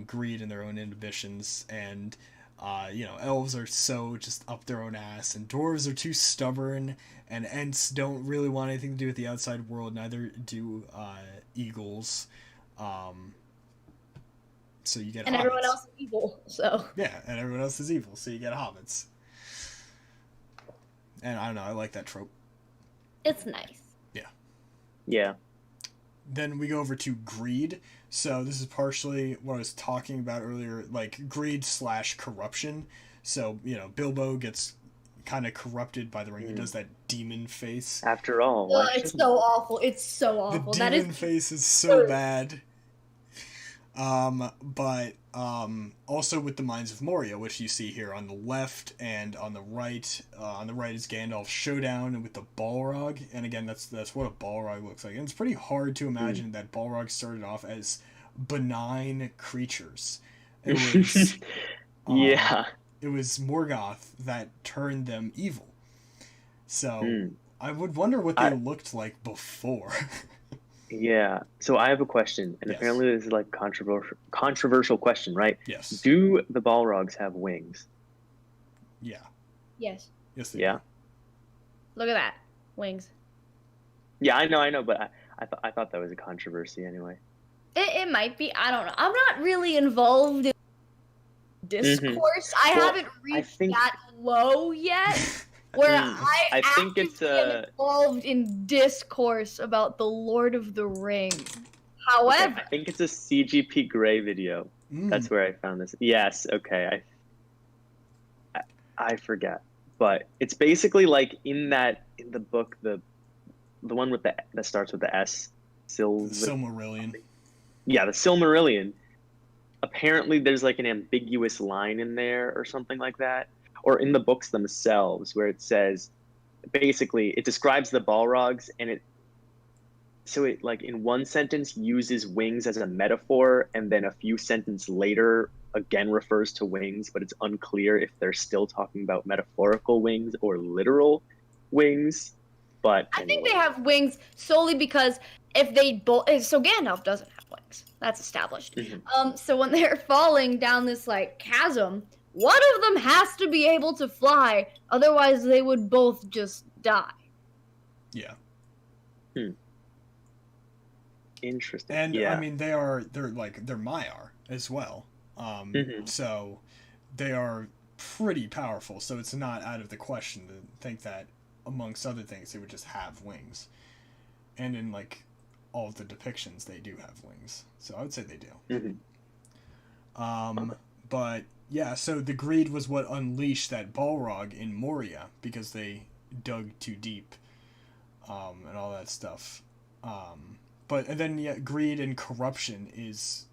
greed and their own inhibitions, and elves are so just up their own ass, and dwarves are too stubborn, and ents don't really want anything to do with the outside world. Neither do eagles. So you get and hobbits. Everyone else is evil. So yeah, and everyone else is evil. So you get hobbits. And I don't know. I like that trope. it's nice. Yeah. Then we go over to greed. So this is partially what I was talking about earlier, like greed / corruption. So, Bilbo gets kind of corrupted by the ring. He does that demon face. After all, It's so awful. It's so awful. The That demon is face is so bad. But also with the Mines of Moria, which you see here on the left and on the right. On the right is Gandalf's showdown with the Balrog, and again, that's what a Balrog looks like. And it's pretty hard to imagine that Balrog started off as benign creatures. It was it was Morgoth that turned them evil. So I would wonder what they looked like before. Yeah. So I have a question, and apparently this is like controversial question, right? Yes. Do the Balrogs have wings? Yeah. yes. Yes, they Yeah. do. Look at that. Wings. Yeah, I know, but I thought that was a controversy anyway. It might be. I don't know. I'm not really involved in discourse. I Well, haven't reached think- that low yet. Where I think it's am involved in discourse about the Lord of the Rings. However, I think it's a CGP Grey video. That's where I found this. Yes. Okay. I forget, but it's basically like in the book, the one with that starts with the S, Silmarillion. Yeah, the Silmarillion. Apparently, there's like an ambiguous line in there or something like that, or in the books themselves, where it says basically it describes the Balrogs, and it like in one sentence uses wings as a metaphor, and then a few sentences later again refers to wings, but it's unclear if they're still talking about metaphorical wings or literal wings. But I think anyway. they have wings solely because if they both, so Gandalf doesn't have wings. That's established. So when they're falling down this like chasm, one of them has to be able to fly, otherwise they would both just die. Yeah. Interesting. And yeah. I mean they're Maiar as well. So they are pretty powerful, so it's not out of the question to think that amongst other things they would just have wings. And in like all of the depictions they do have wings. So I would say they do. But yeah, so the greed was what unleashed that Balrog in Moria because they dug too deep and all that stuff. But and then yeah, greed and corruption is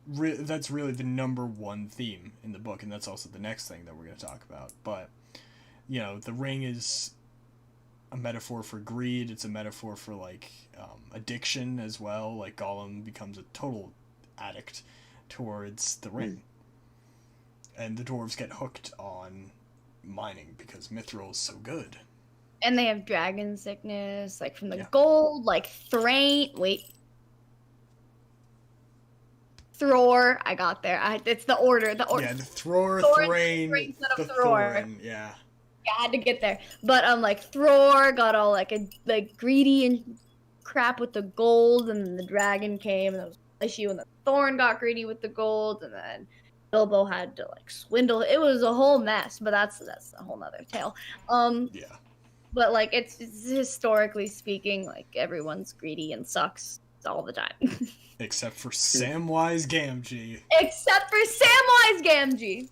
that's really the number one theme in the book, and that's also the next thing that we're going to talk about. But you know, the ring is a metaphor for greed. It's a metaphor for like addiction as well. Like Gollum becomes a total addict towards the ring, and the dwarves get hooked on mining because Mithril is so good. And they have dragon sickness, like from the gold, like Thrain. Wait. Thror. I got there. It's the order. The order. Yeah, the Thror, Thrain, the Thorin. Yeah. Yeah, I had to get there. But like Thror got all like greedy and crap with the gold, and then the dragon came, and there was an issue, and the Thorn got greedy with the gold, and then Bilbo had to like swindle. It was a whole mess, but that's a whole nother tale. Yeah. But like it's historically speaking, like everyone's greedy and sucks all the time. Except for Samwise Gamgee. Except for Samwise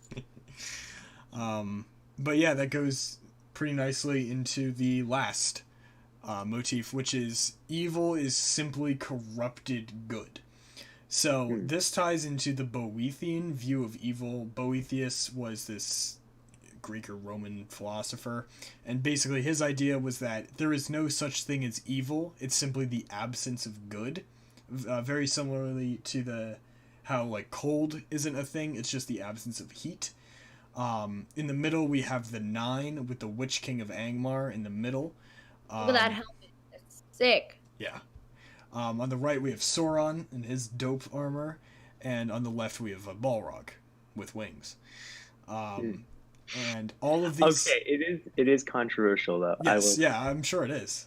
Gamgee. But yeah, that goes pretty nicely into the last motif, which is evil is simply corrupted good. So this ties into the Boethian view of evil. Boethius was this Greek or Roman philosopher, and basically his idea was that there is no such thing as evil, it's simply the absence of good. Very similarly to how like cold isn't a thing, it's just the absence of heat. In the middle we have the 9 with the Witch King of Angmar in the middle. Look at that helmet, it's sick. Yeah. On the right we have Sauron in his dope armor, and on the left we have a Balrog with wings. And all of these. Okay, it is controversial though. Yes, yeah, I'm sure it is.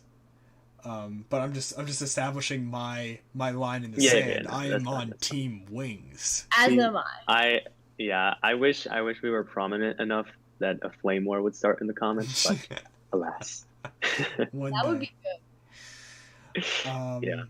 But I'm just establishing my line in the sand. I am on Team Wings. As am I. I wish we were prominent enough that a flame war would start in the comments, but alas. That would be good.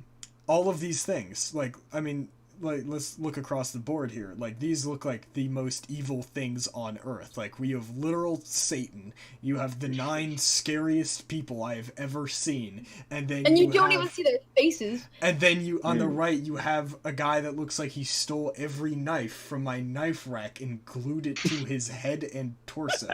All of these things, like I mean, like let's look across the board here. Like these look like the most evil things on earth. Like we have literal Satan. You have the 9 scariest people I have ever seen, and then you don't even see their faces. And then you on the right you have a guy that looks like he stole every knife from my knife rack and glued it to his head and torso.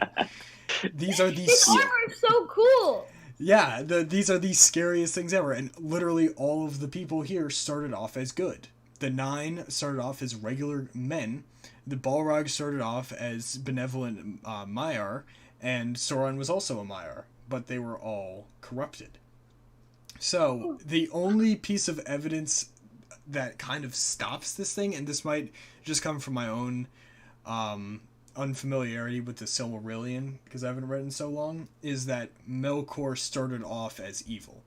These are His armor is so cool. Yeah, these are the scariest things ever, and literally all of the people here started off as good. The 9 started off as regular men. The Balrog started off as benevolent Maiar, and Sauron was also a Maiar, but they were all corrupted. So the only piece of evidence that kind of stops this thing, and this might just come from my own unfamiliarity with the Silmarillion, because I haven't read in so long, is that Melkor started off as evil.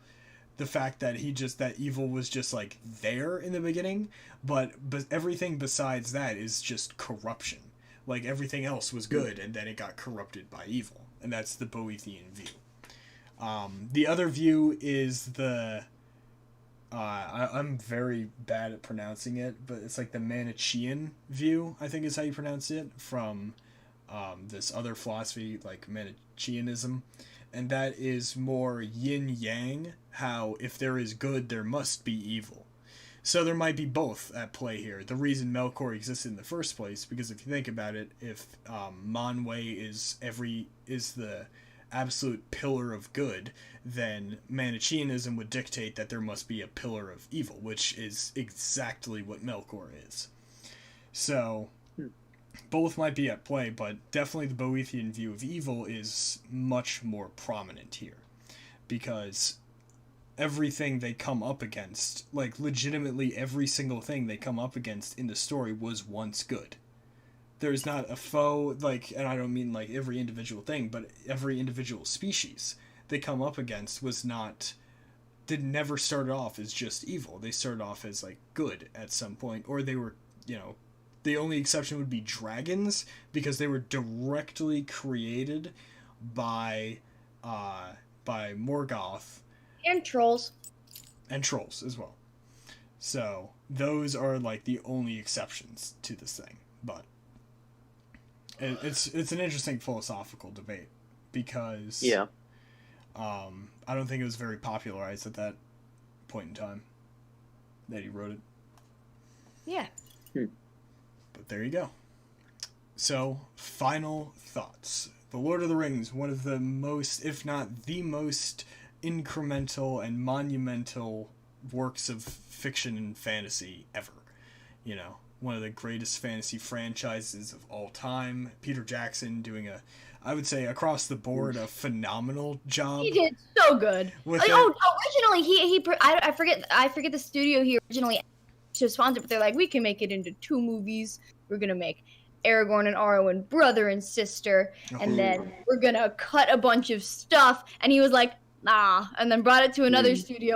The fact that that evil was just like there in the beginning, but everything besides that is just corruption. Like everything else was good, and then it got corrupted by evil, and that's the Boethian view. The other view is the I'm very bad at pronouncing it, but it's like the Manichaean view, I think is how you pronounce it, from this other philosophy like Manichaeism, and that is more yin-yang, how if there is good, there must be evil. So there might be both at play here. The reason Melkor existed in the first place, because if you think about it, if Manwë is the absolute pillar of good, then Manichaeism would dictate that there must be a pillar of evil, which is exactly what Melkor is. So both might be at play, but definitely the Boethian view of evil is much more prominent here, because everything they come up against, like legitimately every single thing they come up against in the story was once good. There's not a foe, like, and I don't mean like every individual thing, but every individual species they come up against never started off as just evil. They started off as like good at some point, or they were, the only exception would be dragons, because they were directly created by Morgoth. And trolls. And trolls as well. So those are like the only exceptions to this thing. But it's an interesting philosophical debate, because I don't think it was very popularized at that point in time that he wrote it. Yeah. But there you go. So, final thoughts. The Lord of the Rings, one of the most, if not the most incremental and monumental works of fiction and fantasy ever. One of the greatest fantasy franchises of all time. Peter Jackson doing I would say across the board, a phenomenal job. He did so good. Originally I forget the studio he originally to sponsor, but they're like, we can make it into 2 movies. We're gonna make Aragorn and Arwen brother and sister, and then we're gonna cut a bunch of stuff. And he was like, nah, and then brought it to another studio.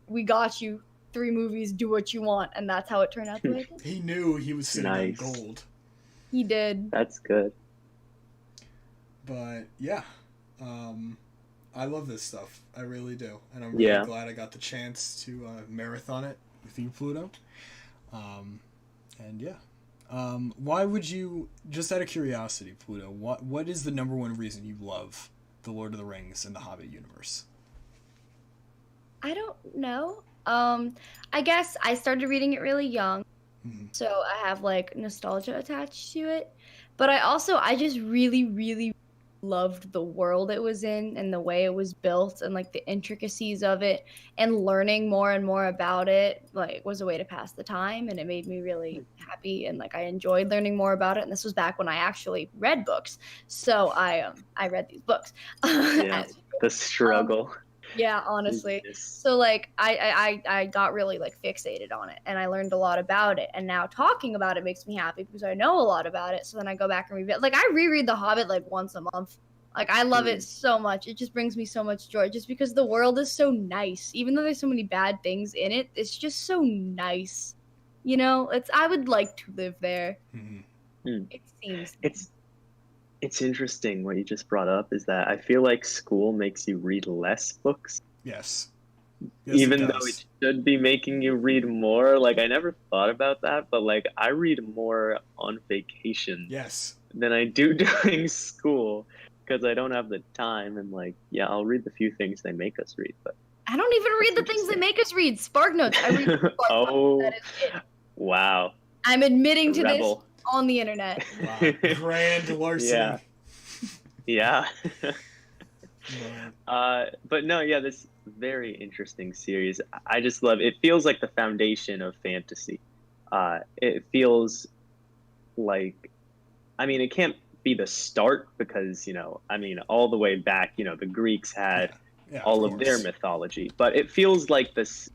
We got you 3 movies, do what you want, and that's how it turned out the way it did. He knew he was sitting on gold. He did. That's good. But yeah, I love this stuff. I really do, and I'm really glad I got the chance to marathon it with you, Pluto. And yeah, why would you? Just out of curiosity, Pluto, what is the number one reason you love The Lord of the Rings and the Hobbit universe? I don't know. I guess I started reading it really young, so I have like nostalgia attached to it. But I just really, really loved the world it was in and the way it was built and like the intricacies of it, and learning more and more about it like was a way to pass the time, and it made me really happy, and like I enjoyed learning more about it. And this was back when I actually read books, so I read these books. The struggle. Yeah, honestly. So like I got really like fixated on it, and I learned a lot about it, and now talking about it makes me happy because I know a lot about it. So then I go back and read it. Like I reread The Hobbit like once a month. Like I love it so much. It just brings me so much joy, just because the world is so nice. Even though there's so many bad things in it, it's just so nice. I would like to live there. It seems It's interesting what you just brought up, is that I feel like school makes you read less books. Yes, even though it should be making you read more. Like, I never thought about that, but like I read more on vacation than I do during school, because I don't have the time. And like, I'll read the few things they make us read, but I don't even read the things they make us read. Spark Notes. I read Spark Notes. That is it. Wow. I'm admitting to this on the internet. Wow. Grand larceny. Yeah. But no, this very interesting series. I just love it. It feels like the foundation of fantasy. It feels like, it can't be the start, because all the way back, the Greeks had all of their mythology, but it feels like this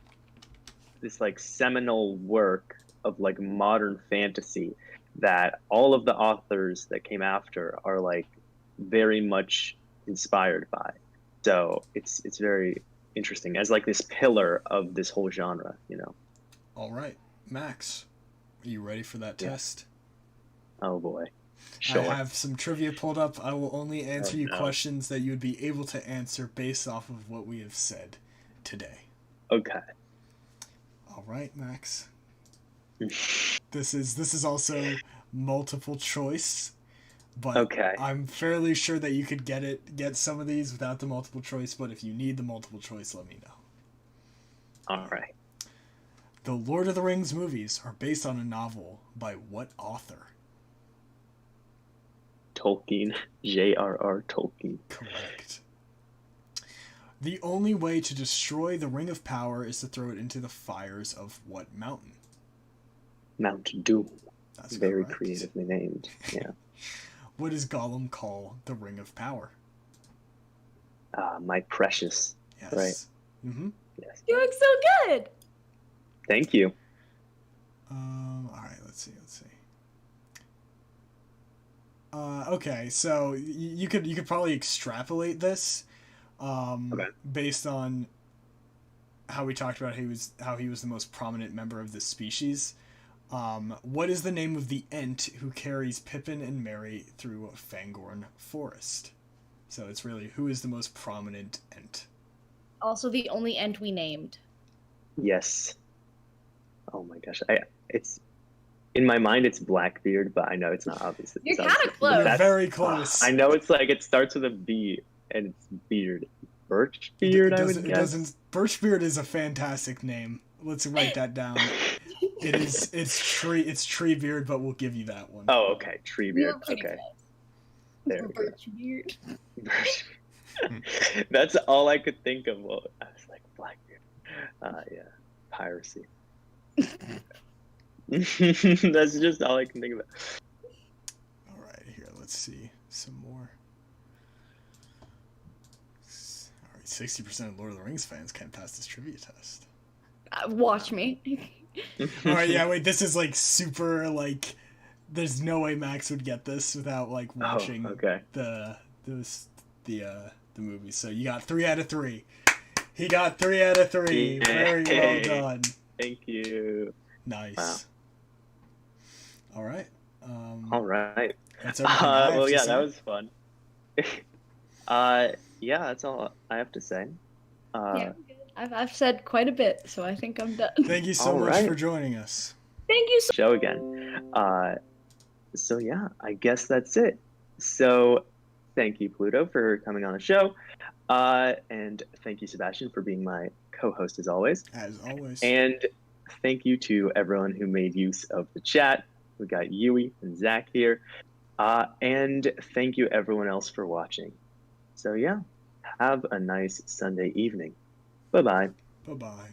like seminal work of like modern fantasy that all of the authors that came after are like very much inspired by. So it's very interesting as like this pillar of this whole genre. All right, Max, are you ready for that test? Oh boy. Sure. I have some trivia pulled up. I will only answer you questions that you would be able to answer based off of what we have said today. Okay. All right, Max. This is also multiple choice. But Okay. I'm fairly sure that you could get some of these without the multiple choice, but if you need the multiple choice, let me know. All right. The Lord of the Rings movies are based on a novel by what author? Tolkien. J.R.R. Tolkien. Correct. The only way to destroy the Ring of Power is to throw it into the fires of what mountain? Mount Doom. That's Very correct. creatively named. Yeah. What does Gollum call the Ring of Power? My precious. Yes. Right. Mm-hmm. Yes. Doing so good. Thank you. All right. Let's see. Okay. So you could probably extrapolate this, Okay. based on how we talked about how he was the most prominent member of this species. What is the name of the Ent who carries Pippin and Merry through Fangorn Forest? So it's really who is the most prominent Ent. Also, the only Ent we named. Yes. Oh my gosh. It's in my mind it's Blackbeard, but I know it's not obvious. You're kind of close. You're very close. I know it's like it starts with a B and it's beard. Birchbeard, I would guess. It doesn't. Birchbeard is a fantastic name. Let's write that down. It's Treebeard, but we'll give you that one. Oh, okay. Treebeard. Pretty Okay. close. There we go. Birchbeard. That's all I could think of. Well, I was like Blackbeard. Yeah, piracy. That's just all I can think about. All right, here. Let's see some more. All right, 60% of Lord of the Rings fans can't pass this trivia test. Watch me. All right, yeah. Wait, this is like super like. There's no way Max would get this without like watching the movie. So you got 3 out of 3. He got 3 out of 3. Yay. Very well done. Thank you. Nice. Wow. All right. All right. That's everything I have well, to yeah, say. that was fun. Yeah, that's all I have to say. Yeah, I've said quite a bit, so I think I'm done. Thank you so All much right. for joining us. Thank you so Show again. So yeah, I guess that's it. So thank you, Pluto, for coming on the show. And thank you, Sebastian, for being my co-host as always. As always. And thank you to everyone who made use of the chat. We got Yui and Zach here. And thank you everyone else for watching. So yeah, have a nice Sunday evening. Bye-bye. Bye-bye.